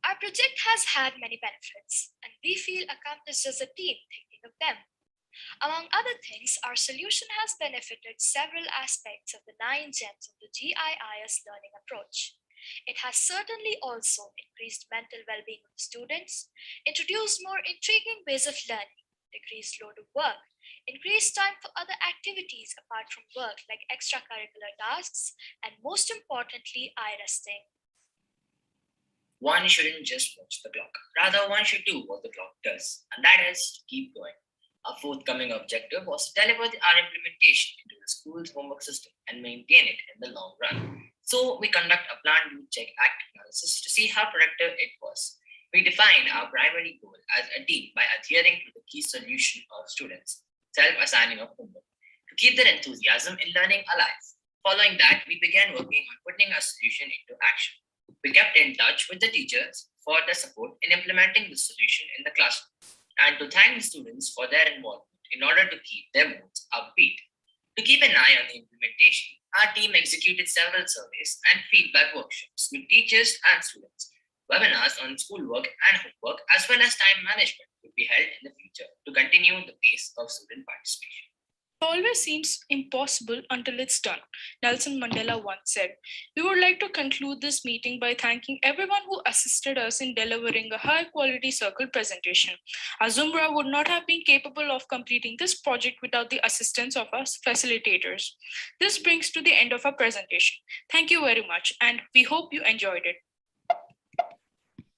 Our project has had many benefits, and we feel accomplished as a team thinking of them. Among other things, our solution has benefited several aspects of the 9 gems of the GIIS learning approach. It has certainly also increased mental well-being of students, introduced more intriguing ways of learning, decreased load of work, increased time for other activities apart from work like extracurricular tasks, and most importantly, eye resting. One shouldn't just watch the clock. Rather, one should do what the clock does, and that is to keep going. Our forthcoming objective was to deliver our implementation into the school's homework system and maintain it in the long run. So we conduct a plan do check act analysis to see how productive it was. We define our primary goal as a team by adhering to the key solution of students, self-assigning of homework, to keep their enthusiasm in learning alive. Following that, we began working on putting our solution into action. We kept in touch with the teachers for their support in implementing the solution in the classroom, and to thank the students for their involvement in order to keep their moods upbeat. To keep an eye on the implementation, our team executed several surveys and feedback workshops with teachers and students. Webinars on schoolwork and homework, as well as time management, will be held in the future to continue the pace of student participation. It always seems impossible until it's done, Nelson Mandela once said. We would like to conclude this meeting by thanking everyone who assisted us in delivering a high-quality circle presentation. Azumbra would not have been capable of completing this project without the assistance of our facilitators. This brings to the end of our presentation. Thank you very much, and we hope you enjoyed it.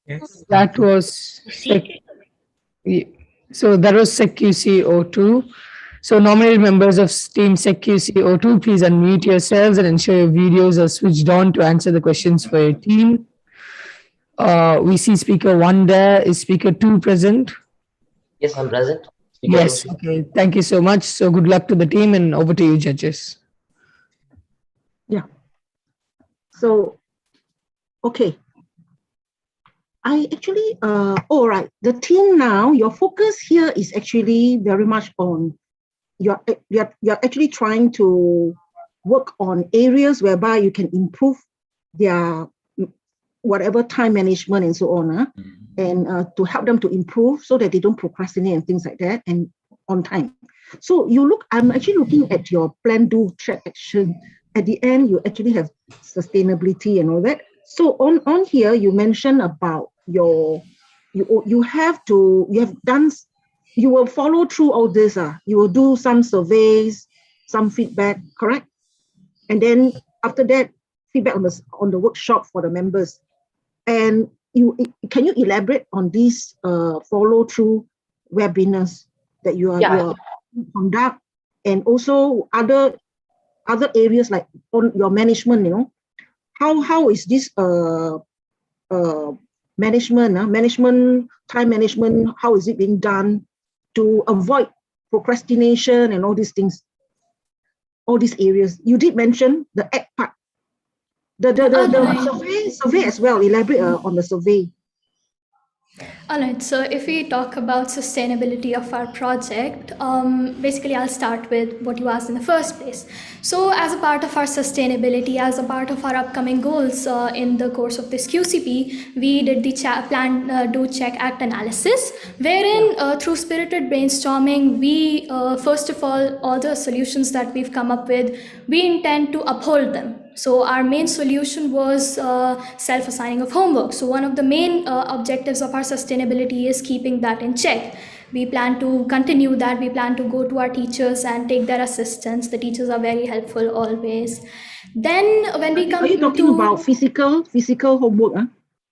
Yes. That was so that was SecQC02. So nominated members of Team SecQC02, please unmute yourselves and ensure your videos are switched on to answer the questions for your team. We see speaker 1 there. Is speaker 2 present? Yes, I'm present. Yes. Okay. Thank you so much. So good luck to the team and over to you, judges. Yeah. So, okay. I actually, all right. The team now, your focus here is actually very much on, you're actually trying to work on areas whereby you can improve their whatever time management and so on, and to help them to improve so that they don't procrastinate and things like that, and on time. So you look, I'm actually looking at your plan, do, track, action. At the end, you actually have sustainability and all that. So on here, you mentioned about you will follow through all this. You will do some surveys, some feedback, correct? And then after that, feedback on the workshop for the members. And can you elaborate on these follow through webinars that you are conduct, and also other areas like on your management? How is this management, time management, how is it being done to avoid procrastination and all these things, all these areas? You did mention the act part. The survey as well. Elaborate on the survey. All right, so if we talk about sustainability of our project, basically I'll start with what you asked in the first place. So as a part of our sustainability, as a part of our upcoming goals in the course of this QCP, we did the plan, do, check, act analysis, wherein through spirited brainstorming, we, first of all the solutions that we've come up with, we intend to uphold them. So our main solution was self-assigning of homework. So one of the main objectives of our sustainability is keeping that in check. We plan to continue that. We plan to go to our teachers and take their assistance. The teachers are very helpful always. Then when we come Are you talking about physical homework? Huh?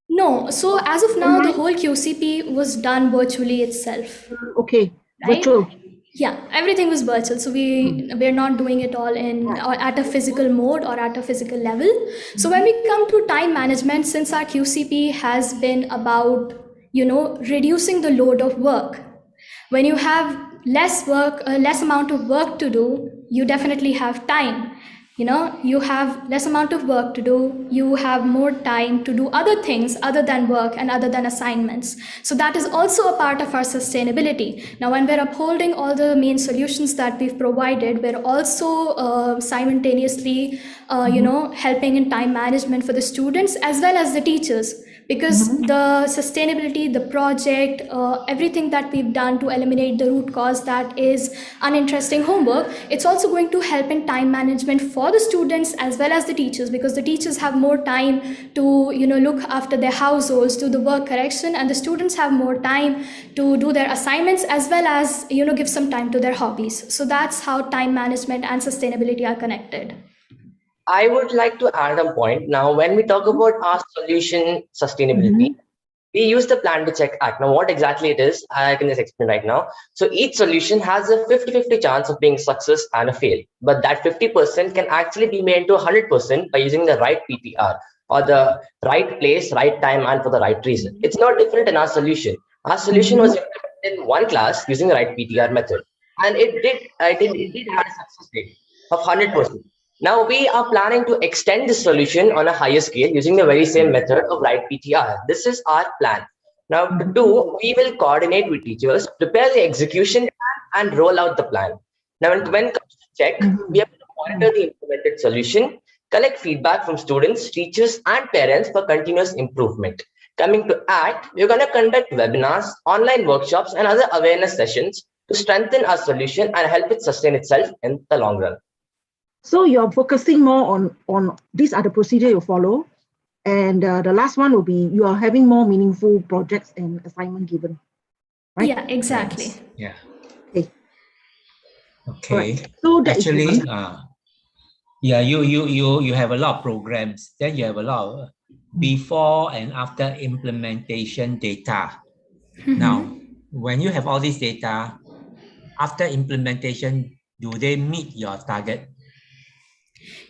No. So as of now, the whole QCP was done virtually itself. Okay. Right? Virtual. Yeah, everything was virtual. So we're not doing it all in or at a physical mode or at a physical level. So when we come to time management, since our QCP has been about, reducing the load of work, when you have less work, less amount of work to do, you definitely have time. You have less amount of work to do, you have more time to do other things other than work and other than assignments. So that is also a part of our sustainability. Now when we're upholding all the main solutions that we've provided, we're also simultaneously helping in time management for the students as well as the teachers, because the sustainability, the project, everything that we've done to eliminate the root cause, that is uninteresting homework, it's also going to help in time management for the students as well as the teachers, because the teachers have more time to look after their households, do the work correction, and the students have more time to do their assignments as well as give some time to their hobbies. So that's how time management and sustainability are connected. I would like to add a point. Now, when we talk about our solution sustainability, we use the plan to check act. Now, what exactly it is, I can just explain right now. So each solution has a 50-50 chance of being success and a fail. But that 50% can actually be made to 100% by using the right PTR, or the right place, right time, and for the right reason. It's not different in our solution. Our solution was implemented in one class using the right PTR method. And it did have a success rate of 100%. Now we are planning to extend this solution on a higher scale using the very same method of right PTR. This is our plan. Now to do, we will coordinate with teachers, prepare the execution plan, and roll out the plan. Now when it comes to check, we have to monitor the implemented solution, collect feedback from students, teachers, and parents for continuous improvement. Coming to act, we're going to conduct webinars, online workshops, and other awareness sessions to strengthen our solution and help it sustain itself in the long run. So you're focusing more on these are the procedure you follow, and the last one will be you are having more meaningful projects and assignment given, right? Yeah, exactly. Yeah. Okay. Okay. Right. So that actually, is yeah, you have a lot of programs. Then you have a lot of before and after implementation data. Now, when you have all this data, after implementation, do they meet your target?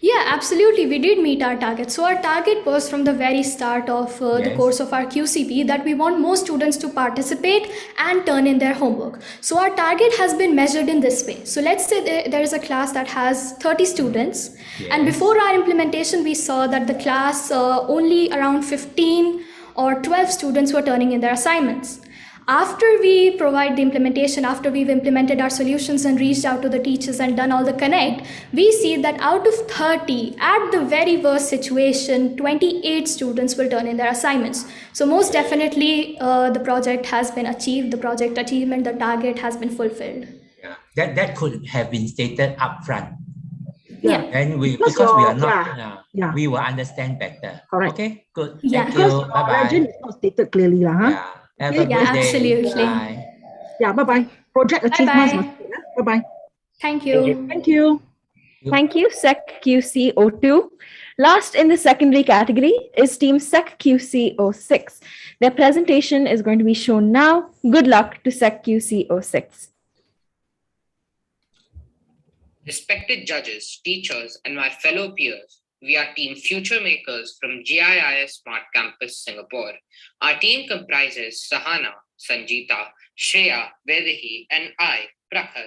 Yeah, absolutely. We did meet our target. So our target was from the very start of the course of our QCP that we want more students to participate and turn in their homework. So our target has been measured in this way. So let's say there is a class that has 30 students. And before our implementation, we saw that the class only around 15 or 12 students were turning in their assignments. After we provide the implementation, after we've implemented our solutions and reached out to the teachers and done all the connect, we see that out of 30, at the very worst situation, 28 students will turn in their assignments. So most definitely the project has been achieved, the project achievement, the target has been fulfilled. Yeah. That could have been stated upfront. Yeah. And because we are not, we will understand better. Correct. Okay, good. Yeah. Thank Because you. Bye bye. legend is not stated clearly, huh? Yeah. Have a good day. Absolutely. Bye. Yeah. Bye bye. Project achievements. Bye bye. Thank you. Thank you. Thank you, Sec QC02. Last in the secondary category is Team Sec QC06. Their presentation is going to be shown now. Good luck to Sec QC06. Respected judges, teachers, and my fellow peers, we are Team Future Makers from GIIS Smart Campus, Singapore. Our team comprises Sahana, Sanjita, Shreya, Vedahi, and I, Prakhar.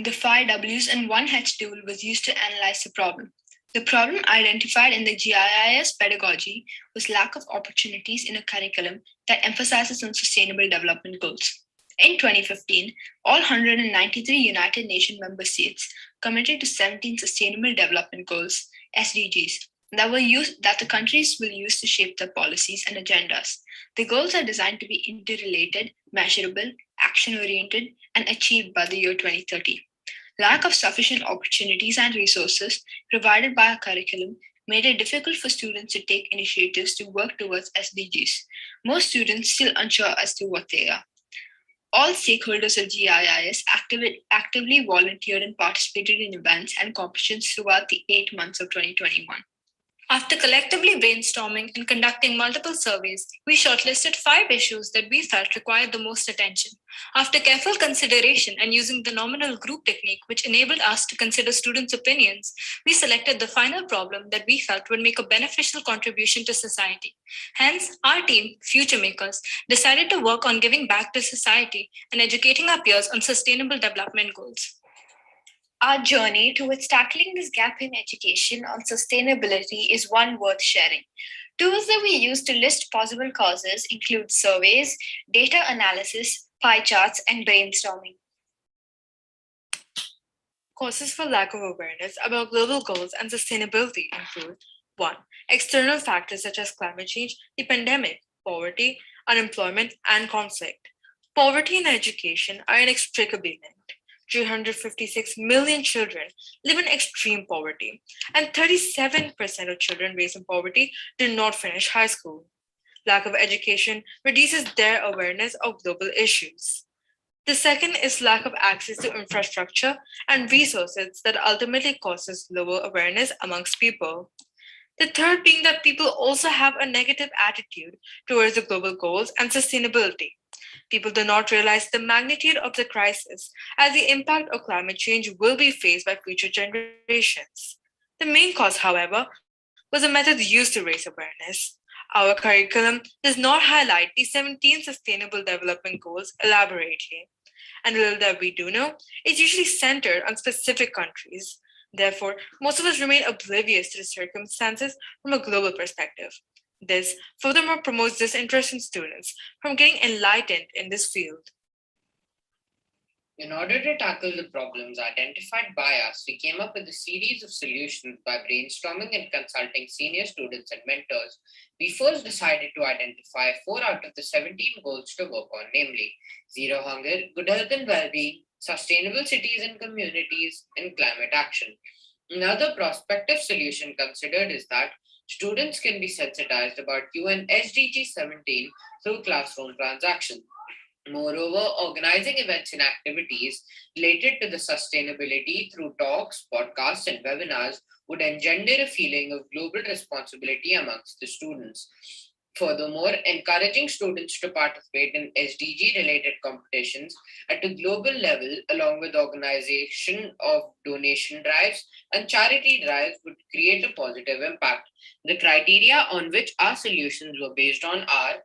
The 5 Ws and 1 H tool was used to analyze the problem. The problem identified in the GIIS pedagogy was lack of opportunities in a curriculum that emphasizes on sustainable development goals. In 2015, all 193 United Nations member states committed to 17 Sustainable Development Goals (SDGs) that the countries will use to shape their policies and agendas. The goals are designed to be interrelated, measurable, action-oriented, and achieved by the year 2030. Lack of sufficient opportunities and resources provided by a curriculum made it difficult for students to take initiatives to work towards SDGs. Most students still unsure as to what they are. All stakeholders of GIIS actively volunteered and participated in events and competitions throughout the 8 months of 2021. After collectively brainstorming and conducting multiple surveys, we shortlisted 5 issues that we felt required the most attention. After careful consideration and using the nominal group technique, which enabled us to consider students' opinions, we selected the final problem that we felt would make a beneficial contribution to society. Hence, our team, Future Makers, decided to work on giving back to society and educating our peers on sustainable development goals. Our journey towards tackling this gap in education on sustainability is one worth sharing. Tools that we use to list possible causes include surveys, data analysis, pie charts, and brainstorming. Causes for lack of awareness about global goals and sustainability include 1. External factors such as climate change, the pandemic, poverty, unemployment, and conflict. Poverty and education are inextricably linked. 356 million children live in extreme poverty, and 37% of children raised in poverty do not finish high school. Lack of education reduces their awareness of global issues. The second is lack of access to infrastructure and resources that ultimately causes lower awareness amongst people. The third being that people also have a negative attitude towards the global goals and sustainability. People do not realize the magnitude of the crisis, as the impact of climate change will be faced by future generations. The main cause, however, was the methods used to raise awareness. Our curriculum does not highlight the 17 Sustainable Development Goals elaborately, and the little that we do know is usually centered on specific countries. Therefore, most of us remain oblivious to the circumstances from a global perspective. This furthermore promotes disinterest in students from getting enlightened in this field. In order to tackle the problems identified by us, we came up with a series of solutions by brainstorming and consulting senior students and mentors. We first decided to identify 4 out of the 17 goals to work on, namely zero hunger, good health and well being, sustainable cities and communities, and climate action. Another prospective solution considered is that students can be sensitized about UN SDG 17 through classroom transactions. Moreover, organizing events and activities related to the sustainability through talks, podcasts, and webinars would engender a feeling of global responsibility amongst the students. Furthermore, encouraging students to participate in SDG related competitions at a global level, along with organization of donation drives and charity drives, would create a positive impact. The criteria on which our solutions were based on are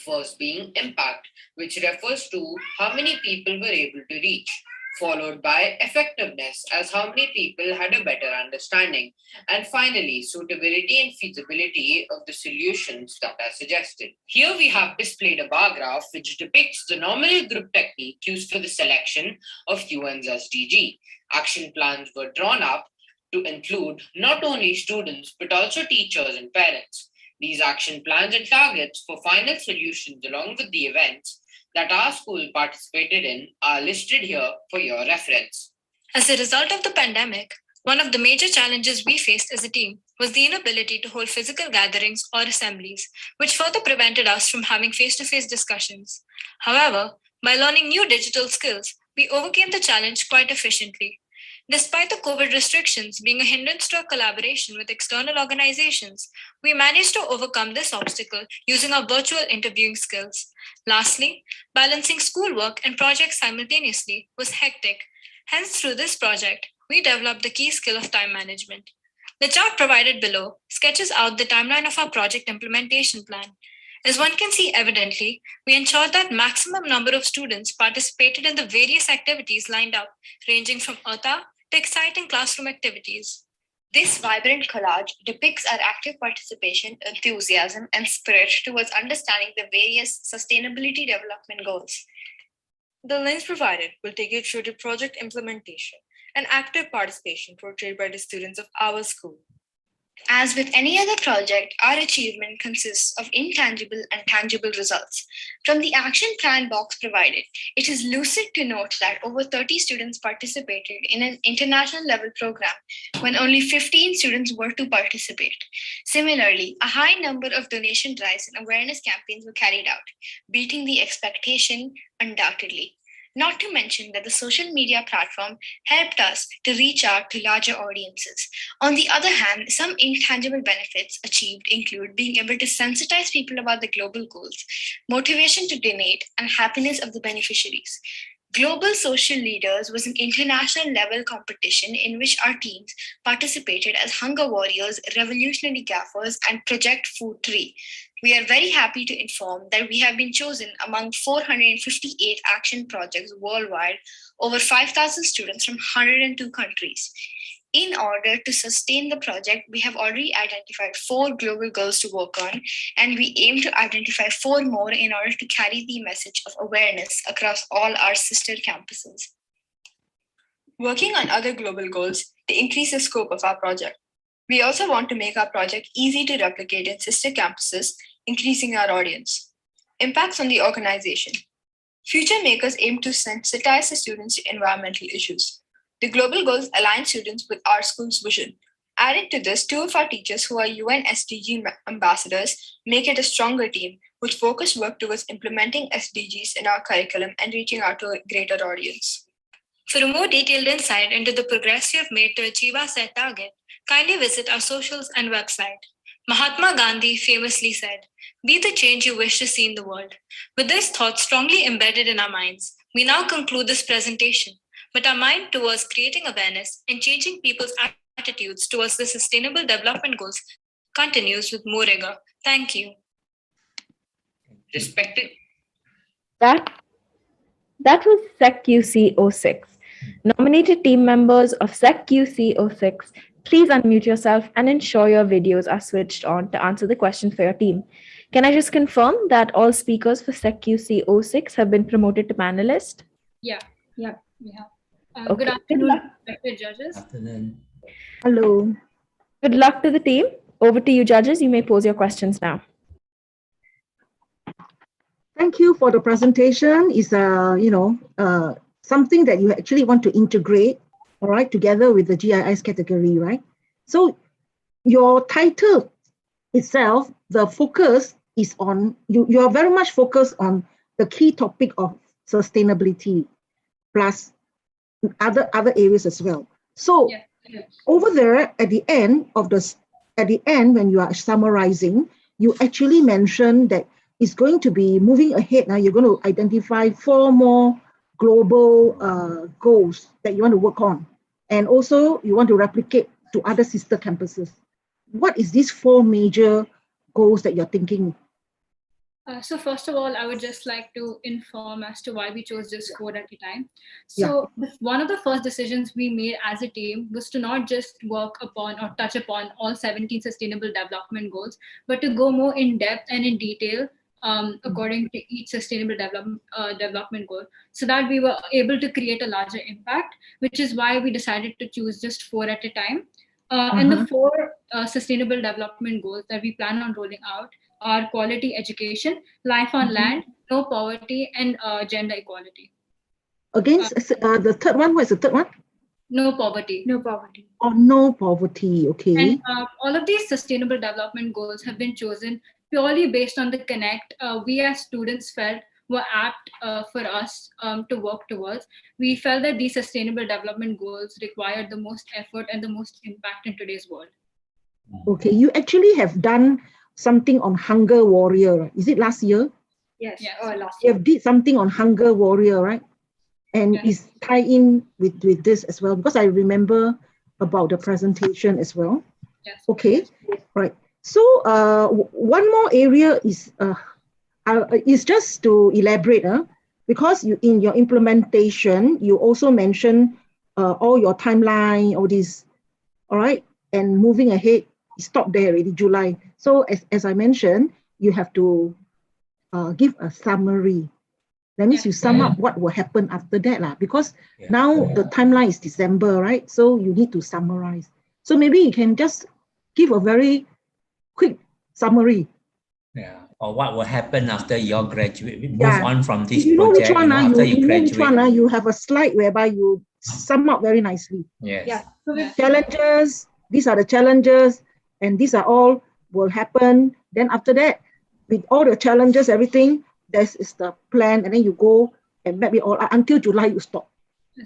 first being impact, which refers to how many people were able to reach, followed by effectiveness, as how many people had a better understanding, and finally, suitability and feasibility of the solutions that are suggested. Here we have displayed a bar graph which depicts the nominal group technique used for the selection of UN's SDG. Action plans were drawn up to include not only students but also teachers and parents. These action plans and targets for final solutions, along with the events that our school participated in, are listed here for your reference. As a result of the pandemic, one of the major challenges we faced as a team was the inability to hold physical gatherings or assemblies, which further prevented us from having face to face discussions. However, by learning new digital skills, we overcame the challenge quite efficiently. Despite the COVID restrictions being a hindrance to our collaboration with external organizations, we managed to overcome this obstacle using our virtual interviewing skills. Lastly, balancing schoolwork and projects simultaneously was hectic. Hence, through this project, we developed the key skill of time management. The chart provided below sketches out the timeline of our project implementation plan. As one can see evidently, we ensured that maximum number of students participated in the various activities lined up, ranging from EARTha to exciting classroom activities. This vibrant collage depicts our active participation, enthusiasm, and spirit towards understanding the various sustainability development goals. The lens provided will take you through the project implementation and active participation portrayed by the students of our school. As with any other project, our achievement consists of intangible and tangible results. From the action plan box provided, it is lucid to note that over 30 students participated in an international level program when only 15 students were to participate. Similarly, a high number of donation drives and awareness campaigns were carried out, beating the expectation undoubtedly. Not to mention that the social media platform helped us to reach out to larger audiences. On the other hand, some intangible benefits achieved include being able to sensitize people about the global goals, motivation to donate, and happiness of the beneficiaries. Global Social Leaders was an international level competition in which our teams participated as Hunger Warriors, Revolutionary Gaffers, and Project Food 3. We are very happy to inform that we have been chosen among 458 action projects worldwide, over 5,000 students from 102 countries. In order to sustain the project, we have already identified 4 global goals to work on, and we aim to identify 4 more in order to carry the message of awareness across all our sister campuses. Working on other global goals to increase the scope of our project. We also want to make our project easy to replicate in sister campuses, increasing our audience. Impacts on the organization. Future makers aim to sensitize the students to environmental issues. The global goals align students with our school's vision. Added to this, 2 of our teachers who are UN SDG ambassadors make it a stronger team with focused work towards implementing SDGs in our curriculum and reaching out to a greater audience. For a more detailed insight into the progress you have made to achieve our set target, kindly visit our socials and website. Mahatma Gandhi famously said, "Be the change you wish to see in the world." With this thought strongly embedded in our minds, we now conclude this presentation. But our mind towards creating awareness and changing people's attitudes towards the Sustainable Development Goals continues with more rigor. Thank you. Respected. That was SecQC 06. Nominated team members of SecQC 06, please unmute yourself and ensure your videos are switched on to answer the questions for your team. Can I just confirm that all speakers for SecQC 06 have been promoted to panelist? Yeah, we have. Okay. Good afternoon, respected judges. Hello. Good luck to the team. Over to you, judges. You may pose your questions now. Thank you for the presentation. It's something that you actually want to integrate, all right, together with the GIS category, right? So your title itself, the focus is on, you are very much focused on the key topic of sustainability plus other areas as well. So over there at the end when you are summarizing, you actually mentioned that it's going to be moving ahead. Now you're going to identify 4 more global goals that you want to work on. And also you want to replicate to other sister campuses. What is these 4 major goals that you're thinking? So first of all, I would just like to inform as to why we chose just 4 at a time. So one of the first decisions we made as a team was to not just work upon or touch upon all 17 sustainable development goals, but to go more in depth and in detail according to each sustainable development goal, so that we were able to create a larger impact, which is why we decided to choose just 4 at a time. And the 4 sustainable development goals that we plan on rolling out are quality education, life on land, no poverty, and gender equality. Against the third one, what is the third one? No poverty. No poverty. Oh, no poverty, okay. And all of these sustainable development goals have been chosen purely based on the connect we as students felt were apt for us to work towards. We felt that these sustainable development goals required the most effort and the most impact in today's world. Okay, you actually have done something on Hunger Warrior. Is it last year? Yes. Last year. You have did something on Hunger Warrior, right? And it's tie in with this as well, because I remember about the presentation as well. Yes. Okay, right. So one more area is just to elaborate, because you in your implementation, you also mentioned all your timeline, all this. All right. and moving ahead, stop there already, July. So as I mentioned, you have to give a summary. That means you sum up what will happen after that lah. Because now the timeline is December, right? So you need to summarize. So maybe you can just give a very quick summary. Yeah. Or what will happen after you graduate? We move Yeah. on from this You know which project, one, after you you know which graduate. one, you have a slide whereby you sum up very nicely. Yes. Yeah. So Challenges, these are the challenges, and these are all will happen. Then after that, with all the challenges, everything, this is the plan, and then you go and map it all out until July you stop.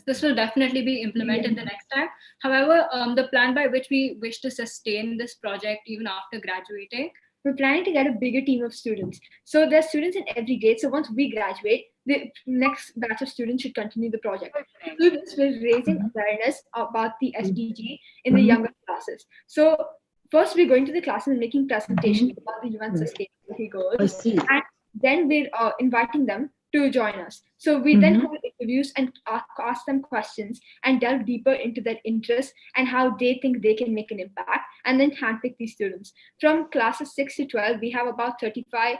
This will definitely be implemented the next time. However, the plan by which we wish to sustain this project even after graduating, we're planning to get a bigger team of students. So there's students in every grade. So once we graduate, the next batch of students should continue the project. Through this, we're raising awareness about the SDG in the younger classes. So first, we're going to the classes and making presentations about the UN sustainability goals. I see. And then we're inviting them to join us. So we then hold interviews and ask them questions and delve deeper into their interests and how they think they can make an impact, and then handpick these students. From classes 6 to 12, we have about 35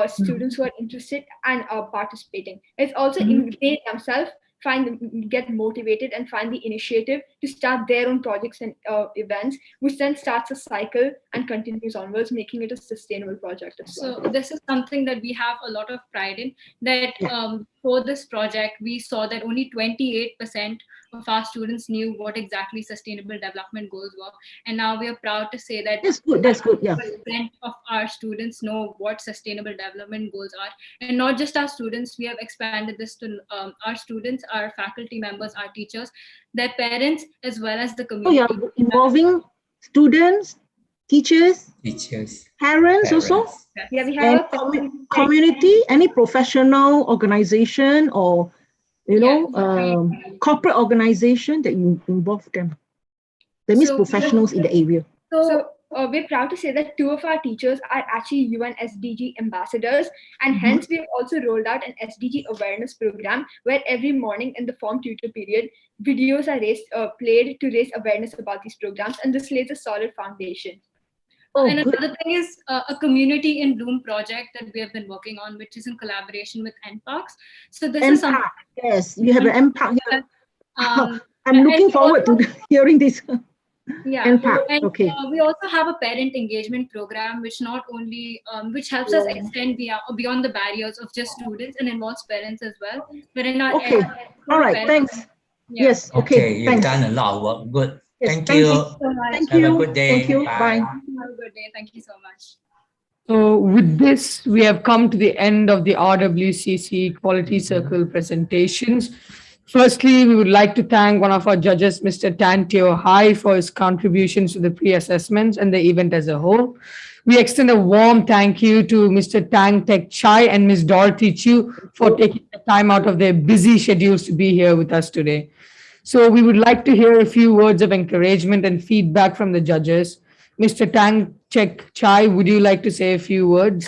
students who are interested and are participating. It's also they themselves get motivated and find the initiative to start their own projects and events, which then starts a cycle and continues onwards, making it a sustainable project as well. So this is something that we have a lot of pride in, that for this project, we saw that only 28% of our students knew what exactly sustainable development goals were. And now we are proud to say that that's good, yeah. 100% of our students know what sustainable development goals are. And not just our students, we have expanded this to our students, our faculty members, our teachers, their parents, as well as the community. Oh, yeah, involving students, teachers, parents also. Yeah, we have and community, any professional organization or corporate organization that you involve them. That means professionals in the area. So we're proud to say that 2 of our teachers are actually UN SDG ambassadors, and hence we've also rolled out an SDG awareness program where every morning in the form tutor period, videos are played to raise awareness about these programs, and this lays a solid foundation. And another thing is a community in Bloom project that we have been working on, which is in collaboration with NParks. So this is something. Yes, you have an NPark here. I'm looking forward to hearing this. Yeah, NPark, and okay. We also have a parent engagement program, which not only which helps us extend beyond the barriers of just students and involves parents as well. Wherein our all right, thanks. Yeah. Yes, Okay, you've thanks. done a lot of work. Good. Yes, Thank you. So much. Thank Have you. a good day. Thank you. Bye. Have a good day. Thank you so much. So with this, we have come to the end of the RWCC Quality Circle presentations. Firstly, we would like to thank one of our judges, Mr. Tan Teo Hai, for his contributions to the pre-assessments and the event as a whole. We extend a warm thank you to Mr. Tang Tek Chai and Ms. Dorothy Chu for taking the time out of their busy schedules to be here with us today. So we would like to hear a few words of encouragement and feedback from the judges. Mr. Tang Tek Chai, would you like to say a few words?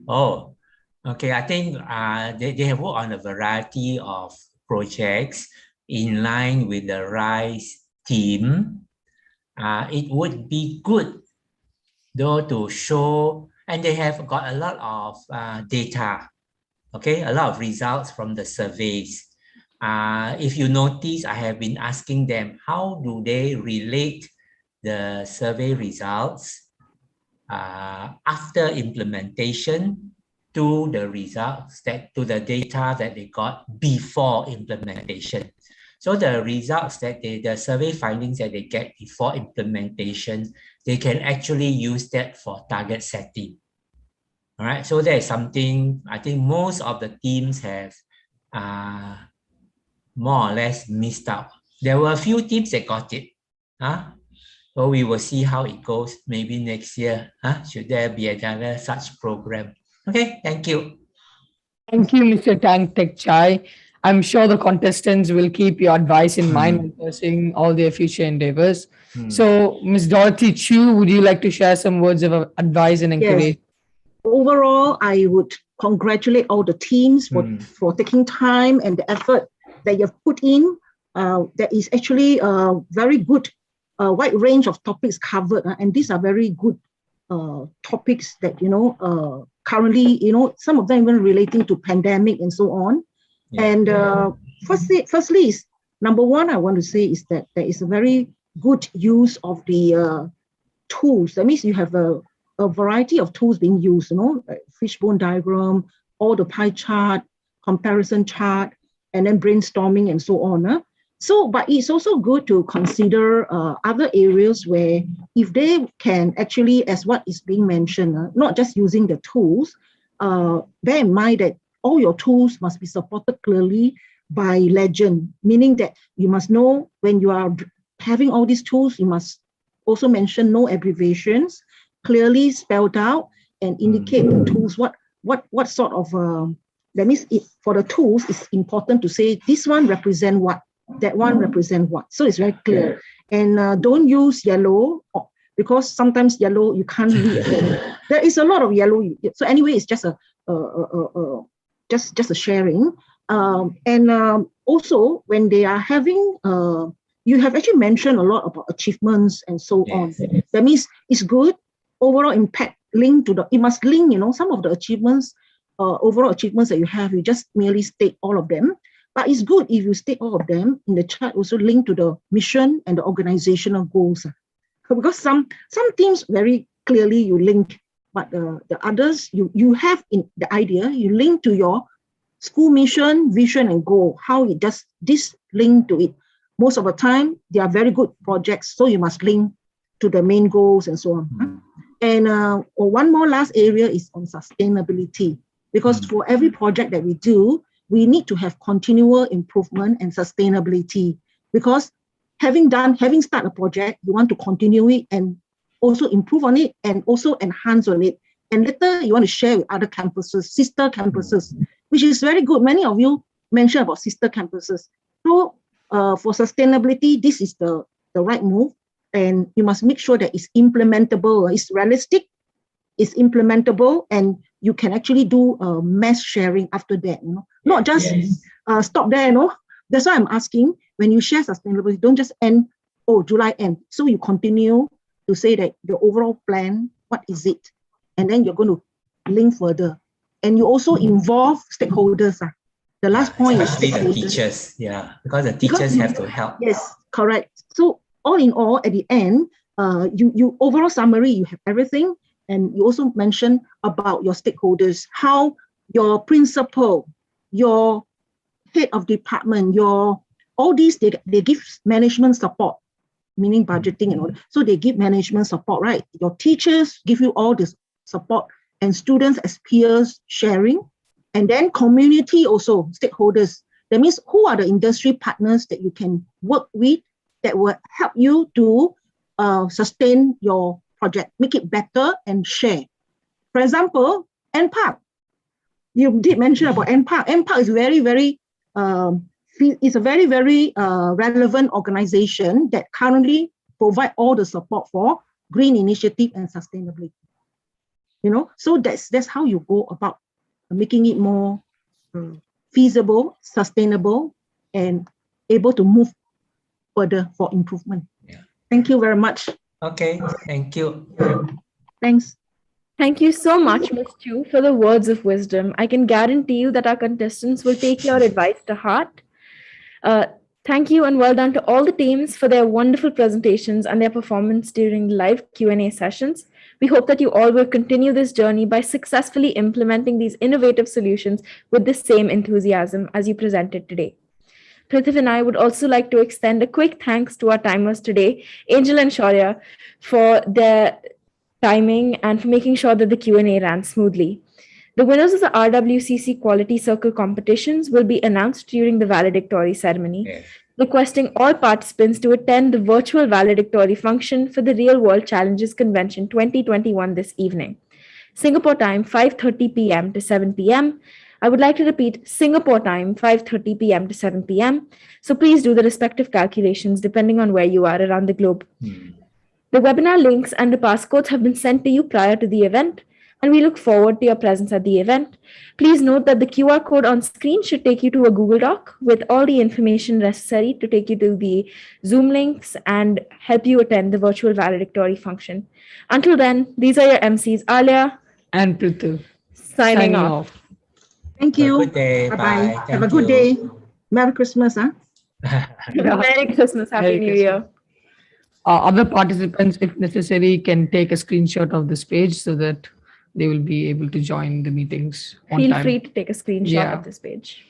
Oh, okay. I think they have worked on a variety of projects in line with the RISE theme. It would be good, though, to show, and they have got a lot of data, okay, a lot of results from the surveys. If you notice, I have been asking them, how do they relate the survey results after implementation to the results to the data that they got before implementation. So the results that the survey findings that they get before implementation, they can actually use that for target setting. All right, so there is something I think most of the teams have more or less missed out. There were a few teams that got it. So we will see how it goes maybe next year. Should there be another such program? Okay, thank you. Thank you, Mr. Tang Tek Chai. I'm sure the contestants will keep your advice in mind when pursuing all their future endeavors. So, Ms. Dorothy Chu, would you like to share some words of advice and encouragement? Yes. Overall, I would congratulate all the teams for taking time and the effort that you've put in. That is actually very good a wide range of topics covered, and these are very good topics that, currently, some of them even relating to pandemic and so on. Yeah. And firstly is number one, I want to say is that there is a very good use of the tools. That means you have a variety of tools being used, like fishbone diagram, all the pie chart, comparison chart, and then brainstorming and so on. So, but it's also good to consider other areas where if they can actually, as what is being mentioned, not just using the tools, bear in mind that all your tools must be supported clearly by legend, meaning that you must know when you are having all these tools, you must also mention no abbreviations, clearly spelled out and indicate the tools, what sort of, that means for the tools, it's important to say this one represent what, that one represent what. So it's very clear. And don't use yellow because sometimes yellow you can't read. There is a lot of yellow. So anyway, it's just just a sharing. Also, when they are having, you have actually mentioned a lot about achievements and so on. That means it's good. Overall impact linked to it must link, some of the achievements, overall achievements that you have, you just merely state all of them. But it's good if you state all of them in the chart, also linked to the mission and the organizational goals. Because some teams very clearly you link, but the others, you have in the idea, you link to your school mission, vision, and goal, how it does this link to it. Most of the time, they are very good projects, so you must link to the main goals and so on. And one more last area is on sustainability, because for every project that we do, we need to have continual improvement and sustainability, because having started a project, you want to continue it and also improve on it and also enhance on it. And later you want to share with other campuses, sister campuses, which is very good. Many of you mentioned about sister campuses. So for sustainability, this is the right move. And you must make sure that it's implementable, it's realistic, it's implementable, and you can actually do mass sharing after that. Not just stop there. That's why I'm asking, when you share sustainability, don't just end, July end. So you continue to say that your overall plan, what is it? And then you're going to link further. And you also involve stakeholders. The last point especially is the teachers, because the teachers have to help. Yes, correct. So all in all, at the end, you overall summary, you have everything. And you also mentioned about your stakeholders, how your principal, your head of department, all these, they give management support, meaning budgeting and all that. So they give management support, right? Your teachers give you all this support, and students as peers sharing, and then community also, stakeholders. That means who are the industry partners that you can work with that will help you to sustain your project, make it better and share. For example, NPARK. You did mention about NPARK. NPARK is very, very, it's a very, very relevant organization that currently provide all the support for green initiative and sustainability. So that's how you go about making it more feasible, sustainable, and able to move further for improvement. Thank you very much. Okay, thank you. Thanks. Thank you so much, Ms. Chu, for the words of wisdom. I can guarantee you that our contestants will take your advice to heart. Thank you and well done to all the teams for their wonderful presentations and their performance during live Q&A sessions. We hope that you all will continue this journey by successfully implementing these innovative solutions with the same enthusiasm as you presented today. Prithvi and I would also like to extend a quick thanks to our timers today, Angel and Shaurya, for their timing and for making sure that the Q&A ran smoothly. The winners of the RWCC Quality Circle competitions will be announced during the valedictory ceremony, requesting all participants to attend the virtual valedictory function for the Real World Challenges Convention 2021 this evening. Singapore time, 5:30 p.m. to 7 p.m. I would like to repeat, Singapore time, 5:30 p.m. to 7 p.m. So please do the respective calculations depending on where you are around the globe. The webinar links and the passcodes have been sent to you prior to the event. and we look forward to your presence at the event. Please note that the QR code on screen should take you to a Google Doc with all the information necessary to take you to the Zoom links and help you attend the virtual valedictory function. Until then, these are your MCs, Alia and Prithu signing off. Thank Have a you. good day. Bye-bye. Bye. Have a Thank good you. day. Merry Christmas, huh? Merry Christmas, Happy Merry New Christmas. Year. Other participants, if necessary, can take a screenshot of this page so that they will be able to join the meetings on Feel time. free to take a screenshot Yeah. of this page.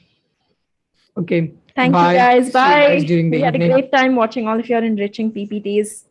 Okay. Thank Bye. you guys. See you guys Bye. during the We had a evening. great time watching all of your enriching PPTs.